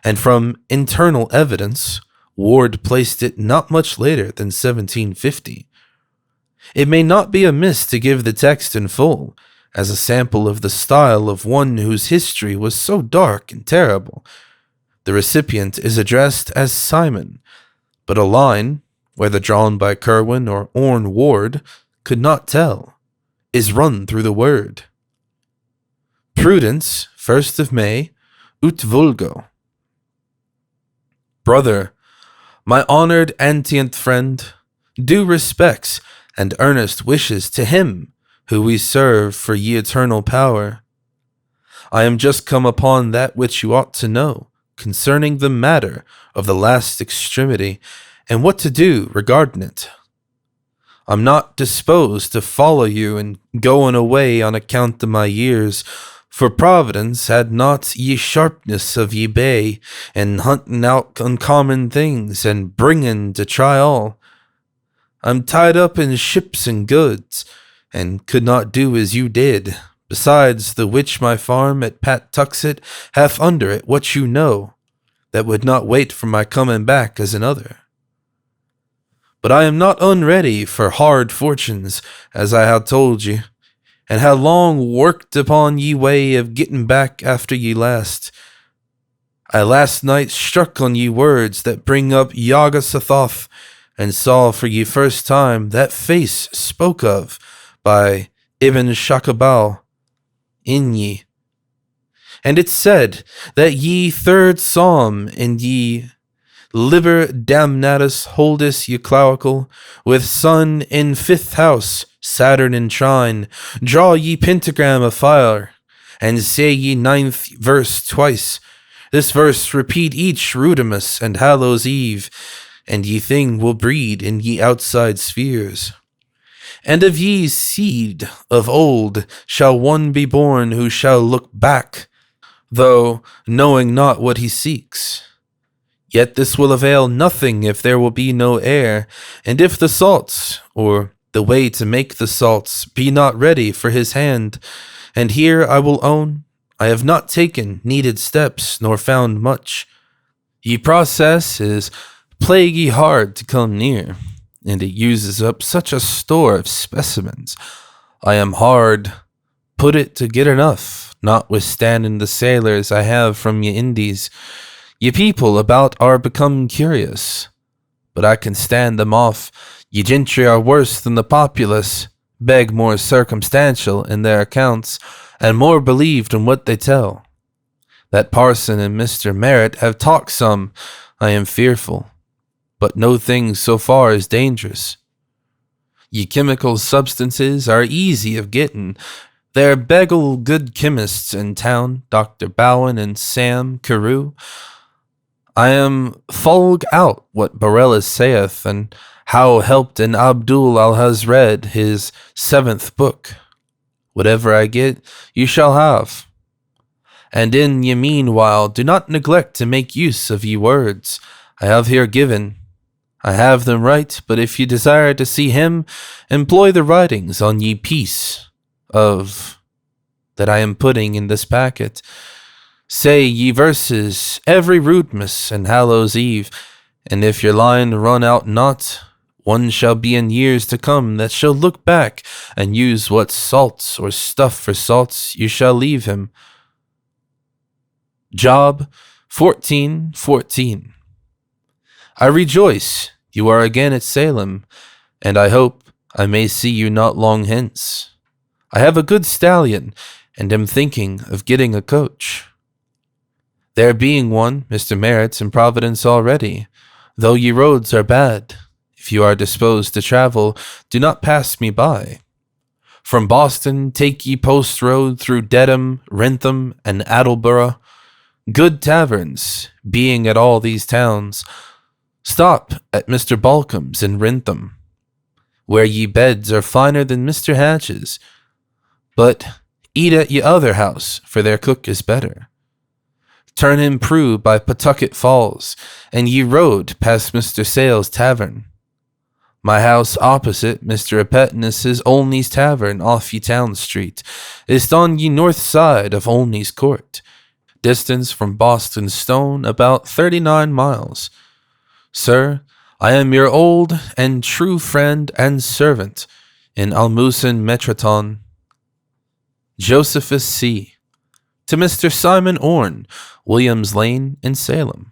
and from internal evidence, Ward placed it not much later than 1750. It may not be amiss to give the text in full, as a sample of the style of one whose history was so dark and terrible. The recipient is addressed as Simon, but a line, whether drawn by Curwen or Orne Ward, could not tell, is run through the word. Prudence, 1st of May, ut vulgo. Brother, my honored antient friend, due respects and earnest wishes to him who we serve for ye eternal power. I am just come upon that which you ought to know concerning the matter of the last extremity, and what to do regarding it. I'm not disposed to follow you in going away on account of my years, for Providence had not ye sharpness of ye bay, and hunting out uncommon things, and bringing to try all. I'm tied up in ships and goods, and could not do as you did. Besides the which my farm at Patuxet hath under it what you know, that would not wait for my coming back as another. But I am not unready for hard fortunes, as I have told you, and have long worked upon ye way of getting back after ye last. I last night struck on ye words that bring up Yaga Sothoth, and saw for ye first time that face spoke of by Ibn Shakabal in ye. And it said that ye third psalm in ye Liber Damnatus Holdus ye clerical, with sun in fifth house, Saturn in trine, draw ye pentagram of fire, and say ye ninth verse twice. This verse repeat each Rudimus and Hallows Eve, and ye thing will breed in ye outside spheres. And of ye seed of old shall one be born who shall look back, though knowing not what he seeks. Yet this will avail nothing if there will be no air, and if the salts, or the way to make the salts, be not ready for his hand. And here I will own, I have not taken needed steps, nor found much. Ye process is plaguey hard to come near, and it uses up such a store of specimens. I am hard put it to get enough, notwithstanding the sailors I have from ye Indies. Ye people about are become curious, but I can stand them off. Ye gentry are worse than the populace, beg more circumstantial in their accounts, and more believed in what they tell. That parson and Mr. Merritt have talked some, I am fearful, but no thing so far is dangerous. Ye chemical substances are easy of getting. There beggle good chemists in town, Dr. Bowen and Sam Carew. I am fulg out what Borellus saith, and how helped in Abdul al-Hazred his 7th book. Whatever I get, you shall have. And in ye meanwhile, do not neglect to make use of ye words I have here given. I have them right, but if ye desire to see him, employ the writings on ye piece of that I am putting in this packet. Say ye verses every Rudemas and Hallows Eve, and if your line run out not, one shall be in years to come that shall look back and use what salts or stuff for salts you shall leave him. Job 14:14. I rejoice you are again at Salem, and I hope I may see you not long hence. I have a good stallion, and am thinking of getting a coach. There being one, Mr. Merritt's in Providence already, though ye roads are bad. If you are disposed to travel, do not pass me by. From Boston take ye post road through Dedham, Wrentham, and Attleboro. Good taverns, being at all these towns. Stop at Mr. Balcom's in Wrentham, where ye beds are finer than Mr. Hatch's. But eat at ye other house, for their cook is better. Turn in Prue by Pawtucket Falls, and ye rode past Mr. Sale's tavern. My house opposite Mr. Apetness's Olney's Tavern off ye Town Street is on ye north side of Olney's Court. Distance from Boston Stone about 39 miles. Sir, I am your old and true friend and servant in Almusin Metraton. Josephus C. To Mr. Simon Orne, Williams Lane in Salem.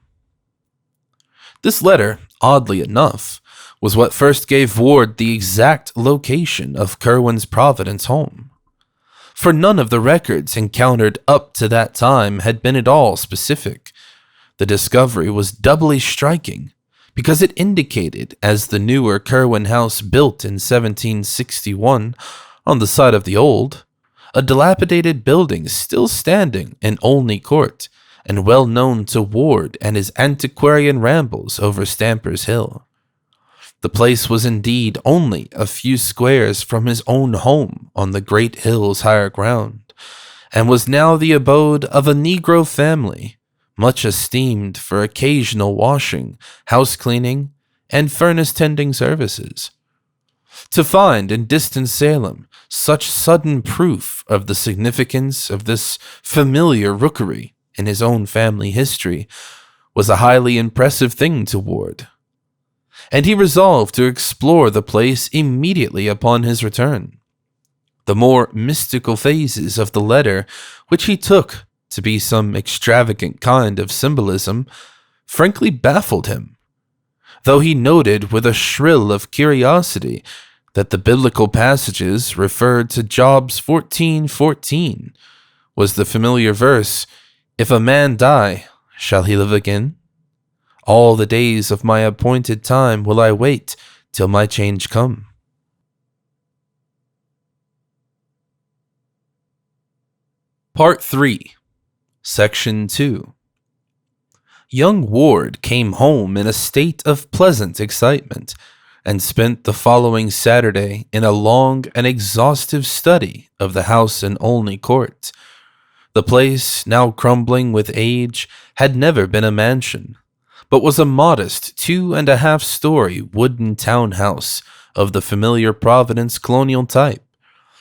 This letter, oddly enough, was what first gave Ward the exact location of Kerwin's Providence home. For none of the records encountered up to that time had been at all specific. The discovery was doubly striking because it indicated, as the newer Kerwin house built in 1761, On the side of the old, a dilapidated building still standing in Olney Court, and well known to Ward and his antiquarian rambles over Stamper's Hill. The place was indeed only a few squares from his own home on the great hill's higher ground, and was now the abode of a Negro family, much esteemed for occasional washing, house cleaning, and furnace tending services. To find in distant Salem such sudden proof of the significance of this familiar rookery in his own family history was a highly impressive thing to Ward, and he resolved to explore the place immediately upon his return. The more mystical phases of the letter, which he took to be some extravagant kind of symbolism, frankly baffled him, though he noted with a shrill of curiosity that the biblical passages referred to Job's 14:14 was the familiar verse, "If a man die, shall he live again? All the days of my appointed time will I wait till my change come." Part 3, Section 2. Young Ward came home in a state of pleasant excitement, and spent the following Saturday in a long and exhaustive study of the house in Olney Court. The place, now crumbling with age, had never been a mansion, but was a modest 2.5-story wooden townhouse of the familiar Providence colonial type,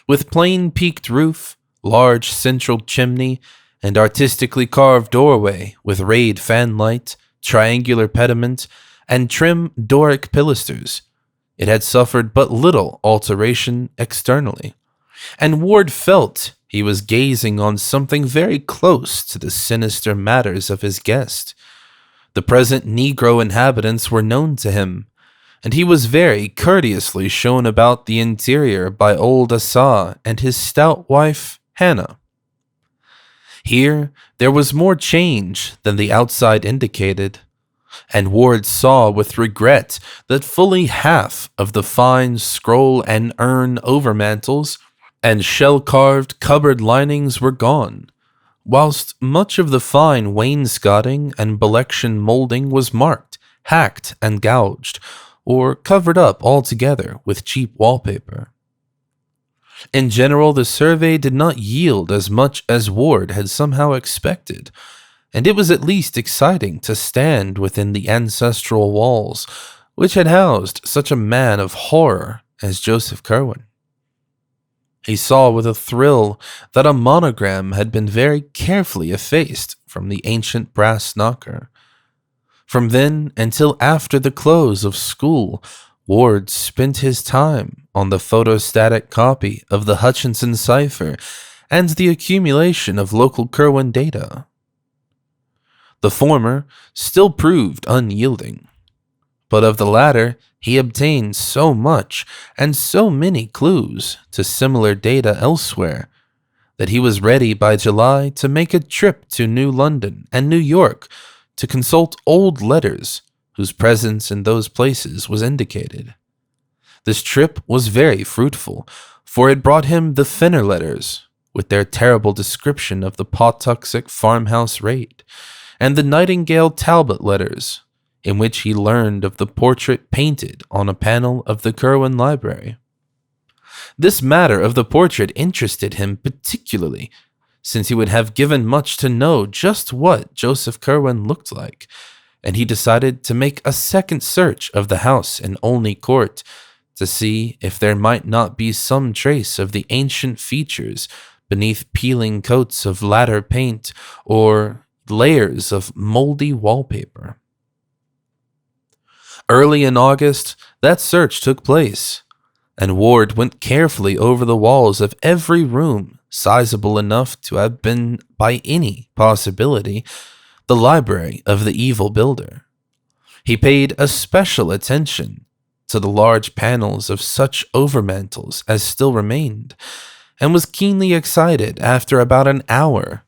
with plain peaked roof, large central chimney, and artistically carved doorway with rayed fanlight, triangular pediment, and trim Doric pilasters. It had suffered but little alteration externally, and Ward felt he was gazing on something very close to the sinister matters of his guest. The present Negro inhabitants were known to him, and he was very courteously shown about the interior by old Asa and his stout wife, Hannah. Here there was more change than the outside indicated, and Ward saw with regret that fully half of the fine scroll and urn overmantels and shell-carved cupboard linings were gone, whilst much of the fine wainscoting and belection molding was marked, hacked, and gouged, or covered up altogether with cheap wallpaper. In general, the survey did not yield as much as Ward had somehow expected, and it was at least exciting to stand within the ancestral walls, which had housed such a man of horror as Joseph Curwen. He saw with a thrill that a monogram had been very carefully effaced from the ancient brass knocker. From then until after the close of school, Ward spent his time on the photostatic copy of the Hutchinson cipher and the accumulation of local Curwen data. The former still proved unyielding, but of the latter he obtained so much and so many clues to similar data elsewhere that he was ready by July to make a trip to New London and New York to consult old letters whose presence in those places was indicated. This trip was very fruitful, for it brought him the Fenner letters, with their terrible description of the Pawtuxet farmhouse raid, and the Nightingale Talbot letters, in which he learned of the portrait painted on a panel of the Curwen Library. This matter of the portrait interested him particularly, since he would have given much to know just what Joseph Curwen looked like, and he decided to make a second search of the house in Olney Court to see if there might not be some trace of the ancient features beneath peeling coats of ladder paint or layers of moldy wallpaper. Early in August, that search took place, and Ward went carefully over the walls of every room sizable enough to have been, by any possibility, the library of the evil builder. He paid especial attention to the large panels of such overmantels as still remained, and was keenly excited after about an hour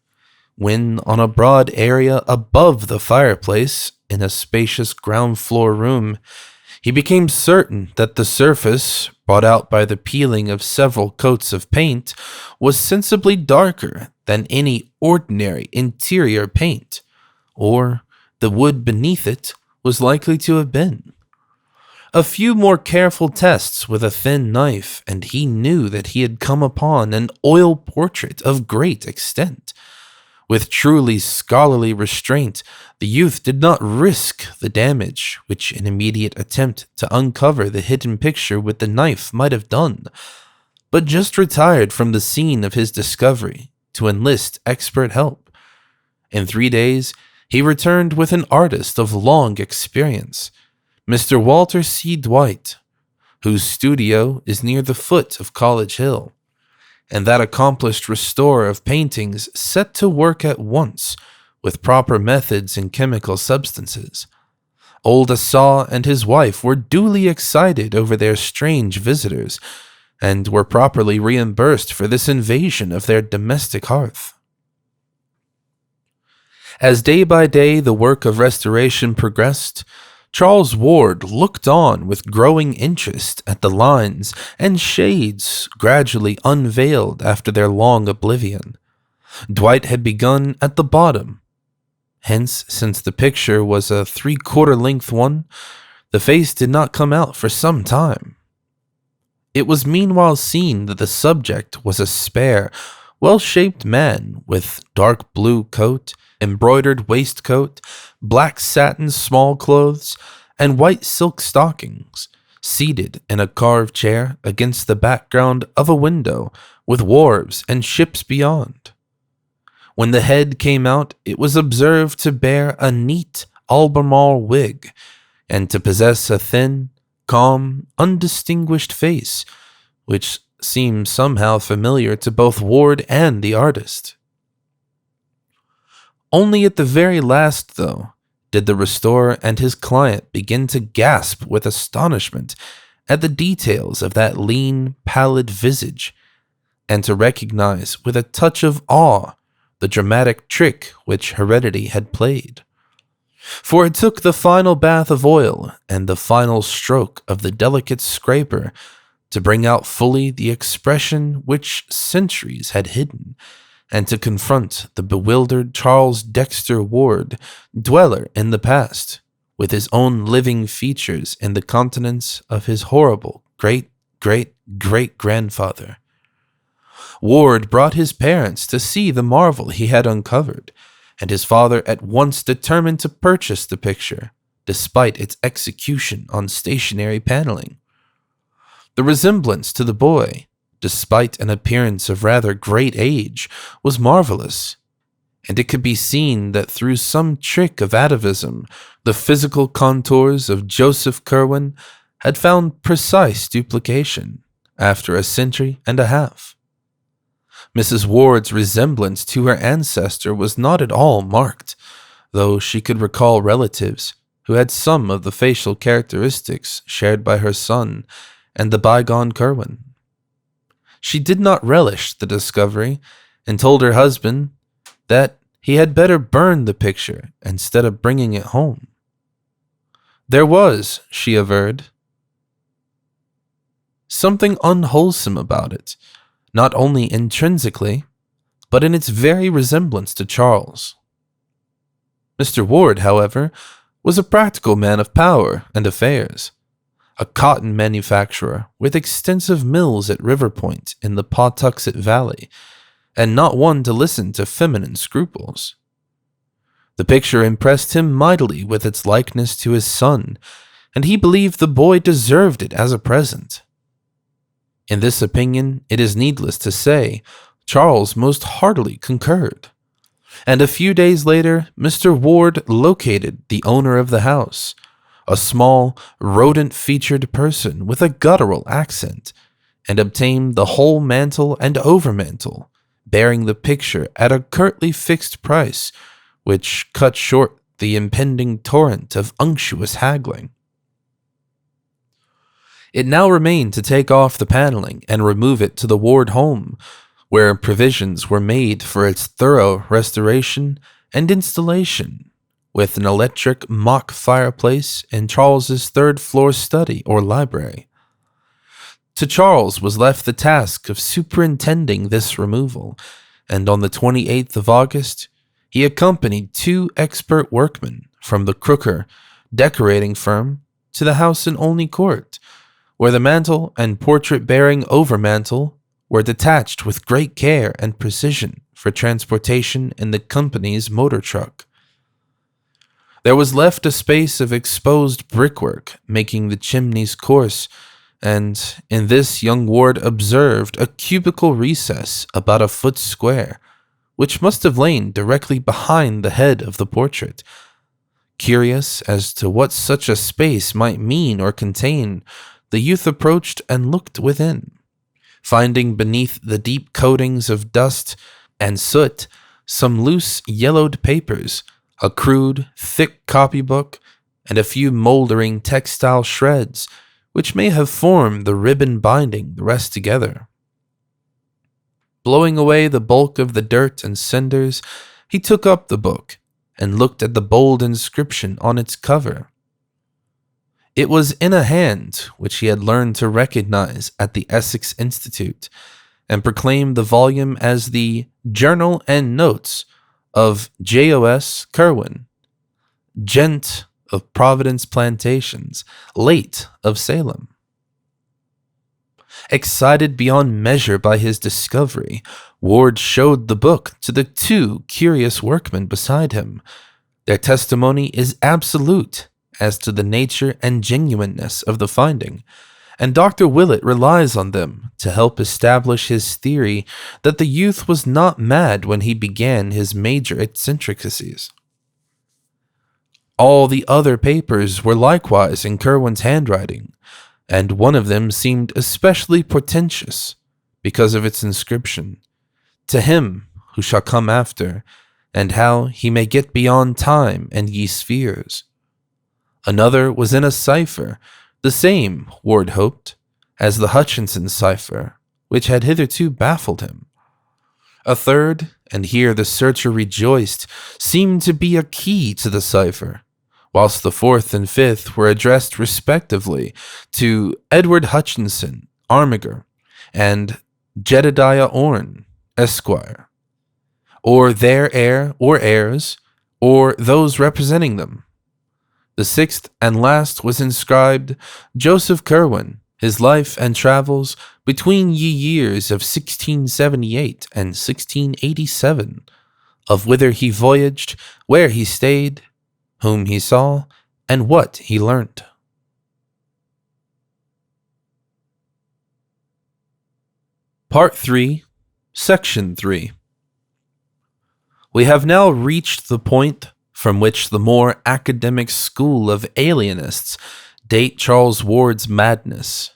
when, on a broad area above the fireplace in a spacious ground floor room, he became certain that the surface, brought out by the peeling of several coats of paint, was sensibly darker than any ordinary interior paint, or the wood beneath it was likely to have been. A few more careful tests with a thin knife, and he knew that he had come upon an oil portrait of great extent. With truly scholarly restraint, the youth did not risk the damage which an immediate attempt to uncover the hidden picture with the knife might have done, but just retired from the scene of his discovery to enlist expert help. In 3 days, he returned with an artist of long experience, Mr. Walter C. Dwight, whose studio is near the foot of College Hill, and that accomplished restorer of paintings set to work at once with proper methods and chemical substances. Old Assau and his wife were duly excited over their strange visitors, and were properly reimbursed for this invasion of their domestic hearth. As day by day the work of restoration progressed, Charles Ward looked on with growing interest at the lines and shades gradually unveiled after their long oblivion. Dwight had begun at the bottom. Hence, since the picture was a 3/4 length one, the face did not come out for some time. It was meanwhile seen that the subject was a spare, well-shaped man with dark blue coat, embroidered waistcoat, black satin small clothes, and white silk stockings, seated in a carved chair against the background of a window with wharves and ships beyond. When the head came out, it was observed to bear a neat Albemarle wig, and to possess a thin, calm, undistinguished face, which seemed somehow familiar to both Ward and the artist. Only at the very last, though, did the restorer and his client begin to gasp with astonishment at the details of that lean, pallid visage, and to recognize with a touch of awe the dramatic trick which heredity had played. For it took the final bath of oil and the final stroke of the delicate scraper to bring out fully the expression which centuries had hidden, and to confront the bewildered Charles Dexter Ward, dweller in the past, with his own living features in the countenance of his horrible great-great-great-grandfather. Ward brought his parents to see the marvel he had uncovered, and his father at once determined to purchase the picture, despite its execution on stationary paneling. The resemblance to the boy, despite an appearance of rather great age, was marvelous, and it could be seen that through some trick of atavism, the physical contours of Joseph Curwen had found precise duplication after a century and a half. Mrs. Ward's resemblance to her ancestor was not at all marked, though she could recall relatives who had some of the facial characteristics shared by her son and the bygone Curwen. She did not relish the discovery, and told her husband that he had better burn the picture instead of bringing it home. There was, she averred, something unwholesome about it, not only intrinsically, but in its very resemblance to Charles. Mr. Ward, however, was a practical man of power and affairs, a cotton manufacturer with extensive mills at River Point in the Pawtuxet Valley, and not one to listen to feminine scruples. The picture impressed him mightily with its likeness to his son, and he believed the boy deserved it as a present. In this opinion, it is needless to say, Charles most heartily concurred, and a few days later, Mr. Ward located the owner of the house, a small, rodent-featured person with a guttural accent, and obtained the whole mantle and overmantle, bearing the picture at a curtly fixed price, which cut short the impending torrent of unctuous haggling. It now remained to take off the paneling and remove it to the Ward home, where provisions were made for its thorough restoration and installation, with an electric mock fireplace in Charles's third-floor study or library. To Charles was left the task of superintending this removal, and on the 28th of August, he accompanied 2 expert workmen from the Crooker decorating firm to the house in Olney Court, where the mantel and portrait-bearing overmantel were detached with great care and precision for transportation in the company's motor truck. There was left a space of exposed brickwork making the chimney's course, and in this young Ward observed a cubical recess about a foot square, which must have lain directly behind the head of the portrait. Curious as to what such a space might mean or contain, the youth approached and looked within, finding beneath the deep coatings of dust and soot some loose yellowed papers, a crude, thick copybook, and a few moldering textile shreds, which may have formed the ribbon binding the rest together. Blowing away the bulk of the dirt and cinders, he took up the book and looked at the bold inscription on its cover. It was in a hand which he had learned to recognize at the Essex Institute, and proclaimed the volume as the Journal and Notes of J.O.S. Curwen, Gent of Providence Plantations, late of Salem. Excited beyond measure by his discovery, Ward showed the book to the 2 curious workmen beside him. Their testimony is absolute as to the nature and genuineness of the finding, and Dr. Willett relies on them to help establish his theory that the youth was not mad when he began his major eccentricities. All the other papers were likewise in Curwen's handwriting, and one of them seemed especially portentous because of its inscription, "To him who shall come after, and how he may get beyond time and ye spheres." Another was in a cipher, the same, Ward hoped, as the Hutchinson cipher, which had hitherto baffled him. A third, and here the searcher rejoiced, seemed to be a key to the cipher, whilst the 4th and 5th were addressed respectively to Edward Hutchinson, Armiger, and Jedediah Orne, Esquire, or their heir or heirs, or those representing them. The 6th and last was inscribed, Joseph Curwen, his life and travels between ye years of 1678 and 1687, of whither he voyaged, where he stayed, whom he saw, and what he learnt. Part 3, Section 3. We have now reached the point from which the more academic school of alienists date Charles Ward's madness.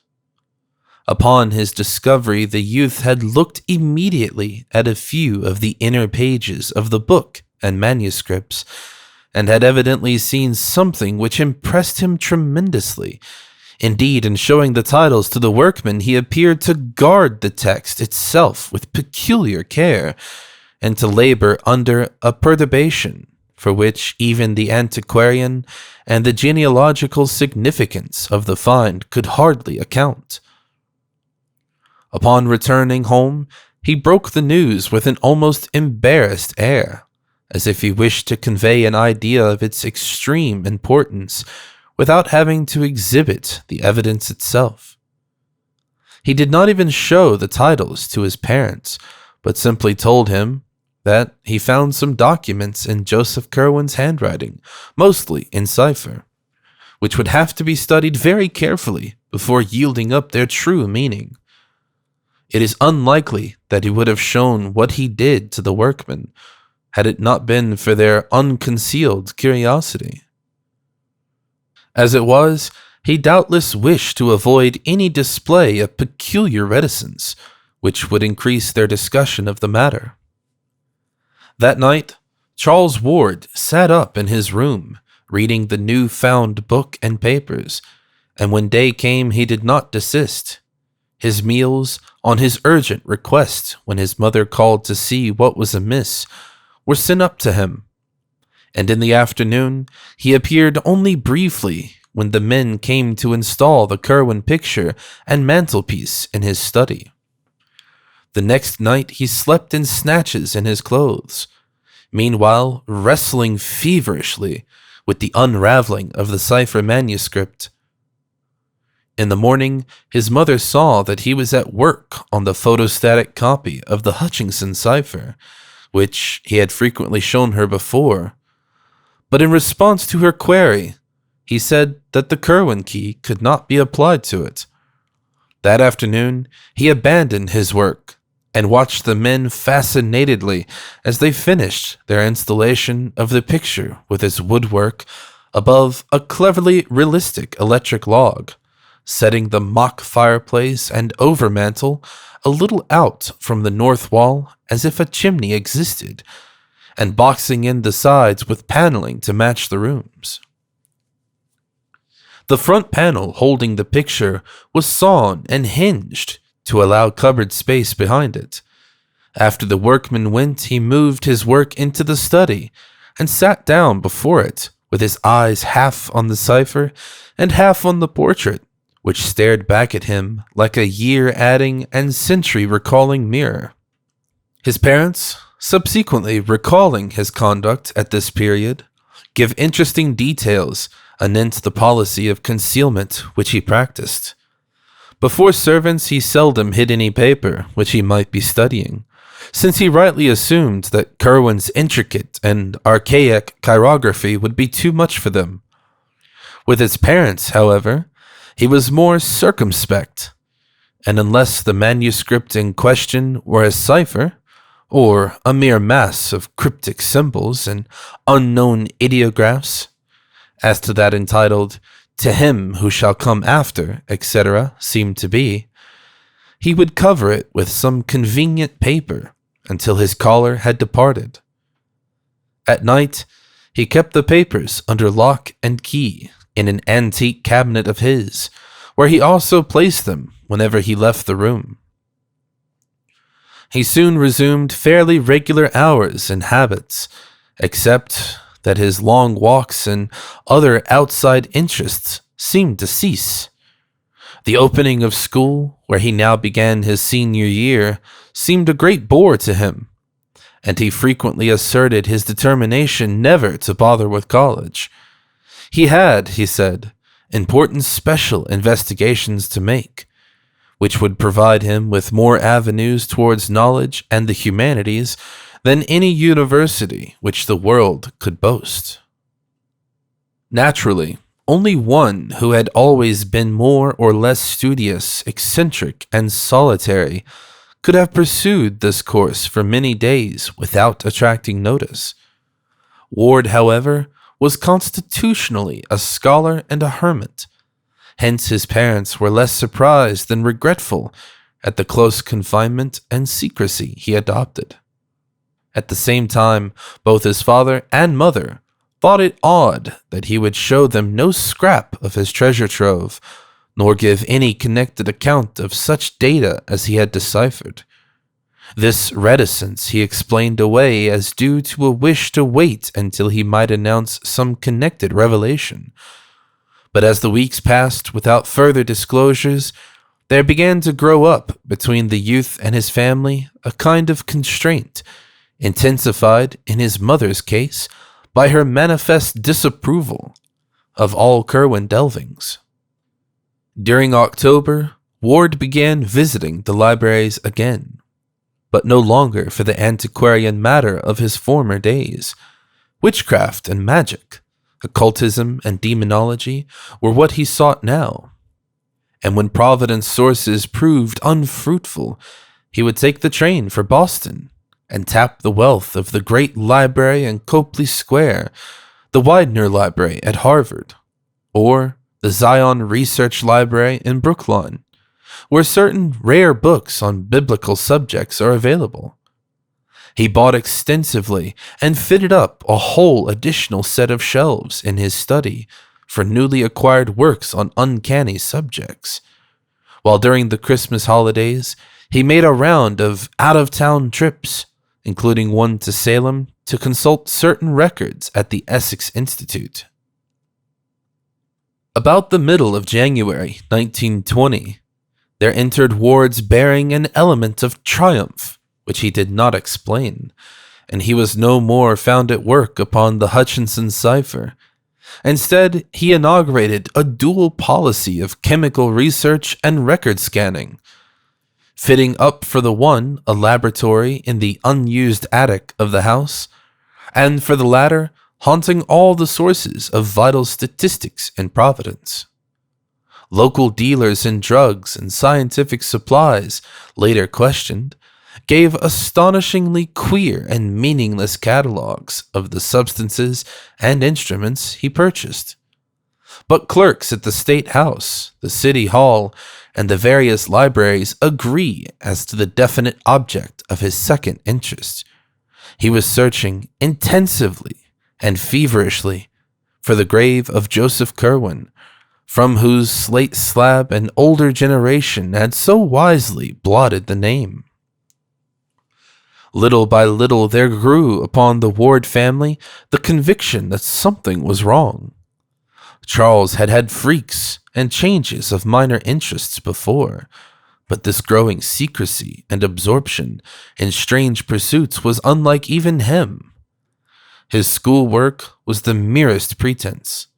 Upon his discovery, the youth had looked immediately at a few of the inner pages of the book and manuscripts, and had evidently seen something which impressed him tremendously. Indeed, in showing the titles to the workmen, he appeared to guard the text itself with peculiar care, and to labor under a perturbation for which even the antiquarian and the genealogical significance of the find could hardly account. Upon returning home, he broke the news with an almost embarrassed air, as if he wished to convey an idea of its extreme importance without having to exhibit the evidence itself. He did not even show the titles to his parents, but simply told him that he found some documents in Joseph Curwen's handwriting, mostly in cipher, which would have to be studied very carefully before yielding up their true meaning. It is unlikely that he would have shown what he did to the workmen, had it not been for their unconcealed curiosity. As it was, he doubtless wished to avoid any display of peculiar reticence, which would increase their discussion of the matter. That night, Charles Ward sat up in his room, reading the new-found book and papers, and when day came he did not desist. His meals, on his urgent request when his mother called to see what was amiss, were sent up to him, and in the afternoon he appeared only briefly when the men came to install the Kerwin picture and mantelpiece in his study. The next night he slept in snatches in his clothes, meanwhile wrestling feverishly with the unraveling of the cipher manuscript. In the morning, his mother saw that he was at work on the photostatic copy of the Hutchinson cipher, which he had frequently shown her before. But in response to her query, he said that the Kerwin key could not be applied to it. That afternoon, he abandoned his work and watched the men fascinatedly as they finished their installation of the picture with its woodwork above a cleverly realistic electric log, setting the mock fireplace and overmantel a little out from the north wall as if a chimney existed, and boxing in the sides with paneling to match the rooms. The front panel holding the picture was sawn and hinged to allow cupboard space behind it. After the workman went, he moved his work into the study and sat down before it with his eyes half on the cipher and half on the portrait, which stared back at him like a year-adding and century-recalling mirror. His parents, subsequently recalling his conduct at this period, give interesting details anent the policy of concealment which he practiced. Before servants he seldom hid any paper which he might be studying, since he rightly assumed that Kerwin's intricate and archaic chirography would be too much for them. With his parents, however, he was more circumspect, and unless the manuscript in question were a cipher, or a mere mass of cryptic symbols and unknown ideographs, as to that entitled, "To him who shall come after," etc., seemed to be, he would cover it with some convenient paper until his caller had departed. At night, he kept the papers under lock and key in an antique cabinet of his, where he also placed them whenever he left the room. He soon resumed fairly regular hours and habits, except that his long walks and other outside interests seemed to cease. The opening of school, where he now began his senior year, seemed a great bore to him, and he frequently asserted his determination never to bother with college. He had, he said, important special investigations to make, which would provide him with more avenues towards knowledge and the humanities than any university which the world could boast. Naturally, only one who had always been more or less studious, eccentric, and solitary could have pursued this course for many days without attracting notice. Ward, however, was constitutionally a scholar and a hermit. Hence his parents were less surprised than regretful at the close confinement and secrecy he adopted. At the same time, both his father and mother thought it odd that he would show them no scrap of his treasure trove, nor give any connected account of such data as he had deciphered. This reticence he explained away as due to a wish to wait until he might announce some connected revelation. But as the weeks passed without further disclosures, there began to grow up between the youth and his family a kind of constraint, intensified in his mother's case by her manifest disapproval of all Kerwin delvings. During October, Ward began visiting the libraries again, but no longer for the antiquarian matter of his former days. Witchcraft and magic, occultism and demonology were what he sought now, and when Providence sources proved unfruitful, he would take the train for Boston and tap the wealth of the great library in Copley Square, the Widener Library at Harvard, or the Zion Research Library in Brookline, where certain rare books on biblical subjects are available. He bought extensively and fitted up a whole additional set of shelves in his study for newly acquired works on uncanny subjects, while during the Christmas holidays he made a round of out-of-town trips, including one to Salem to consult certain records at the Essex Institute. About the middle of January 1920, there entered wards bearing an element of triumph, which he did not explain, and he was no more found at work upon the Hutchinson cipher. Instead, he inaugurated a dual policy of chemical research and record scanning, fitting up for the one a laboratory in the unused attic of the house, and for the latter, haunting all the sources of vital statistics in Providence. Local dealers in drugs and scientific supplies, later questioned, gave astonishingly queer and meaningless catalogs of the substances and instruments he purchased. But clerks at the State House, the City Hall, and the various libraries agree as to the definite object of his second interest. He was searching intensively and feverishly for the grave of Joseph Curwen, from whose slate slab an older generation had so wisely blotted the name. Little by little there grew upon the Ward family the conviction that something was wrong. Charles had had freaks and changes of minor interests before, but this growing secrecy and absorption in strange pursuits was unlike even him. His schoolwork was the merest pretense,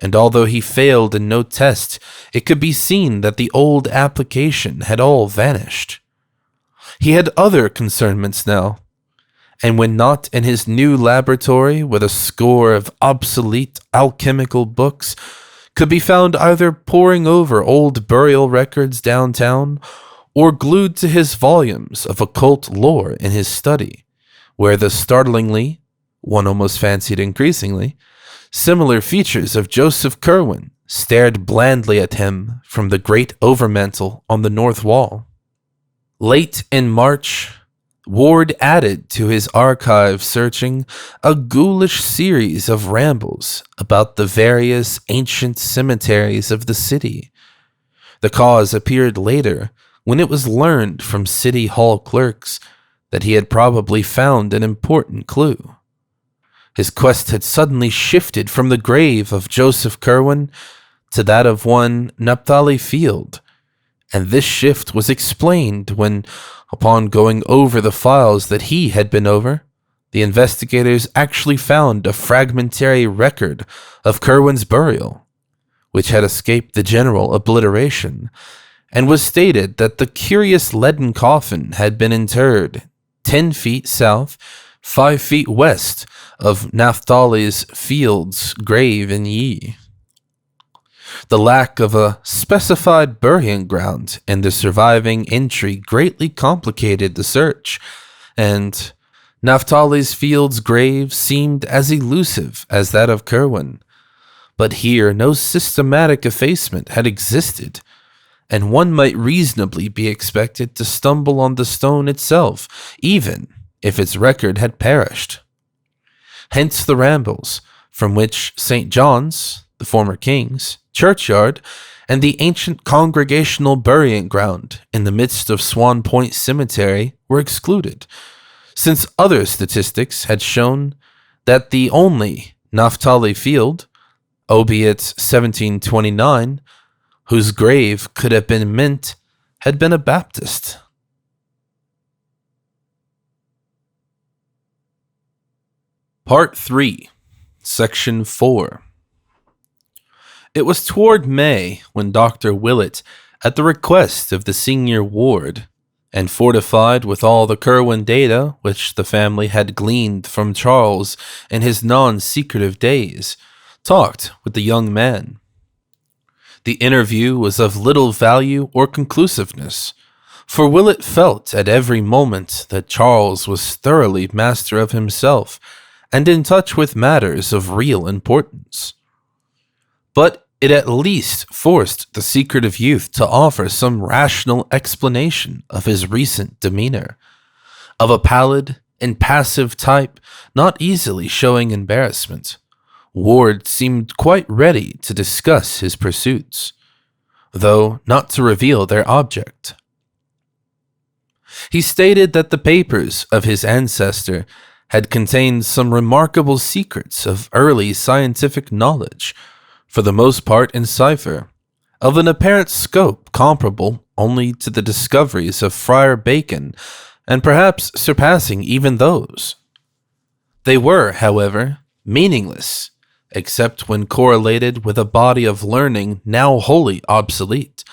and although he failed in no test, it could be seen that the old application had all vanished. He had other concernments now, and when not in his new laboratory with a score of obsolete alchemical books, could be found either poring over old burial records downtown or glued to his volumes of occult lore in his study, where the startlingly, one almost fancied increasingly, similar features of Joseph Curwen stared blandly at him from the great overmantel on the north wall. Late in March, Ward added to his archive searching a ghoulish series of rambles about the various ancient cemeteries of the city. The cause appeared later when it was learned from City Hall clerks that he had probably found an important clue. His quest had suddenly shifted from the grave of Joseph Curwen to that of one Naphtali Field, and this shift was explained when, upon going over the files that he had been over, the investigators actually found a fragmentary record of Curwen's burial, which had escaped the general obliteration, and was stated that the curious leaden coffin had been interred 10 feet south, 5 feet west of Naphtali's Field's grave in Yee. The lack of a specified burying ground in the surviving entry greatly complicated the search, and Naphtali's Field's grave seemed as elusive as that of Curwen. But here no systematic effacement had existed, and one might reasonably be expected to stumble on the stone itself, even if its record had perished. Hence the rambles, from which St. John's, the former King's, churchyard, and the ancient congregational burying ground in the midst of Swan Point Cemetery were excluded, since other statistics had shown that the only Naphtali Field, albeit 1729, whose grave could have been mint, had been a Baptist. Part 3, Section 4. It was toward May when Dr. Willett, at the request of the senior ward, and fortified with all the Curwen data which the family had gleaned from Charles in his non-secretive days, talked with the young man. The interview was of little value or conclusiveness, for Willett felt at every moment that Charles was thoroughly master of himself and in touch with matters of real importance. But it at least forced the secretive youth to offer some rational explanation of his recent demeanor, of a pallid, impassive type not easily showing embarrassment. Ward seemed quite ready to discuss his pursuits, though not to reveal their object. He stated that the papers of his ancestor had contained some remarkable secrets of early scientific knowledge, for the most part in cipher, of an apparent scope comparable only to the discoveries of Friar Bacon, and perhaps surpassing even those. They were, however, meaningless, except when correlated with a body of learning now wholly obsolete,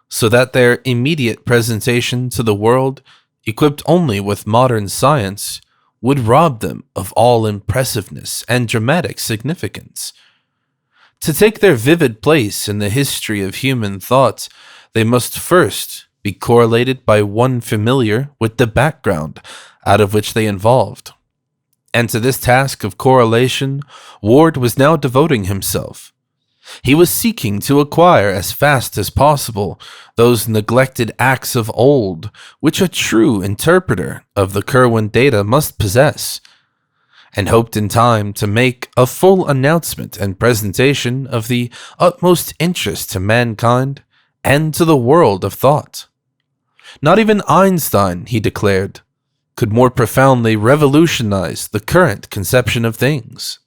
so that their immediate presentation to the world, equipped only with modern science, would rob them of all impressiveness and dramatic significance. To take their vivid place in the history of human thought, they must first be correlated by one familiar with the background out of which they involved. And to this task of correlation, Ward was now devoting himself. He was seeking to acquire as fast as possible those neglected acts of old which a true interpreter of the Kerwin data must possess, and hoped in time to make a full announcement and presentation of the utmost interest to mankind and to the world of thought. Not even Einstein, he declared, could more profoundly revolutionize the current conception of things.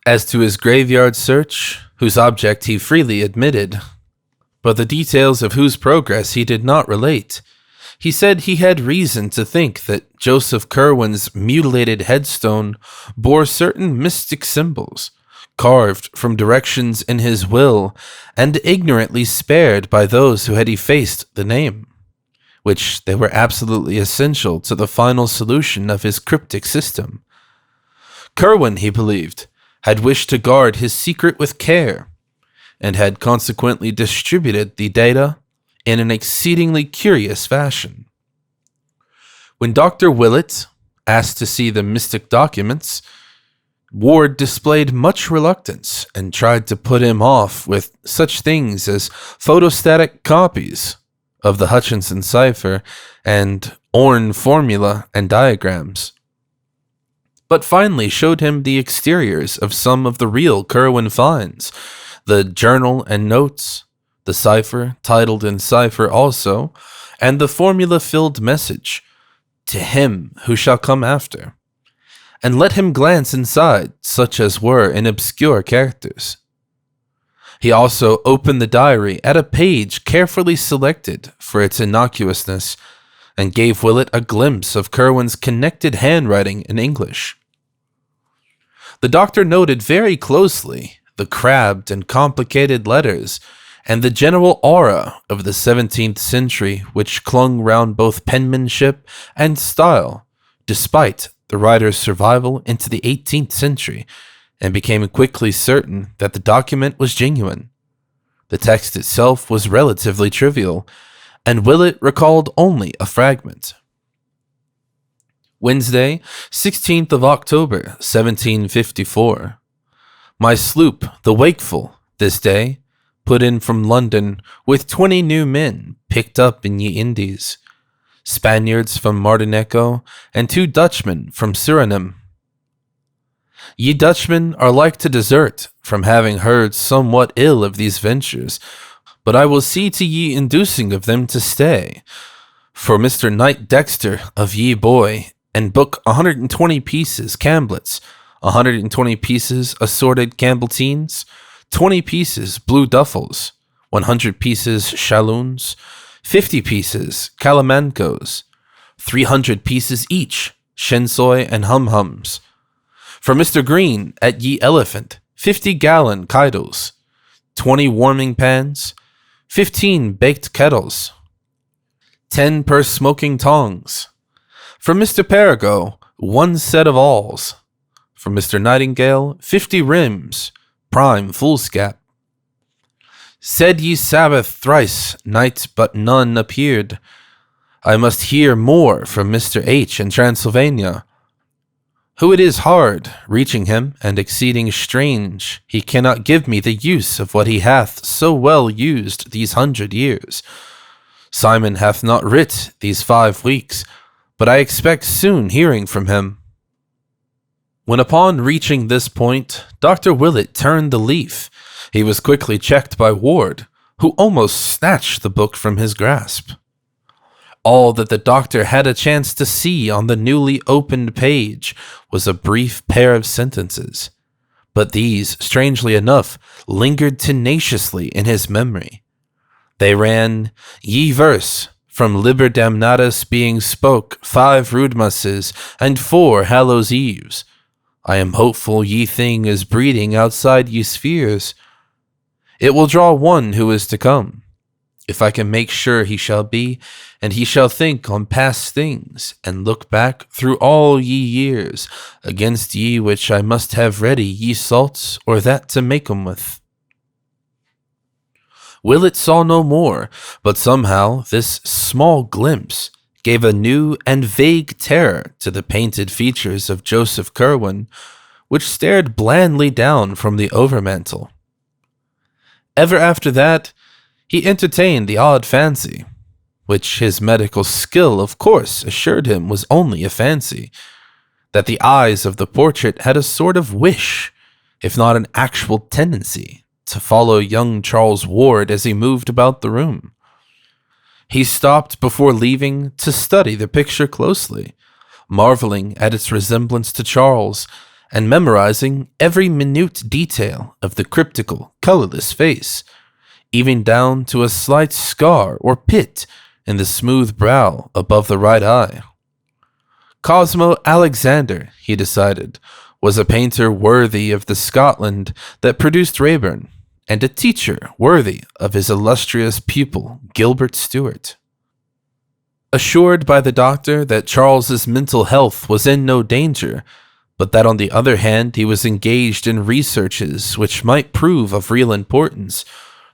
As to his graveyard search, whose object he freely admitted, but the details of whose progress he did not relate, he said he had reason to think that Joseph Kerwin's mutilated headstone bore certain mystic symbols, carved from directions in his will and ignorantly spared by those who had effaced the name, which they were absolutely essential to the final solution of his cryptic system. Kerwin, he believed, had wished to guard his secret with care, and had consequently distributed the data in an exceedingly curious fashion. When Dr. Willett asked to see the mystic documents, Ward displayed much reluctance and tried to put him off with such things as photostatic copies of the Hutchinson cipher and Orne formula and diagrams, but finally showed him the exteriors of some of the real Kerwin finds, the journal and notes, the cipher titled in cipher also, and the formula-filled message, "To him who shall come after," and let him glance inside such as were in obscure characters. He also opened the diary at a page carefully selected for its innocuousness, and gave Willett a glimpse of Kerwin's connected handwriting in English. The doctor noted very closely the crabbed and complicated letters and the general aura of the 17th century which clung round both penmanship and style, despite the writer's survival into the 18th century, and became quickly certain that the document was genuine. The text itself was relatively trivial, and Willett recalled only a fragment. Wednesday, 16th of October, 1754. My sloop, the Wakeful, this day, put in from London with 20 new men picked up in ye Indies, Spaniards from Martinico, and 2 Dutchmen from Suriname. Ye Dutchmen are like to desert from having heard somewhat ill of these ventures, but I will see to ye inducing of them to stay. For Mr. Knight Dexter of ye Boy, and book 120 pieces camblets, 120 pieces assorted cambletines, 20 pieces blue duffels, 100 pieces shalloons, 50 pieces calamancos, 300 pieces each shensoy and hum-hums. For Mr. Green at ye Elephant, 50-gallon keitles, 20 warming pans, 15 baked kettles, 10 per smoking tongs. For Mr. Perigo, 1 set of awls. For Mr. Nightingale, 50 rims, prime foolscap. Said ye Sabbath thrice, night but none appeared. I must hear more from Mr. H. in Transylvania, who it is hard, reaching him, and exceeding strange, he cannot give me the use of what he hath so well used these 100 years. Simon hath not writ these 5 weeks, but I expect soon hearing from him. When upon reaching this point, Dr. Willett turned the leaf, he was quickly checked by Ward, who almost snatched the book from his grasp. All that the doctor had a chance to see on the newly opened page was a brief pair of sentences, but these, strangely enough, lingered tenaciously in his memory. They ran, "Ye verse, from liber damnatus being spoke 5 Rudmasses and 4 Hallows Eves. I am hopeful ye thing is breeding outside ye spheres. It will draw one who is to come, if I can make sure he shall be, and he shall think on past things, and look back through all ye years, against ye which I must have ready ye salts, or that to make 'em with." Willett saw no more, but somehow this small glimpse gave a new and vague terror to the painted features of Joseph Curwen, which stared blandly down from the overmantel. Ever after that, he entertained the odd fancy, which his medical skill of course assured him was only a fancy, that the eyes of the portrait had a sort of wish, if not an actual tendency, to follow young Charles Ward as he moved about the room. He stopped before leaving to study the picture closely, marveling at its resemblance to Charles, and memorizing every minute detail of the cryptical, colorless face, even down to a slight scar or pit in the smooth brow above the right eye. Cosmo Alexander, he decided, was a painter worthy of the Scotland that produced Raeburn, and a teacher worthy of his illustrious pupil Gilbert Stuart. Assured by the doctor that Charles's mental health was in no danger, but that on the other hand he was engaged in researches which might prove of real importance,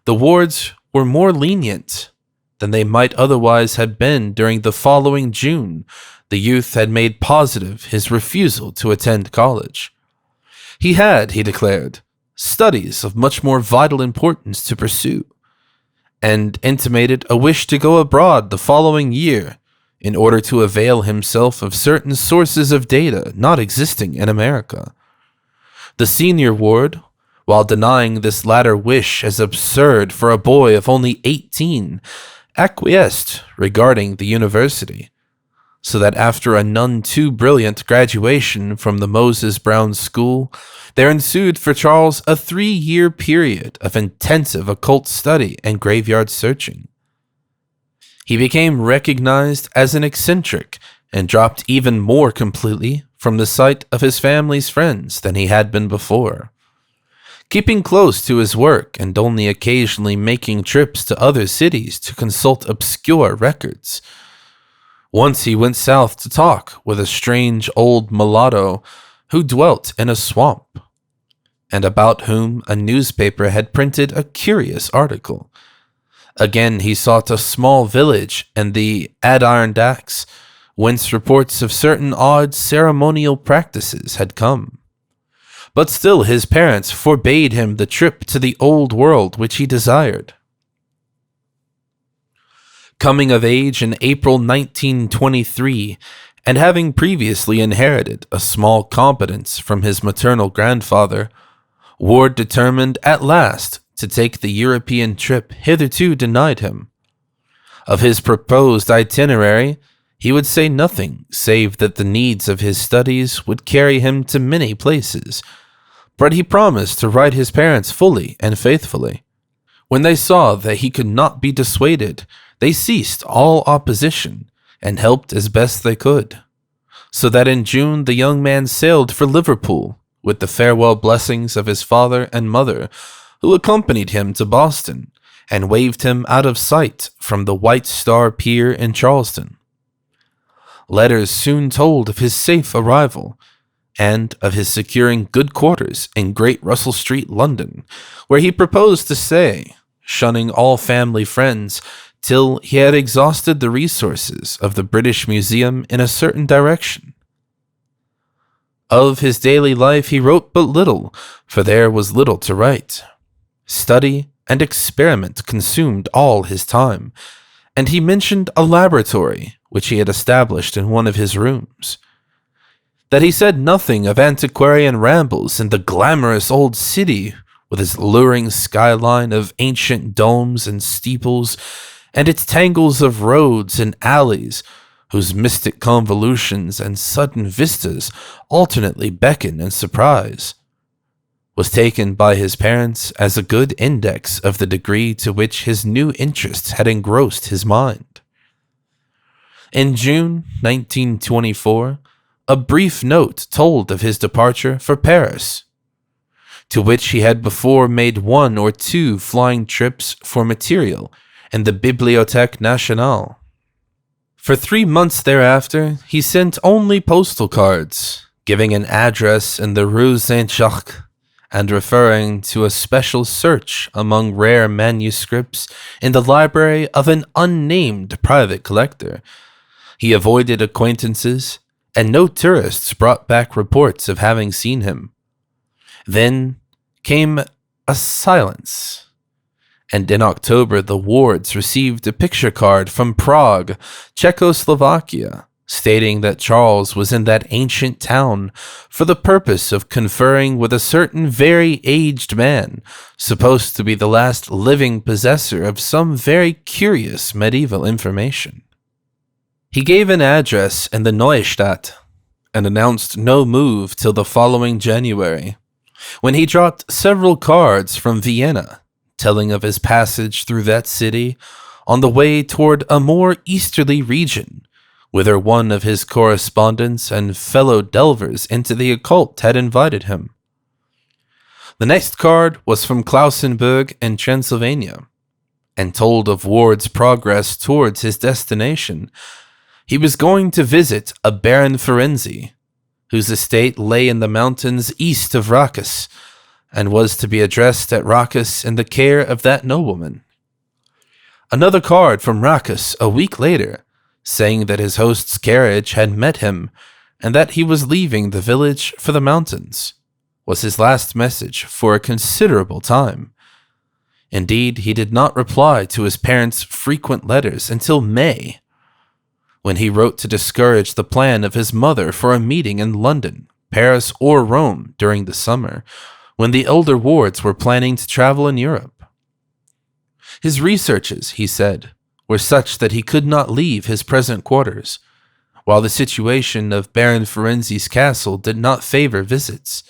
the Wards were more lenient than they might otherwise have been. During the following June, the youth had made positive his refusal to attend college. He had, he declared, studies of much more vital importance to pursue, and intimated a wish to go abroad the following year in order to avail himself of certain sources of data not existing in America. The senior Ward, while denying this latter wish as absurd for a boy of only 18, acquiesced regarding the university, so that after a none too brilliant graduation from the Moses Brown School, there ensued for Charles a 3-year period of intensive occult study and graveyard searching. He became recognized as an eccentric and dropped even more completely from the sight of his family's friends than he had been before, keeping close to his work and only occasionally making trips to other cities to consult obscure records. Once he went south to talk with a strange old mulatto who dwelt in a swamp, and about whom a newspaper had printed a curious article. Again he sought a small village in the Adirondacks, whence reports of certain odd ceremonial practices had come. But still his parents forbade him the trip to the old world which he desired. Coming of age in April 1923, and having previously inherited a small competence from his maternal grandfather, Ward determined at last to take the European trip hitherto denied him. Of his proposed itinerary, he would say nothing save that the needs of his studies would carry him to many places, but he promised to write his parents fully and faithfully. When they saw that he could not be dissuaded, they ceased all opposition and helped as best they could, so that in June the young man sailed for Liverpool with the farewell blessings of his father and mother, who accompanied him to Boston and waved him out of sight from the White Star Pier in Charleston. Letters soon told of his safe arrival, and of his securing good quarters in Great Russell Street, London, where he proposed to stay, shunning all family friends till he had exhausted the resources of the British Museum in a certain direction. Of his daily life he wrote but little, for there was little to write. Study and experiment consumed all his time, and he mentioned a laboratory which he had established in one of his rooms. That he said nothing of antiquarian rambles in the glamorous old city with its luring skyline of ancient domes and steeples, and its tangles of roads and alleys, whose mystic convolutions and sudden vistas alternately beckon and surprise, was taken by his parents as a good index of the degree to which his new interests had engrossed his mind. In June 1924, a brief note told of his departure for Paris, to which he had before made 1 or 2 flying trips for material in the Bibliothèque Nationale. For 3 months thereafter, he sent only postal cards, giving an address in the Rue Saint-Jacques and referring to a special search among rare manuscripts in the library of an unnamed private collector. He avoided acquaintances, and no tourists brought back reports of having seen him. Then came a silence, and in October the wards received a picture card from Prague, Czechoslovakia, stating that Charles was in that ancient town for the purpose of conferring with a certain very aged man, supposed to be the last living possessor of some very curious medieval information. He gave an address in the Neustadt and announced no move till the following January, when he dropped several cards from Vienna, telling of his passage through that city on the way toward a more easterly region, whither one of his correspondents and fellow delvers into the occult had invited him. The next card was from Klausenburg in Transylvania, and told of Ward's progress towards his destination. He was going to visit a Baron Ferenczi, whose estate lay in the mountains east of Racas, and was to be addressed at Racas in the care of that nobleman. Another card from Racas a week later, saying that his host's carriage had met him, and that he was leaving the village for the mountains, was his last message for a considerable time. Indeed, he did not reply to his parents' frequent letters until May, when he wrote to discourage the plan of his mother for a meeting in London, Paris, or Rome during the summer, when the elder Wards were planning to travel in Europe. His researches, he said, were such that he could not leave his present quarters, while the situation of Baron Ferenczi's castle did not favor visits.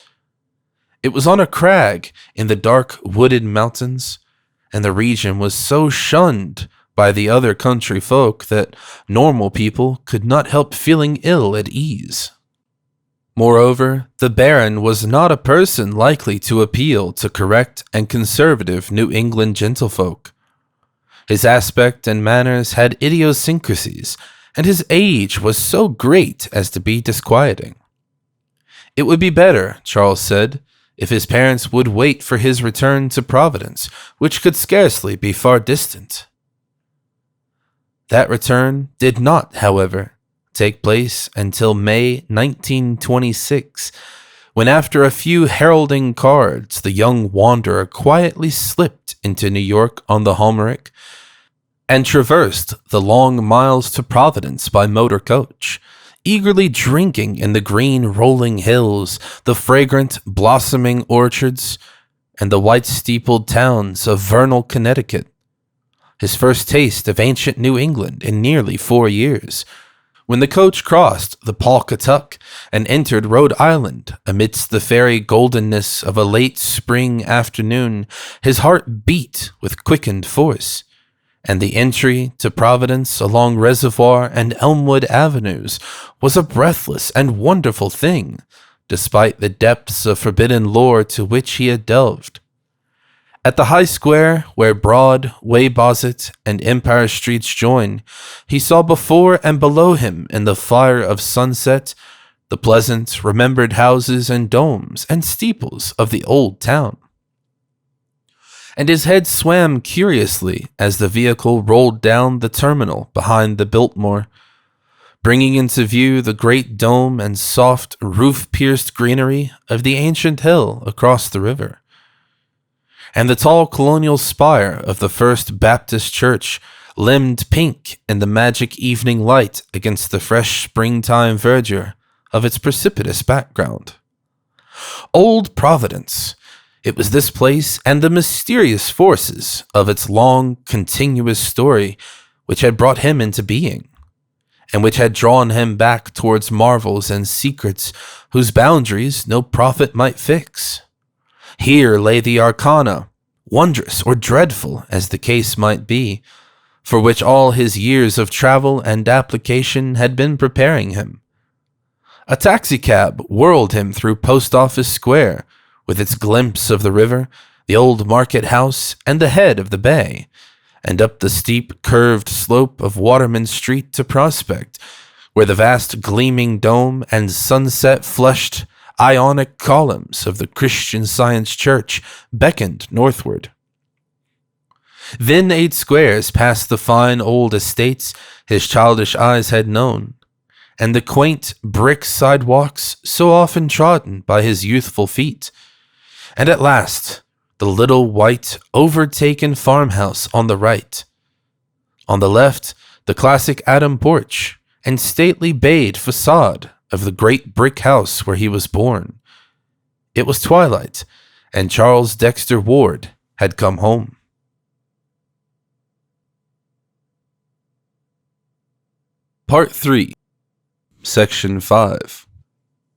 It was on a crag in the dark wooded mountains, and the region was so shunned by the other country folk that normal people could not help feeling ill at ease. Moreover, the Baron was not a person likely to appeal to correct and conservative New England gentlefolk. His aspect and manners had idiosyncrasies, and his age was so great as to be disquieting. It would be better, Charles said, if his parents would wait for his return to Providence, which could scarcely be far distant. That return did not, however, take place until May 1926, when after a few heralding cards, the young wanderer quietly slipped into New York on the Homeric and traversed the long miles to Providence by motor coach, eagerly drinking in the green rolling hills, the fragrant blossoming orchards, and the white-steepled towns of Vernal, Connecticut. His first taste of ancient New England in nearly 4 years, when the coach crossed the Pawcatuck and entered Rhode Island amidst the fairy goldenness of a late spring afternoon, his heart beat with quickened force, and the entry to Providence along Reservoir and Elmwood avenues was a breathless and wonderful thing, despite the depths of forbidden lore to which he had delved. At the high square where Broad, Weybosset, and Empire Streets join, he saw before and below him in the fire of sunset the pleasant, remembered houses and domes and steeples of the old town. And his head swam curiously as the vehicle rolled down the terminal behind the Biltmore, bringing into view the great dome and soft, roof-pierced greenery of the ancient hill across the river, and the tall colonial spire of the First Baptist Church, limned pink in the magic evening light against the fresh springtime verdure of its precipitous background. Old Providence. It was this place and the mysterious forces of its long, continuous story which had brought him into being, and which had drawn him back towards marvels and secrets whose boundaries no prophet might fix. Here lay the arcana, wondrous or dreadful as the case might be, for which all his years of travel and application had been preparing him. A taxicab whirled him through Post Office Square, with its glimpse of the river, the old market house, and the head of the bay, and up the steep, curved slope of Waterman Street to Prospect, where the vast gleaming dome and sunset-flushed Ionic columns of the Christian Science Church beckoned northward. Then 8 squares past the fine old estates his childish eyes had known, and the quaint brick sidewalks so often trodden by his youthful feet, and at last the little white, overtaken farmhouse on the right. On the left, the classic Adam porch and stately bayed facade of the great brick house where he was born. It was twilight, and Charles Dexter Ward had come home. Part 3, Section 5.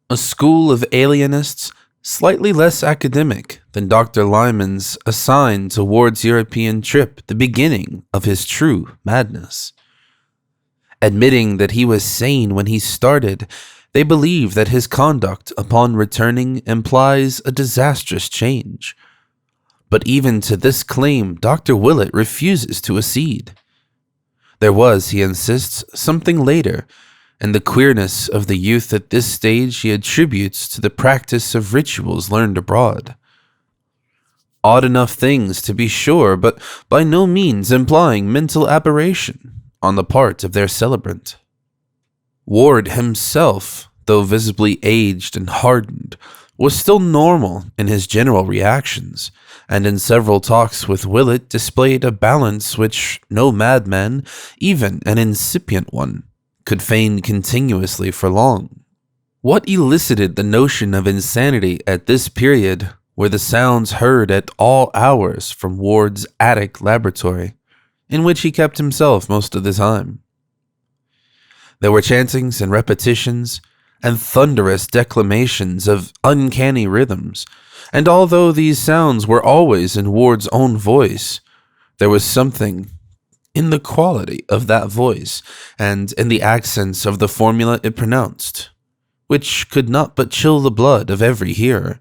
A school of alienists slightly less academic than Dr. Lyman's assigned to Ward's European trip the beginning of his true madness. Admitting that he was sane when he started, they believe that his conduct upon returning implies a disastrous change. But even to this claim, Dr. Willett refuses to accede. There was, he insists, something later, and the queerness of the youth at this stage he attributes to the practice of rituals learned abroad. Odd enough things, to be sure, but by no means implying mental aberration on the part of their celebrant. Ward himself, though visibly aged and hardened, was still normal in his general reactions, and in several talks with Willett displayed a balance which no madman, even an incipient one, could feign continuously for long. What elicited the notion of insanity at this period were the sounds heard at all hours from Ward's attic laboratory, in which he kept himself most of the time. There were chantings and repetitions, and thunderous declamations of uncanny rhythms, and although these sounds were always in Ward's own voice, there was something in the quality of that voice, and in the accents of the formula it pronounced, which could not but chill the blood of every hearer.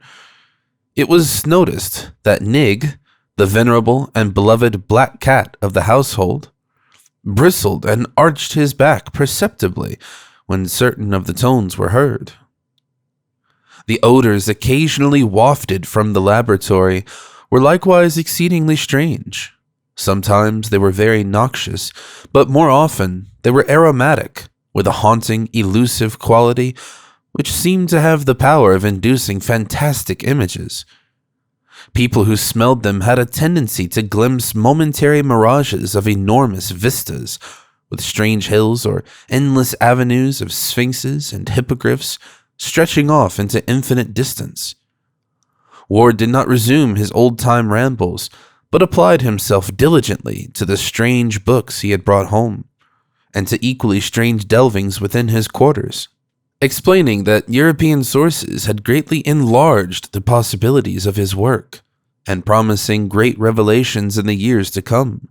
It was noticed that Nig, the venerable and beloved black cat of the household, bristled and arched his back perceptibly when certain of the tones were heard. The odors occasionally wafted from the laboratory were likewise exceedingly strange. Sometimes they were very noxious, but more often they were aromatic, with a haunting, elusive quality which seemed to have the power of inducing fantastic images. People who smelled them had a tendency to glimpse momentary mirages of enormous vistas, with strange hills or endless avenues of sphinxes and hippogriffs stretching off into infinite distance. Ward did not resume his old-time rambles, but applied himself diligently to the strange books he had brought home, and to equally strange delvings within his quarters, explaining that European sources had greatly enlarged the possibilities of his work, and promising great revelations in the years to come.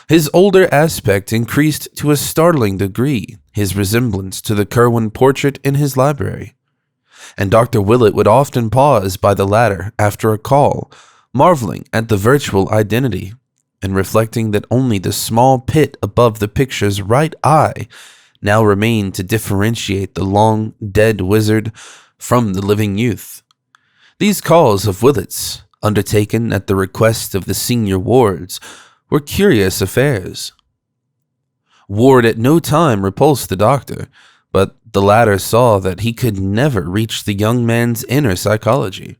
His older aspect increased to a startling degree his resemblance to the Curwen portrait in his library, and Dr. Willett would often pause by the latter after a call, marveling at the virtual identity, and reflecting that only the small pit above the picture's right eye now remained to differentiate the long dead wizard from the living youth. These calls of Willett's, undertaken at the request of the senior Wards, were curious affairs. Ward at no time repulsed the doctor, but the latter saw that he could never reach the young man's inner psychology.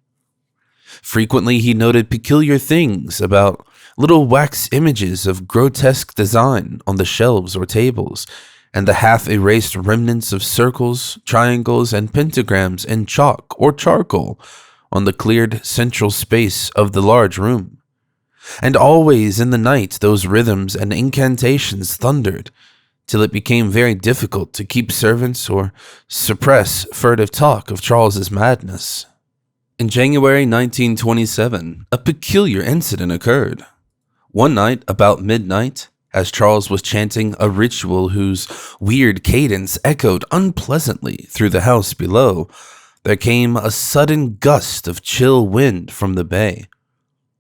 Frequently he noted peculiar things about little wax images of grotesque design on the shelves or tables, and the half-erased remnants of circles, triangles, and pentagrams in chalk or charcoal on the cleared central space of the large room. And always in the night those rhythms and incantations thundered, till it became very difficult to keep servants or suppress furtive talk of Charles's madness. In January 1927, a peculiar incident occurred. One night, about midnight, as Charles was chanting a ritual whose weird cadence echoed unpleasantly through the house below, there came a sudden gust of chill wind from the bay,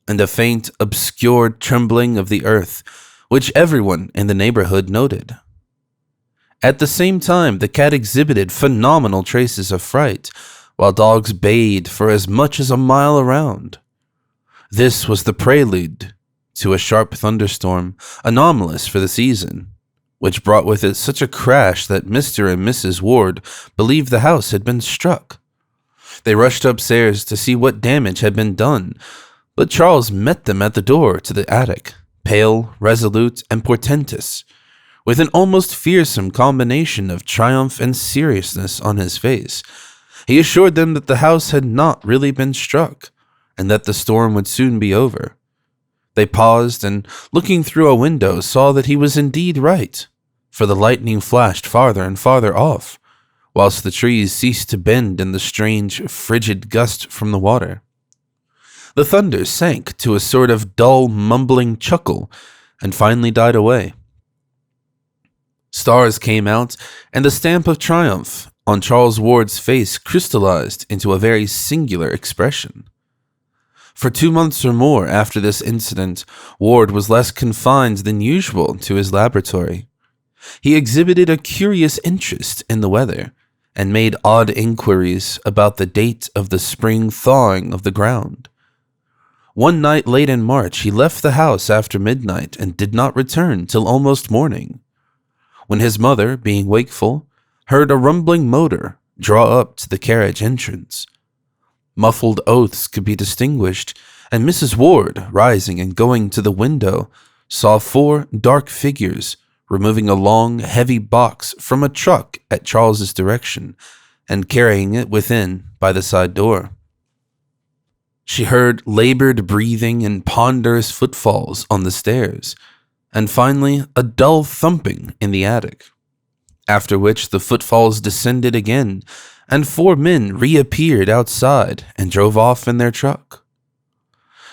and a faint, obscure trembling of the earth, which everyone in the neighborhood noted. At the same time, the cat exhibited phenomenal traces of fright, while dogs bayed for as much as a mile around. This was the prelude to a sharp thunderstorm, anomalous for the season, which brought with it such a crash that Mr. and Mrs. Ward believed the house had been struck. They rushed upstairs to see what damage had been done, but Charles met them at the door to the attic, pale, resolute, and portentous, with an almost fearsome combination of triumph and seriousness on his face. He assured them that the house had not really been struck, and that the storm would soon be over. They paused, and looking through a window saw that he was indeed right, for the lightning flashed farther and farther off, whilst the trees ceased to bend in the strange, frigid gust from the water. The thunder sank to a sort of dull, mumbling chuckle, and finally died away. Stars came out, and the stamp of triumph on Charles Ward's face crystallized into a very singular expression. For 2 months or more after this incident, Ward was less confined than usual to his laboratory. He exhibited a curious interest in the weather, and made odd inquiries about the date of the spring thawing of the ground. One night late in March, he left the house after midnight and did not return till almost morning, when his mother, being wakeful, heard a rumbling motor draw up to the carriage entrance. Muffled oaths could be distinguished, and Mrs. Ward, rising and going to the window, saw 4 dark figures removing a long, heavy box from a truck at Charles's direction and carrying it within by the side door. She heard labored breathing and ponderous footfalls on the stairs, and finally a dull thumping in the attic, after which the footfalls descended again, and 4 men reappeared outside and drove off in their truck.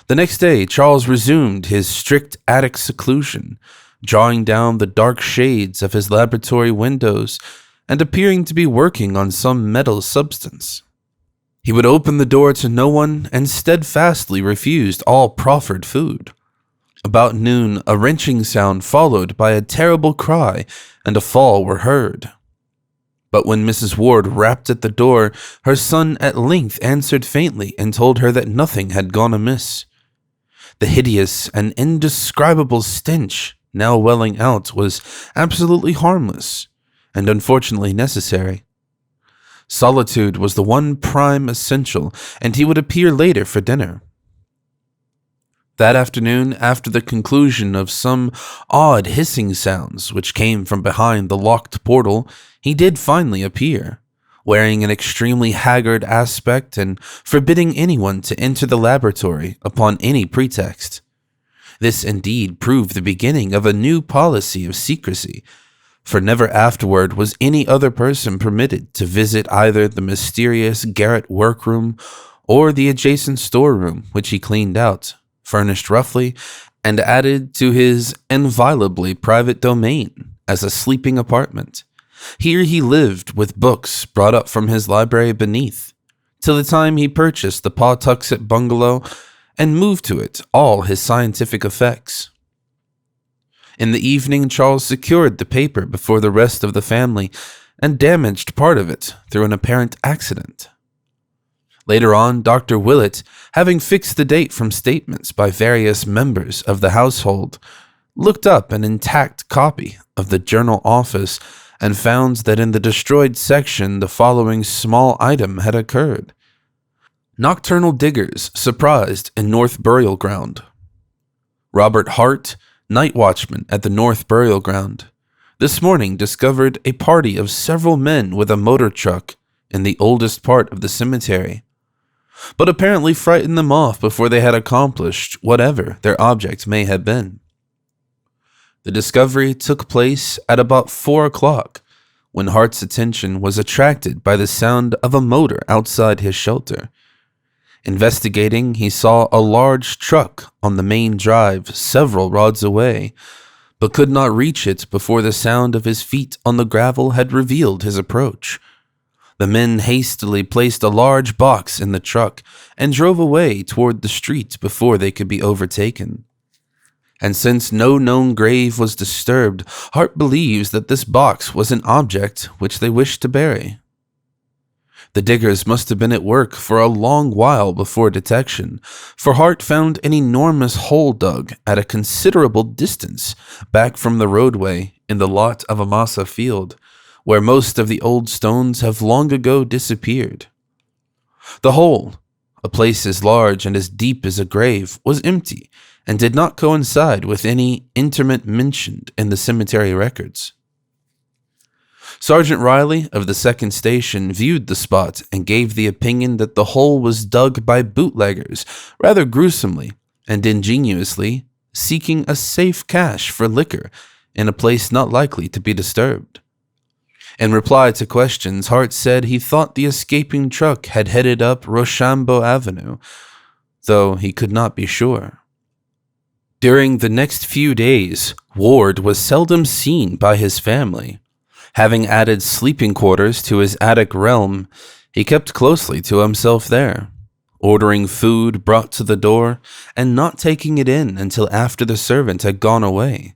The next day, Charles resumed his strict attic seclusion, drawing down the dark shades of his laboratory windows and appearing to be working on some metal substance. He would open the door to no one and steadfastly refused all proffered food. About noon, a wrenching sound followed by a terrible cry and a fall were heard. But when Mrs. Ward rapped at the door, her son at length answered faintly and told her that nothing had gone amiss. The hideous and indescribable stench now welling out was absolutely harmless and unfortunately necessary. Solitude was the one prime essential, and he would appear later for dinner. That afternoon, after the conclusion of some odd hissing sounds which came from behind the locked portal, he did finally appear, wearing an extremely haggard aspect and forbidding anyone to enter the laboratory upon any pretext. This indeed proved the beginning of a new policy of secrecy, for never afterward was any other person permitted to visit either the mysterious garret workroom or the adjacent storeroom which he cleaned out, furnished roughly, and added to his inviolably private domain as a sleeping apartment. Here he lived with books brought up from his library beneath, till the time he purchased the Pawtuxet bungalow and moved to it all his scientific effects. In the evening, Charles secured the paper before the rest of the family and damaged part of it through an apparent accident. Later on, Dr. Willett, having fixed the date from statements by various members of the household, looked up an intact copy of the journal office and found that in the destroyed section the following small item had occurred. Nocturnal diggers surprised in North Burial Ground. Robert Hart, night watchman at the North Burial Ground, this morning discovered a party of several men with a motor truck in the oldest part of the cemetery, but apparently frightened them off before they had accomplished whatever their object may have been. The discovery took place at about 4 o'clock, when Hart's attention was attracted by the sound of a motor outside his shelter. Investigating, he saw a large truck on the main drive several rods away, but could not reach it before the sound of his feet on the gravel had revealed his approach. The men hastily placed a large box in the truck and drove away toward the street before they could be overtaken. And since no known grave was disturbed, Hart believes that this box was an object which they wished to bury. The diggers must have been at work for a long while before detection, for Hart found an enormous hole dug at a considerable distance back from the roadway in the lot of a masa field, where most of the old stones have long ago disappeared. The hole, a place as large and as deep as a grave, was empty and did not coincide with any interment mentioned in the cemetery records. Sergeant Riley of the 2nd Station viewed the spot and gave the opinion that the hole was dug by bootleggers rather gruesomely and ingeniously, seeking a safe cache for liquor in a place not likely to be disturbed. In reply to questions, Hart said he thought the escaping truck had headed up Rochambeau Avenue, though he could not be sure. During the next few days, Ward was seldom seen by his family. Having added sleeping quarters to his attic realm, he kept closely to himself there, ordering food brought to the door and not taking it in until after the servant had gone away.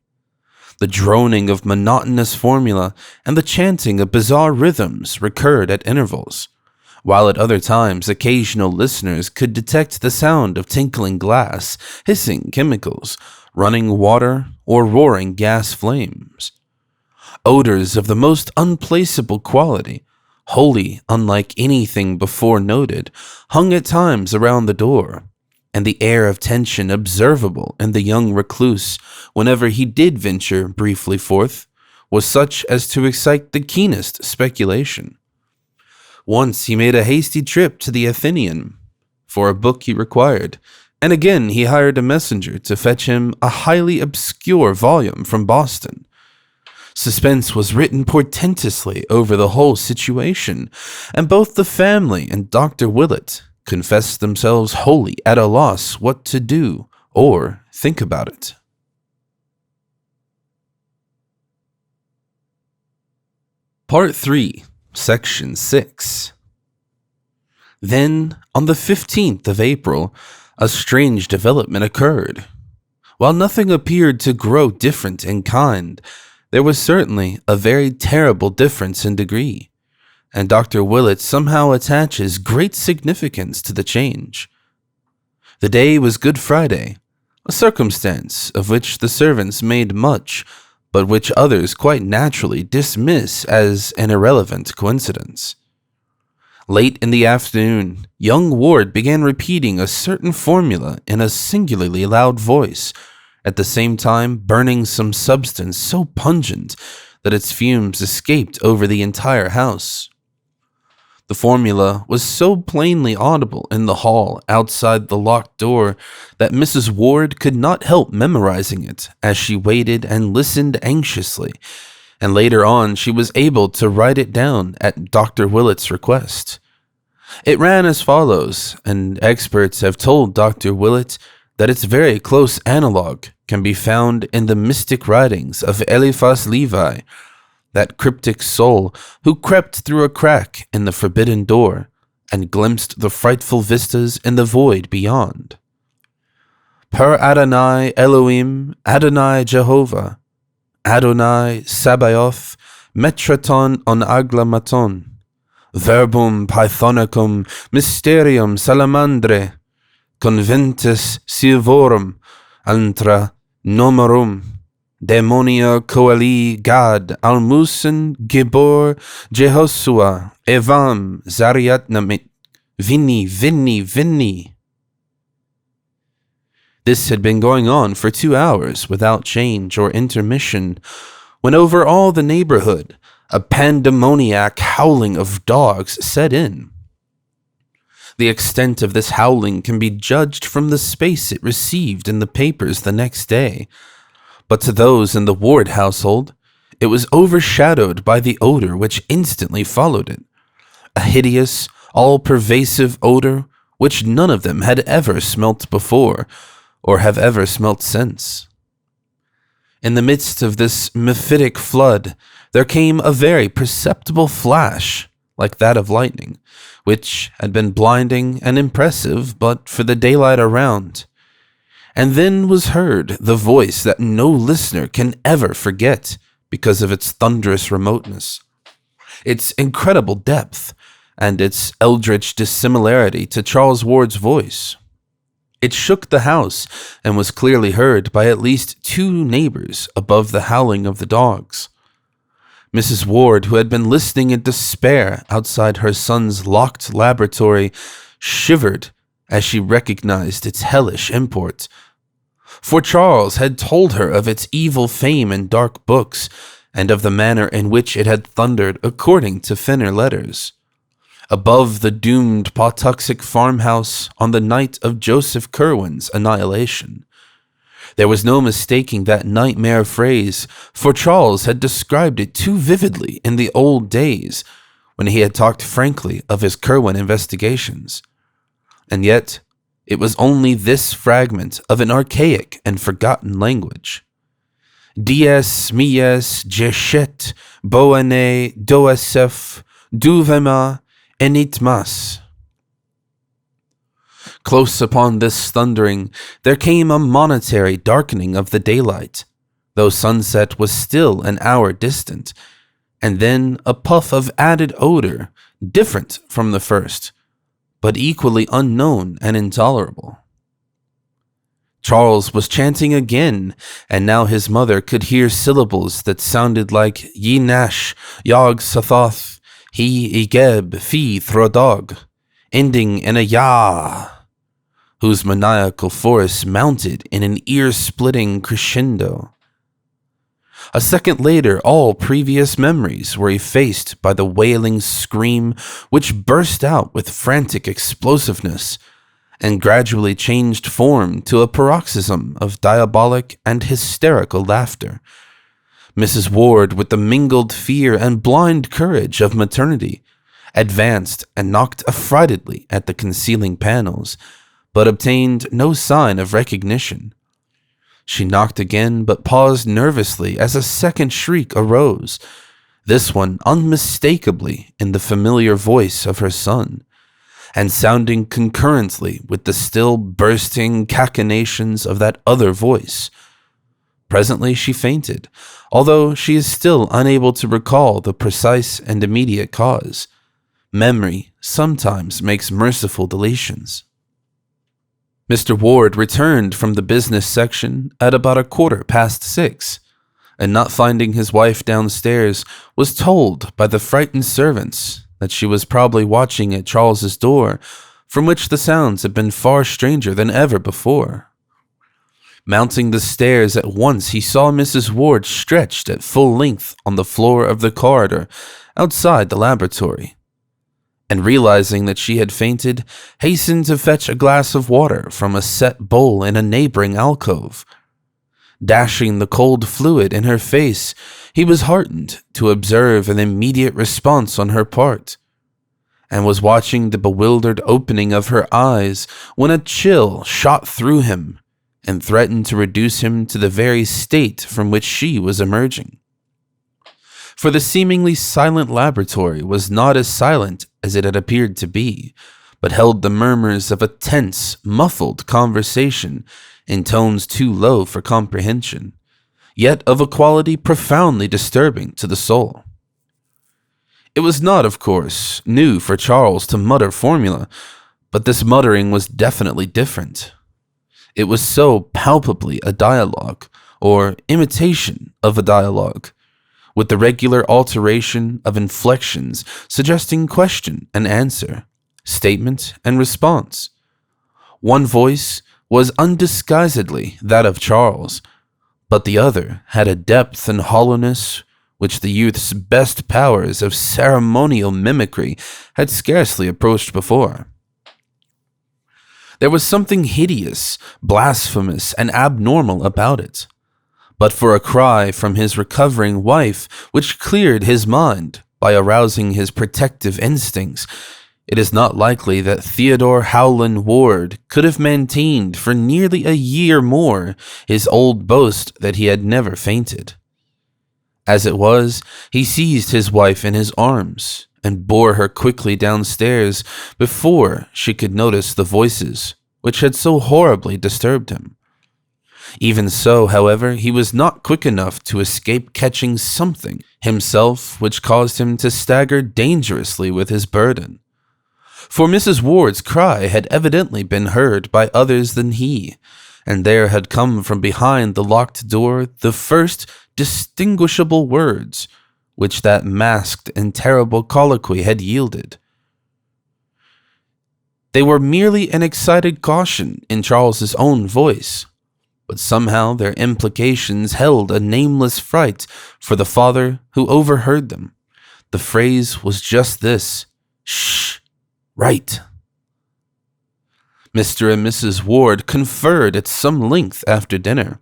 The droning of monotonous formula and the chanting of bizarre rhythms recurred at intervals, while at other times occasional listeners could detect the sound of tinkling glass, hissing chemicals, running water, or roaring gas flames. Odors of the most unplaceable quality, wholly unlike anything before noted, hung at times around the door, and the air of tension observable in the young recluse whenever he did venture briefly forth was such as to excite the keenest speculation. Once he made a hasty trip to the Athenaeum for a book he required, and again he hired a messenger to fetch him a highly obscure volume from Boston. Suspense was written portentously over the whole situation, and both the family and Dr. Willett confessed themselves wholly at a loss what to do or think about it. Part 3, Section 6. Then, on the 15th of April, a strange development occurred. While nothing appeared to grow different in kind, there was certainly a very terrible difference in degree, and Dr. Willett somehow attaches great significance to the change. The day was Good Friday, a circumstance of which the servants made much, but which others quite naturally dismiss as an irrelevant coincidence. Late in the afternoon, young Ward began repeating a certain formula in a singularly loud voice, at the same time burning some substance so pungent that its fumes escaped over the entire house. The formula was so plainly audible in the hall outside the locked door that Mrs. Ward could not help memorizing it as she waited and listened anxiously, and later on she was able to write it down at Dr. Willett's request. It ran as follows, and experts have told Dr. Willett that its very close analog can be found in the mystic writings of Eliphas Levi, that cryptic soul who crept through a crack in the forbidden door and glimpsed the frightful vistas in the void beyond. Per Adonai Elohim, Adonai Jehovah, Adonai Sabaoth, Metraton on Aglamaton, Verbum Pythonicum Mysterium Salamandre, Conventus Silvorum, Antra Nomerum, Demonia Coeli Gad, Almusen, Gibor, Jehoshua, Evam, Zariatnamit, Vini. This had been going on for 2 hours without change or intermission, when over all the neighborhood a pandemoniac howling of dogs set in. The extent of this howling can be judged from the space it received in the papers the next day, but to those in the Ward household, it was overshadowed by the odor which instantly followed it, a hideous, all-pervasive odor which none of them had ever smelt before, or have ever smelt since. In the midst of this mephitic flood, there came a very perceptible flash, like that of lightning, which had been blinding and impressive but for the daylight around. And then was heard the voice that no listener can ever forget because of its thunderous remoteness, its incredible depth, and its eldritch dissimilarity to Charles Ward's voice. It shook the house and was clearly heard by at least 2 neighbors above the howling of the dogs. Mrs. Ward, who had been listening in despair outside her son's locked laboratory, shivered as she recognized its hellish import. For Charles had told her of its evil fame in dark books, and of the manner in which it had thundered according to Finner letters, above the doomed Pawtuxet farmhouse on the night of Joseph Curwen's annihilation. There was no mistaking that nightmare phrase, for Charles had described it too vividly in the old days, when he had talked frankly of his Curwen investigations. And yet, it was only this fragment of an archaic and forgotten language. Dies mies jeshet boane doesef duvema enitmas. Close upon this thundering, there came a momentary darkening of the daylight, though sunset was still an hour distant, and then a puff of added odor, different from the first, but equally unknown and intolerable. Charles was chanting again, and now his mother could hear syllables that sounded like Ye Nash, Yog Sathoth, He Igeb, Fi Throdog, ending in a Ya, whose maniacal force mounted in an ear-splitting crescendo. A second later, all previous memories were effaced by the wailing scream which burst out with frantic explosiveness and gradually changed form to a paroxysm of diabolic and hysterical laughter. Mrs. Ward, with the mingled fear and blind courage of maternity, advanced and knocked affrightedly at the concealing panels, but obtained no sign of recognition. She knocked again, but paused nervously as a second shriek arose, this one unmistakably in the familiar voice of her son, and sounding concurrently with the still bursting cachinnations of that other voice. Presently she fainted, although she is still unable to recall the precise and immediate cause. Memory sometimes makes merciful deletions. Mr. Ward returned from the business section at about 6:15, and not finding his wife downstairs, was told by the frightened servants that she was probably watching at Charles's door, from which the sounds had been far stranger than ever before. Mounting the stairs at once, he saw Mrs. Ward stretched at full length on the floor of the corridor outside the laboratory, and realizing that she had fainted, hastened to fetch a glass of water from a set bowl in a neighboring alcove. Dashing the cold fluid in her face, he was heartened to observe an immediate response on her part, and was watching the bewildered opening of her eyes when a chill shot through him and threatened to reduce him to the very state from which she was emerging. For the seemingly silent laboratory was not as silent as it had appeared to be, but held the murmurs of a tense, muffled conversation in tones too low for comprehension, yet of a quality profoundly disturbing to the soul. It was not, of course, new for Charles to mutter formula, but this muttering was definitely different. It was so palpably a dialogue, or imitation of a dialogue, with the regular alteration of inflections suggesting question and answer, statement and response. One voice was undisguisedly that of Charles, but the other had a depth and hollowness which the youth's best powers of ceremonial mimicry had scarcely approached before. There was something hideous, blasphemous, and abnormal about it. But for a cry from his recovering wife, which cleared his mind by arousing his protective instincts, It is not likely that Theodore Howland Ward could have maintained for nearly a year more his old boast that he had never fainted. As it was, he seized his wife in his arms and bore her quickly downstairs before she could notice the voices which had so horribly disturbed him. Even so, however, he was not quick enough to escape catching something himself which caused him to stagger dangerously with his burden. For Mrs. Ward's cry had evidently been heard by others than he, and there had come from behind the locked door the first distinguishable words which that masked and terrible colloquy had yielded. They were merely an excited caution in Charles's own voice, but somehow their implications held a nameless fright for the father who overheard them. The phrase was just this: "Shh, right." Mr. and Mrs. Ward conferred at some length after dinner,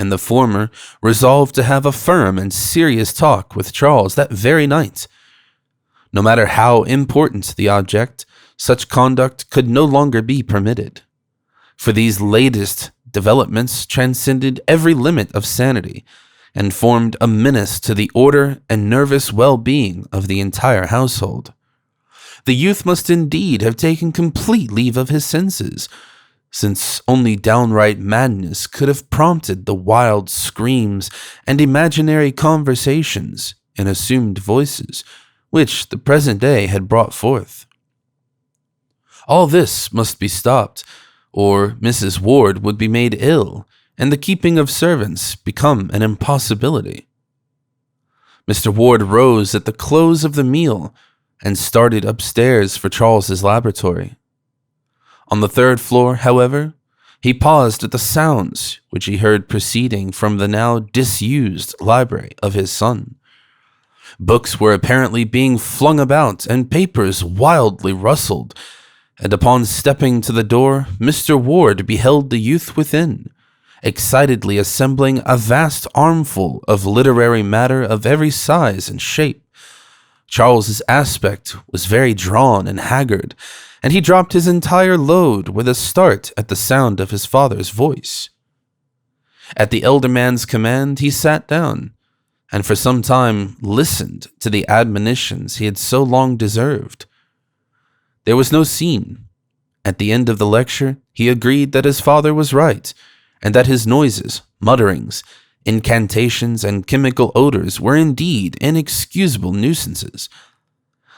and the former resolved to have a firm and serious talk with Charles that very night. No matter how important the object, such conduct could no longer be permitted, for these latest developments transcended every limit of sanity and formed a menace to the order and nervous well-being of the entire household. The youth must indeed have taken complete leave of his senses, since only downright madness could have prompted the wild screams and imaginary conversations in assumed voices which the present day had brought forth. All this must be stopped, or Mrs. Ward would be made ill, and the keeping of servants become an impossibility. Mr. Ward rose at the close of the meal and started upstairs for Charles's laboratory. On the third floor, however, he paused at the sounds which he heard proceeding from the now disused library of his son. Books were apparently being flung about, and papers wildly rustled, and upon stepping to the door, Mr. Ward beheld the youth within, excitedly assembling a vast armful of literary matter of every size and shape. Charles's aspect was very drawn and haggard, and he dropped his entire load with a start at the sound of his father's voice. At the elder man's command, he sat down, and for some time listened to the admonitions he had so long deserved. There was no scene. At the end of the lecture, he agreed that his father was right, and that his noises, mutterings, incantations, and chemical odors were indeed inexcusable nuisances.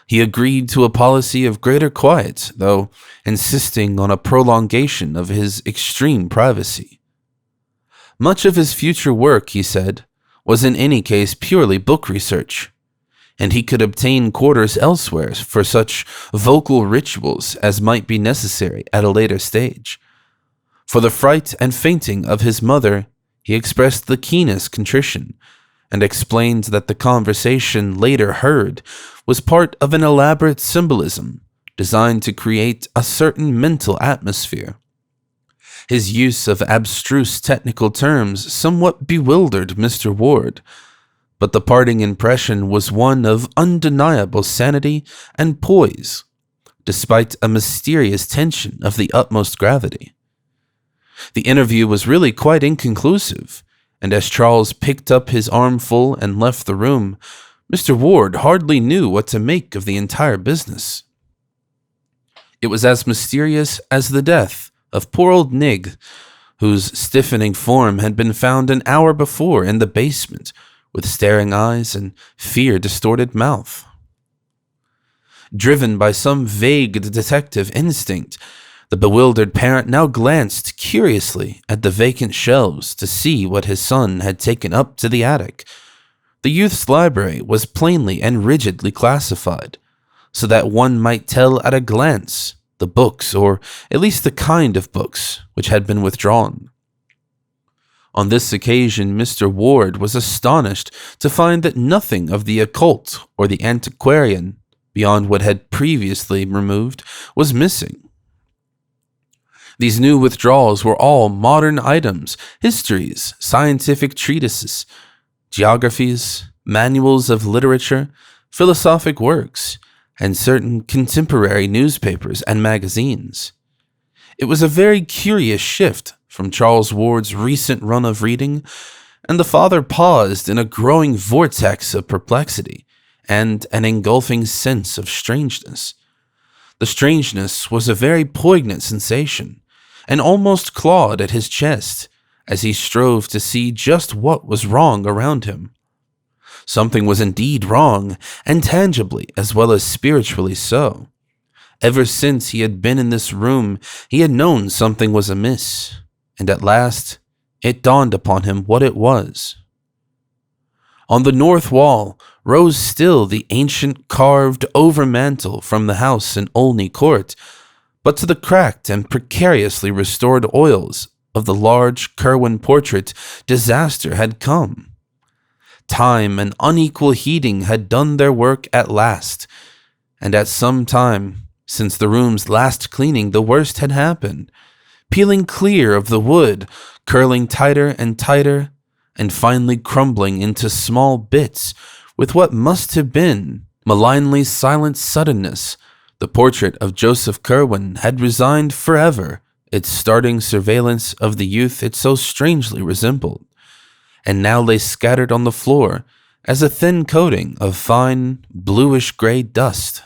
He agreed to a policy of greater quiet, though insisting on a prolongation of his extreme privacy. Much of his future work, he said, was in any case purely book research, and he could obtain quarters elsewhere for such vocal rituals as might be necessary at a later stage. For the fright and fainting of his mother, he expressed the keenest contrition, and explained that the conversation later heard was part of an elaborate symbolism designed to create a certain mental atmosphere. His use of abstruse technical terms somewhat bewildered Mr. Ward, but the parting impression was one of undeniable sanity and poise, despite a mysterious tension of the utmost gravity. The interview was really quite inconclusive, and as Charles picked up his armful and left the room, Mr. Ward hardly knew what to make of the entire business. It was as mysterious as the death of poor old Nig, whose stiffening form had been found an hour before in the basement, with staring eyes and fear-distorted mouth. Driven by some vague detective instinct, the bewildered parent now glanced curiously at the vacant shelves to see what his son had taken up to the attic. The youth's library was plainly and rigidly classified, so that one might tell at a glance the books, or at least the kind of books, which had been withdrawn. On this occasion, Mr. Ward was astonished to find that nothing of the occult or the antiquarian, beyond what had previously removed, was missing. These new withdrawals were all modern items, histories, scientific treatises, geographies, manuals of literature, philosophic works, and certain contemporary newspapers and magazines. It was a very curious shift from Charles Ward's recent run of reading, and the father paused in a growing vortex of perplexity and an engulfing sense of strangeness. The strangeness was a very poignant sensation, and almost clawed at his chest as he strove to see just what was wrong around him. Something was indeed wrong, and tangibly as well as spiritually so. Ever since he had been in this room, he had known something was amiss, and at last it dawned upon him what it was. On the north wall rose still the ancient carved overmantel from the house in Olney Court, but to the cracked and precariously restored oils of the large Curwen portrait, disaster had come. Time and unequal heating had done their work at last, and at some time since the room's last cleaning the worst had happened, peeling clear of the wood, curling tighter and tighter, and finally crumbling into small bits with what must have been malignly silent suddenness. The portrait of Joseph Curwen had resigned forever its starting surveillance of the youth it so strangely resembled, and now lay scattered on the floor as a thin coating of fine bluish-gray dust.